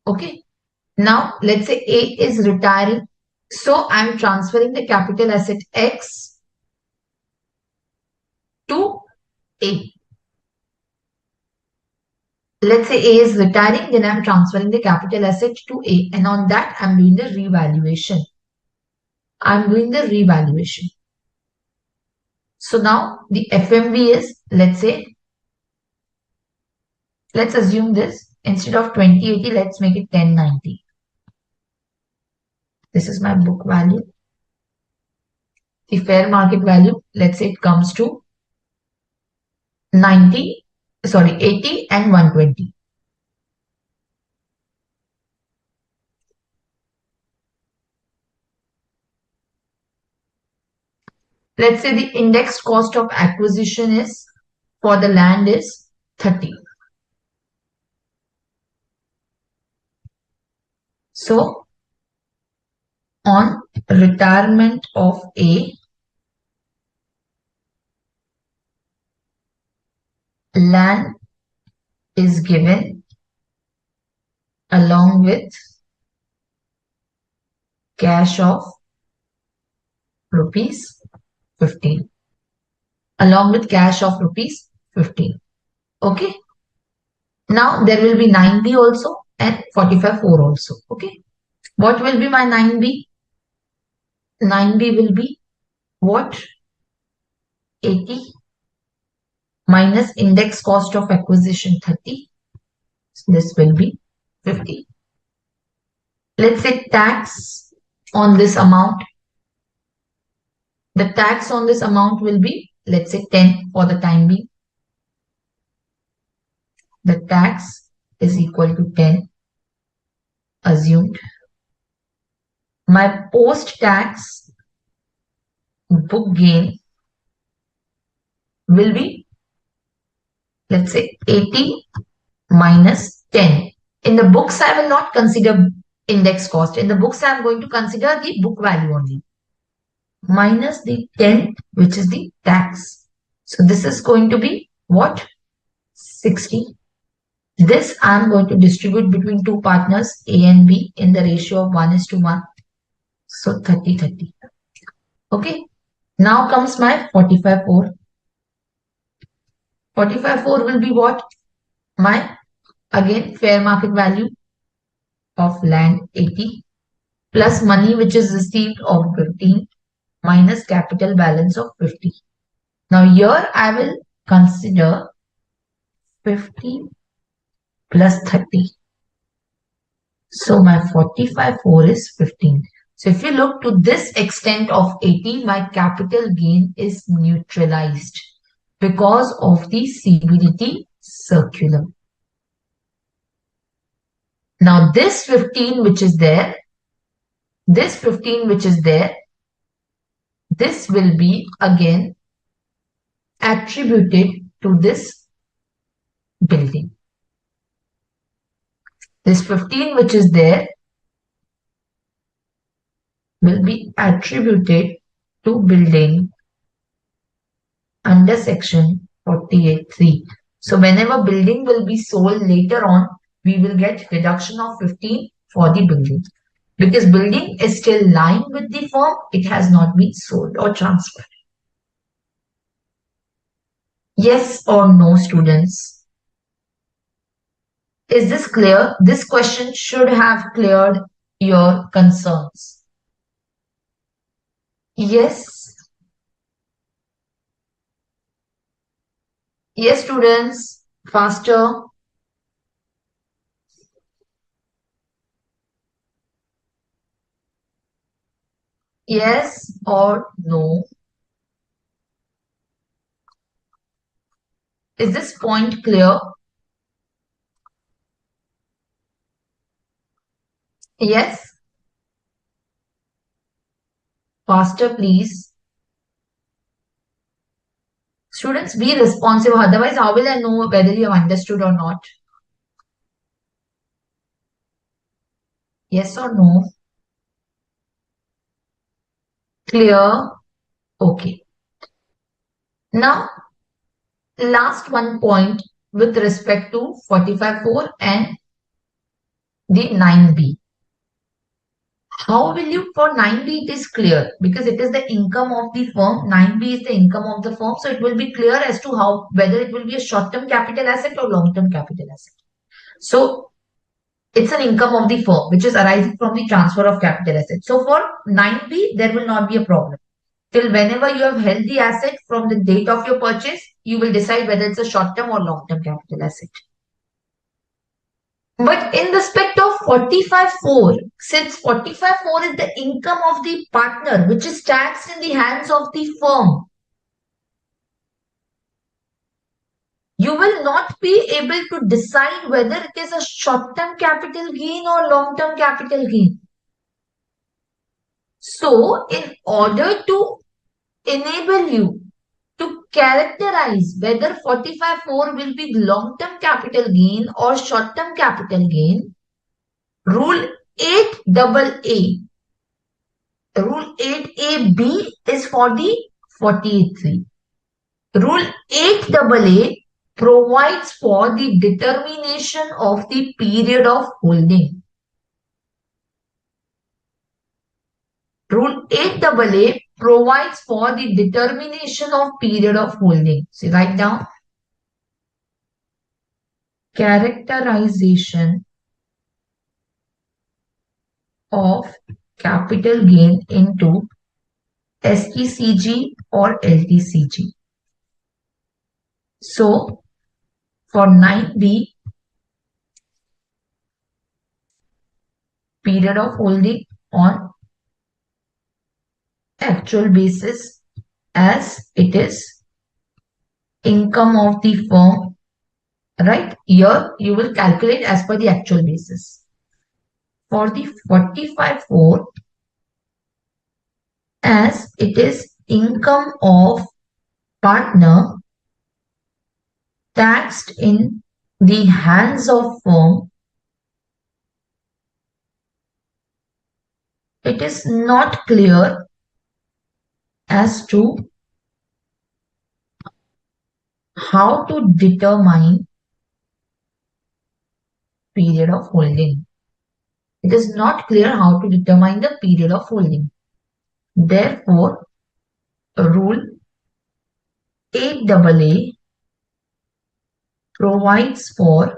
Okay. Now, let's say A is retiring. So, I'm transferring the capital asset X to A. let's say A is retiring, then I'm transferring the capital asset to A, and on that I'm doing the revaluation. So now the FMV is, let's assume this, instead of 2080, let's make it 1090. This is my book value. The fair market value, let's say it comes to 80 and 120. Let's say the indexed cost of acquisition is, for the land, is 30. So on retirement of A, land is given along with cash of rupees 15. Along with cash of rupees 15. Okay. Now there will be 9B also and 45-4 also. Okay. What will be my 9B? 9B will be what? 80 minus index cost of acquisition 30. So this will be 50. Let's say tax on this amount. The tax on this amount will be, let's say 10 for the time being. The tax is equal to 10 assumed. My post-tax book gain will be, let's say 80 minus 10. In the books, I will not consider index cost. In the books, I am going to consider the book value only. Minus the 10, which is the tax. So this is going to be what? 60. This I am going to distribute between two partners, A and B, in the ratio of 1:1. So 30-30. Okay. Now comes my 45-4. 45-4 will be what? My, again, fair market value of land 80 plus money which is received of 15 minus capital balance of 50. Now here I will consider 50 plus 30. So my 45-4 is 15. So if you look to this extent of 80, my capital gain is neutralized because of the CBDT circular. Now this 15 which is there, this will be again attributed to this building. This 15 which is there will be attributed to building under section 48(3). So whenever building will be sold later on, we will get deduction of 15 for the building. Because building is still lying with the firm, it has not been sold or transferred. Yes or no, students? Is this clear? This question should have cleared your concerns. Yes. Yes, students. Faster. Yes or no? Is this point clear? Yes. Faster, please. Students, be responsive. Otherwise, how will I know whether you have understood or not? Yes or no? Clear? Okay. Now, last one point with respect to 45-4 and the 9B. How will you, for 9B it is clear because it is the income of the firm. 9B is the income of the firm. So it will be clear as to how, whether it will be a short-term capital asset or long-term capital asset. So it's an income of the firm which is arising from the transfer of capital assets. So for 9B, there will not be a problem. Till whenever you have held the asset from the date of your purchase, you will decide whether it's a short-term or long-term capital asset. But in respect of 45(4), since 45(4) is the income of the partner which is taxed in the hands of the firm, you will not be able to decide whether it is a short-term capital gain or long-term capital gain. So, in order to enable you to characterize whether 45(4) will be long-term capital gain or short-term capital gain, Rule 8AA, Rule 8AB is for the 48(3). Rule 8AA provides for the determination of the period of holding. Rule 8AA provides for the determination of period of holding. So write down characterization of capital gain into STCG or LTCG. So for 9B, period of holding on actual basis as it is income of the firm, right? Here you will calculate as per the actual basis. For the 45(4), as it is income of partner taxed in the hands of firm, it is not clear as to how to determine period of holding. It is not clear how to determine the period of holding. Therefore, Rule 8AA provides for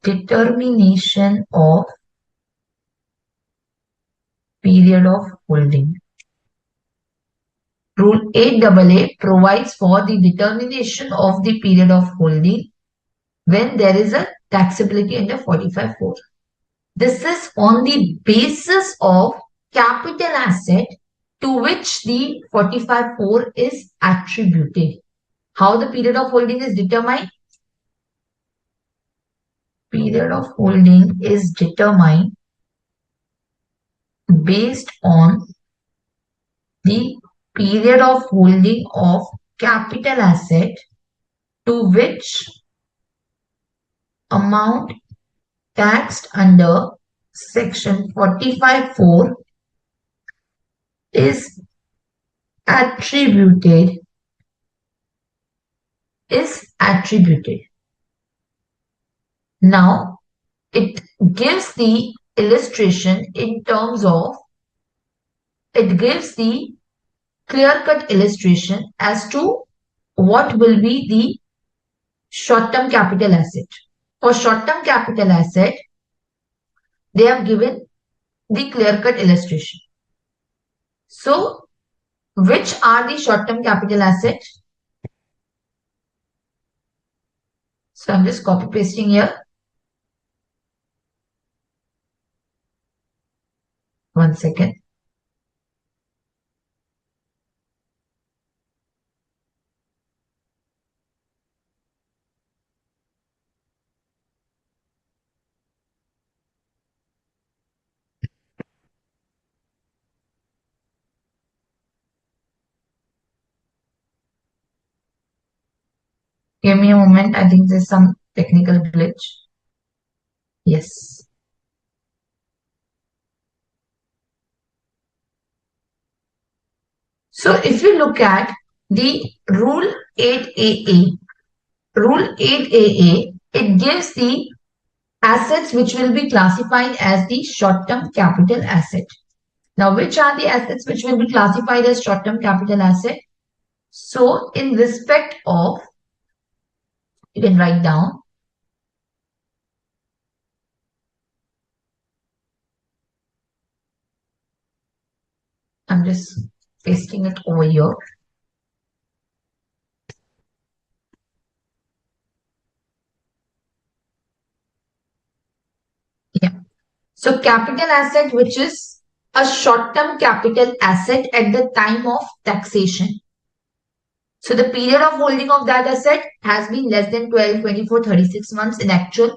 determination of period of holding. Rule 8AA provides for the determination of the period of holding when there is a taxability under 45(4). This is on the basis of capital asset to which the 45(4) is attributed. How the period of holding is determined? Period of holding is determined based on the period of holding of capital asset to which amount taxed under section 45(4) is attributed. Now, it gives the illustration in terms of, it gives the clear-cut illustration as to what will be the short-term capital asset. For short-term capital asset, they have given the clear-cut illustration. So, which are the short-term capital assets? So, I'm just copy-pasting here. One second. Give me a moment. I think there's some technical glitch. Yes. So if you look at the Rule 8AA, it gives the assets which will be classified as the short-term capital asset. Now, which are the assets which will be classified as short-term capital asset? So, in respect of, you can write down just pasting it over here. Yeah. So capital asset, which is a short-term capital asset at the time of taxation. So the period of holding of that asset has been less than 12, 24, 36 months in actual.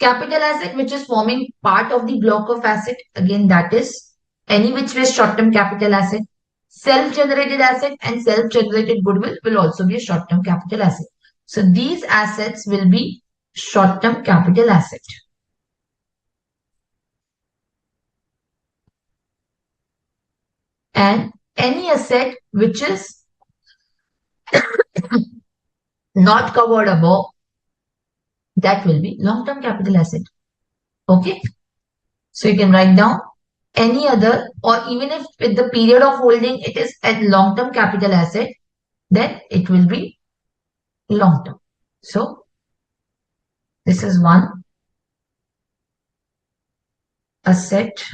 Capital asset, which is forming part of the block of asset, again that is any which way short-term capital asset. Self-generated asset and self-generated goodwill will also be a short-term capital asset. So these assets will be short-term capital asset. And any asset which is not covered above, that will be long-term capital asset. Okay. So you can write down any other, or even if with the period of holding it is at long-term capital asset, then it will be long-term. So this is one asset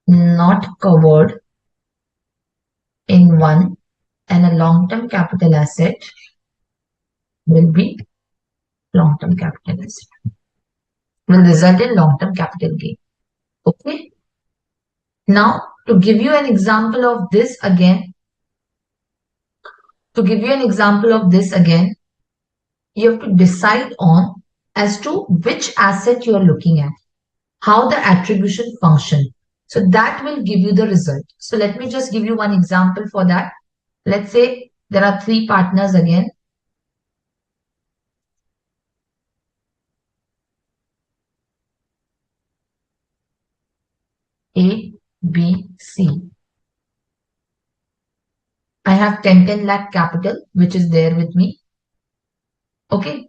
not covered in one, and a long-term capital asset will be long-term capital asset, will result in long-term capital gain. Okay. Now to give you an example of this again, you have to decide on as to which asset you are looking at, how the attribution function. So that will give you the result. So let me just give you one example for that. Let's say there are three partners again. A, B, C. I have 10 lakh capital, which is there with me. Okay.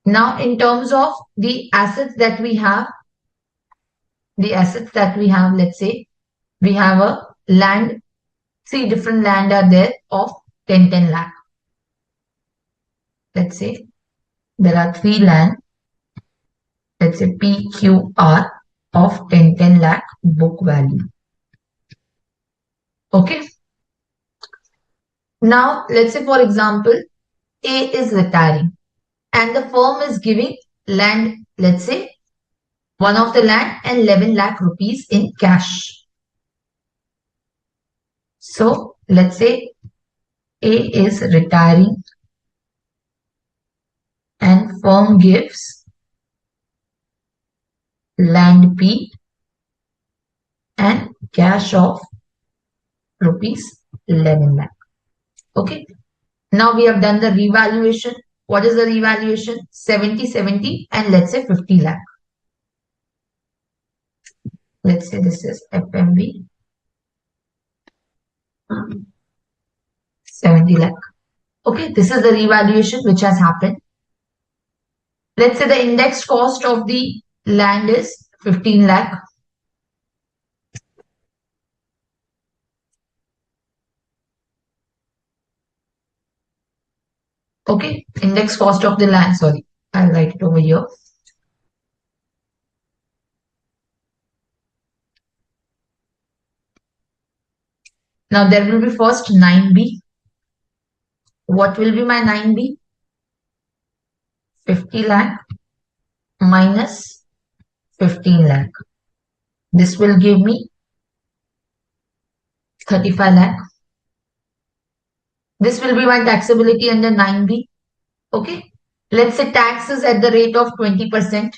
Now, in terms of the assets that we have, let's say we have a land, 3 different land are there of 10 lakh. Let's say there are 3 land, let's say PQR of 10 lakh book value. Okay. Now, let's say for example, A is retiring and the firm is giving land, let's say one of the land and 11 lakh rupees in cash. So let's say A is retiring and firm gives land P and cash of rupees 11 lakh. Okay. Now we have done the revaluation. What is the revaluation? 70, 70 and let's say 50 lakh. Let's say this is FMV 70 lakh. Okay, this is the revaluation which has happened. Let's say the index cost of the land is 15 lakh. Okay, index cost of the land, sorry, I'll write it over here. Now there will be first 9B. What will be my 9B? 50 lakh minus 15 lakh. This will give me 35 lakh. This will be my taxability under 9B. Okay. Let's say tax is at the rate of 20%.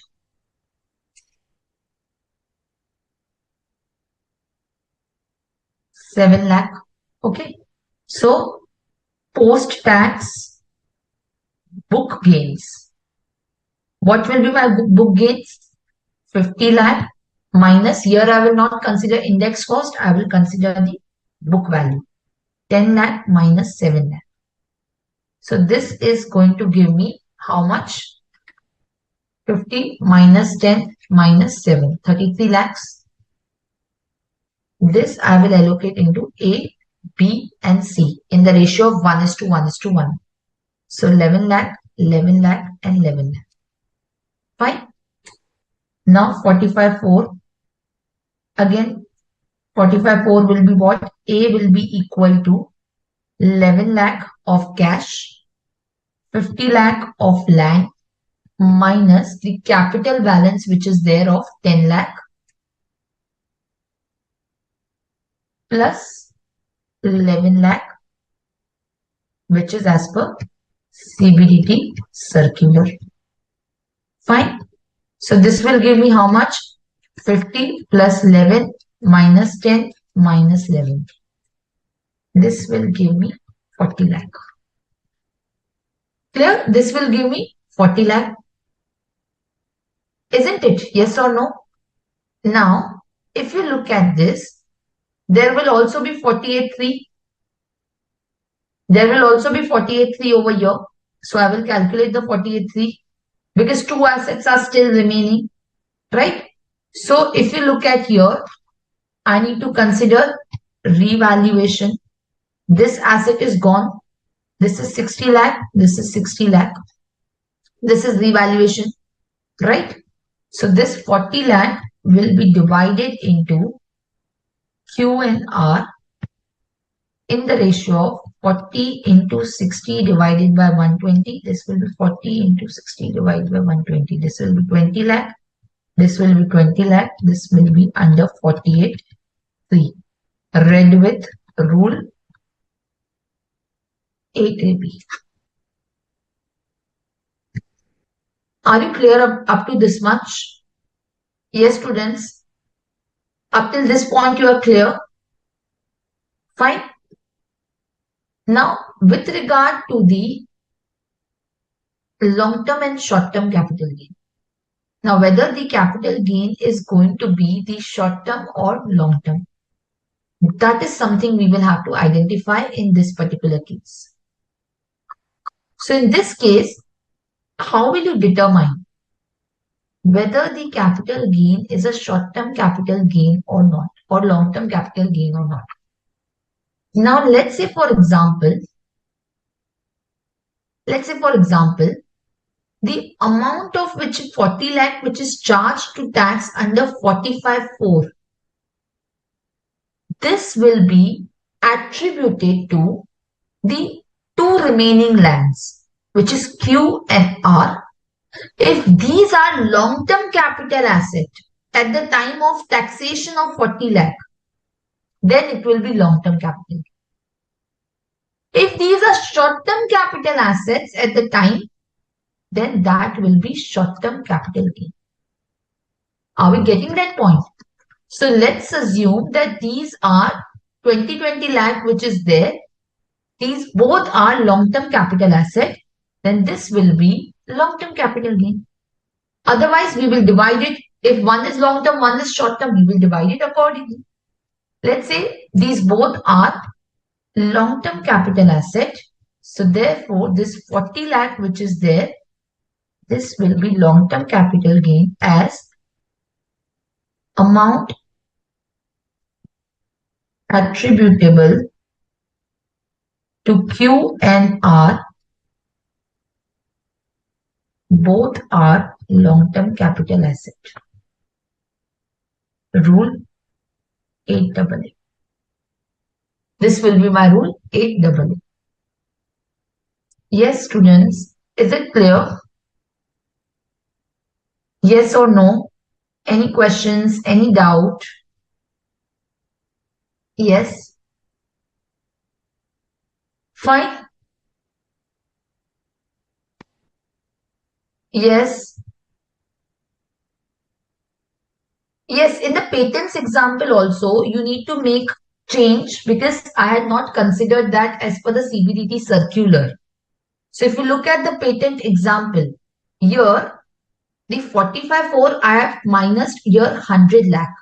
Seven lakh. Okay. So post-tax book gains. What will be my book gains? 50 lakh minus, here I will not consider index cost, I will consider the book value. 10 lakh minus 7 lakh. So this is going to give me how much? 50 minus 10 minus 7, 33 lakhs. This I will allocate into A, B and C in the ratio of 1:1:1. So 11 lakh, 11 lakh and 11 lakh. Fine. Now 45/4. Again 45,4 will be what? A will be equal to 11 lakh of cash, 50 lakh of land minus the capital balance which is there of 10 lakh plus 11 lakh which is as per CBDT circular. Fine. So this will give me how much? 50 plus 11 minus 10 minus 11. This will give me 40 lakh. Clear? This will give me 40 lakh. Isn't it? Yes or no? Now, if you look at this, there will also be 48,3. There will also be 48,3 over here. So I will calculate the 48,3 because two assets are still remaining, right? So if you look at here, I need to consider revaluation. This asset is gone. This is 60 lakh. This is 60 lakh. This is revaluation, right? So this 40 lakh will be divided into Q and R in the ratio of 40 into 60 divided by 120. This will be 40 into 60 divided by 120. This will be 20 lakh. This will be 20 lakh. This will be under 48,3. Read with rule 8AB. Are you clear up to this much? Yes, students. Up till this point, you are clear. Fine. Now, with regard to the long-term and short-term capital gain. Now, whether the capital gain is going to be the short-term or long-term, that is something we will have to identify in this particular case. So, in this case, how will you determine whether the capital gain is a short-term capital gain or not, or long-term capital gain or not? Now, let's say for example, the amount of which 40 lakh which is charged to tax under 45(4), this will be attributed to the two remaining lands, which is Q and R. If these are long-term capital asset at the time of taxation of 40 lakh, then it will be long-term capital. If these are short-term capital assets at the time, then that will be short-term capital gain. Are we getting that point? So let's assume that these are 20 lakh which is there. These both are long-term capital asset. Then this will be long-term capital gain. Otherwise, we will divide it. If one is long-term, one is short-term, we will divide it accordingly. Let's say these both are long-term capital asset. So therefore, this 40 lakh which is there, this will be long-term capital gain as amount attributable to Q and R. Both are long-term capital asset. Rule 8AA. This will be my rule 8AA. Yes, students, is it clear? Yes or no? Any questions? Any doubt? Yes. Fine. Yes. Yes, in the patents example also, you need to make change because I had not considered that as per the CBDT circular. So if you look at the patent example, here the 45(4) I have minus here 100 lakh.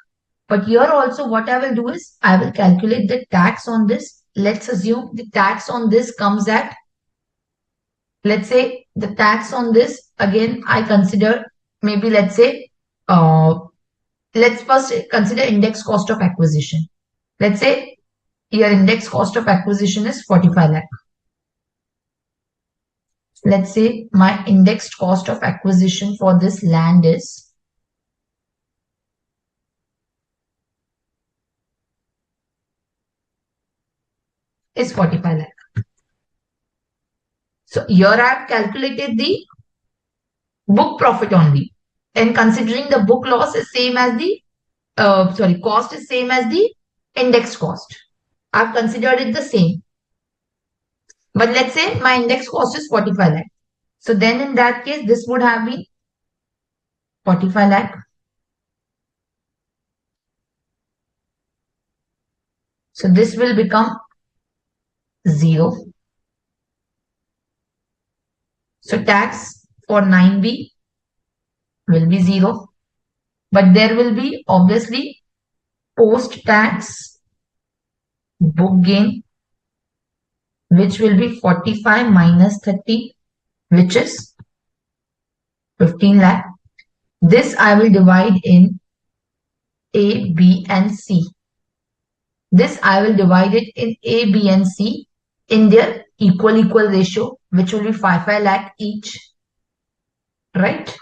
But here also what I will do is I will calculate the tax on this. Let's assume the tax on this comes at, let's say the tax on this again I consider maybe let's say let's first consider index cost of acquisition. Let's say here index cost of acquisition is 45 lakh. Let's say my indexed cost of acquisition for this land is is 45 lakh. So here I have calculated the book profit only. And considering the book loss is same as the, cost is same as the index cost. I've considered it the same. But let's say my index cost is 45 lakh. So then in that case, this would have been 45 lakh. So this will become 0. So tax for 9B will be 0. But there will be obviously post-tax book gain, which will be 45 minus 30, which is 15 lakh. This I will divide in A, B, and C. This I will divide it in A, B, and C in their equal ratio, which will be 5 lakh each. Right?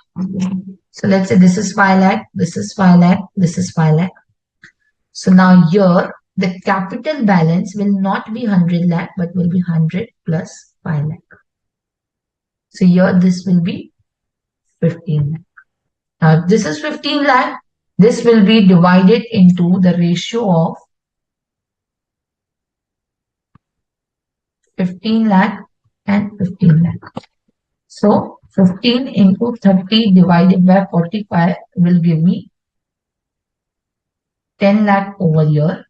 So let's say this is 5 lakh, this is 5 lakh, this is 5 lakh. So now here the capital balance will not be 100 lakh, but will be 100 plus 5 lakh. So here this will be 15 lakh. Now this is 15 lakh. This will be divided into the ratio of 15 lakh and 15 lakh. So 15 into 30 divided by 45 will give me 10 lakh over here.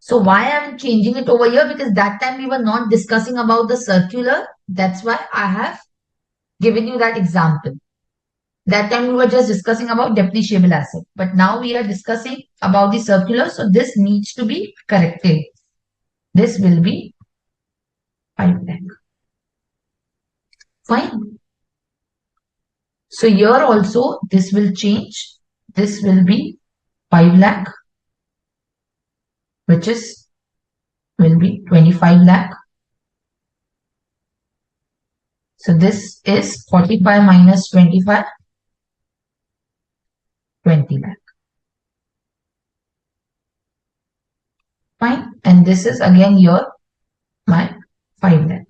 So why I'm changing it over here? Because that time we were not discussing about the circular. That's why I have given you that example. That time we were just discussing about depreciable asset. But now we are discussing about the circular. So this needs to be corrected. This will be 5 lakh. Fine. So here also this will change. This will be 5 lakh, which is will be 25 lakh. So this is 45 minus 25, 20 lakh. Fine. And this is again here my 5 lakh.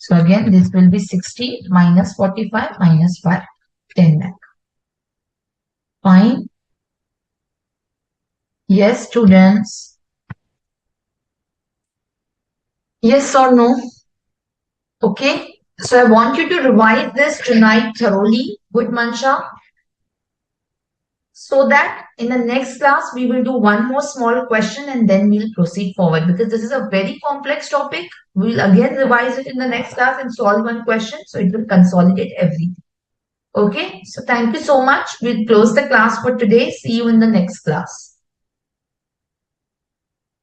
So again this will be 60 minus 45 minus 5, 10 lakh. Fine. Yes, students. Yes or no? Okay. So I want you to revise this tonight thoroughly. Good, Mansha. So that in the next class, we will do one more small question and then we'll proceed forward because this is a very complex topic. We'll again revise it in the next class and solve one question. So it will consolidate everything. Okay. So thank you so much. We'll close the class for today. See you in the next class.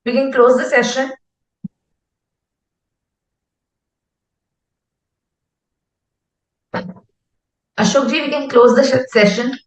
We can close the session. Ashokji, we can close the session.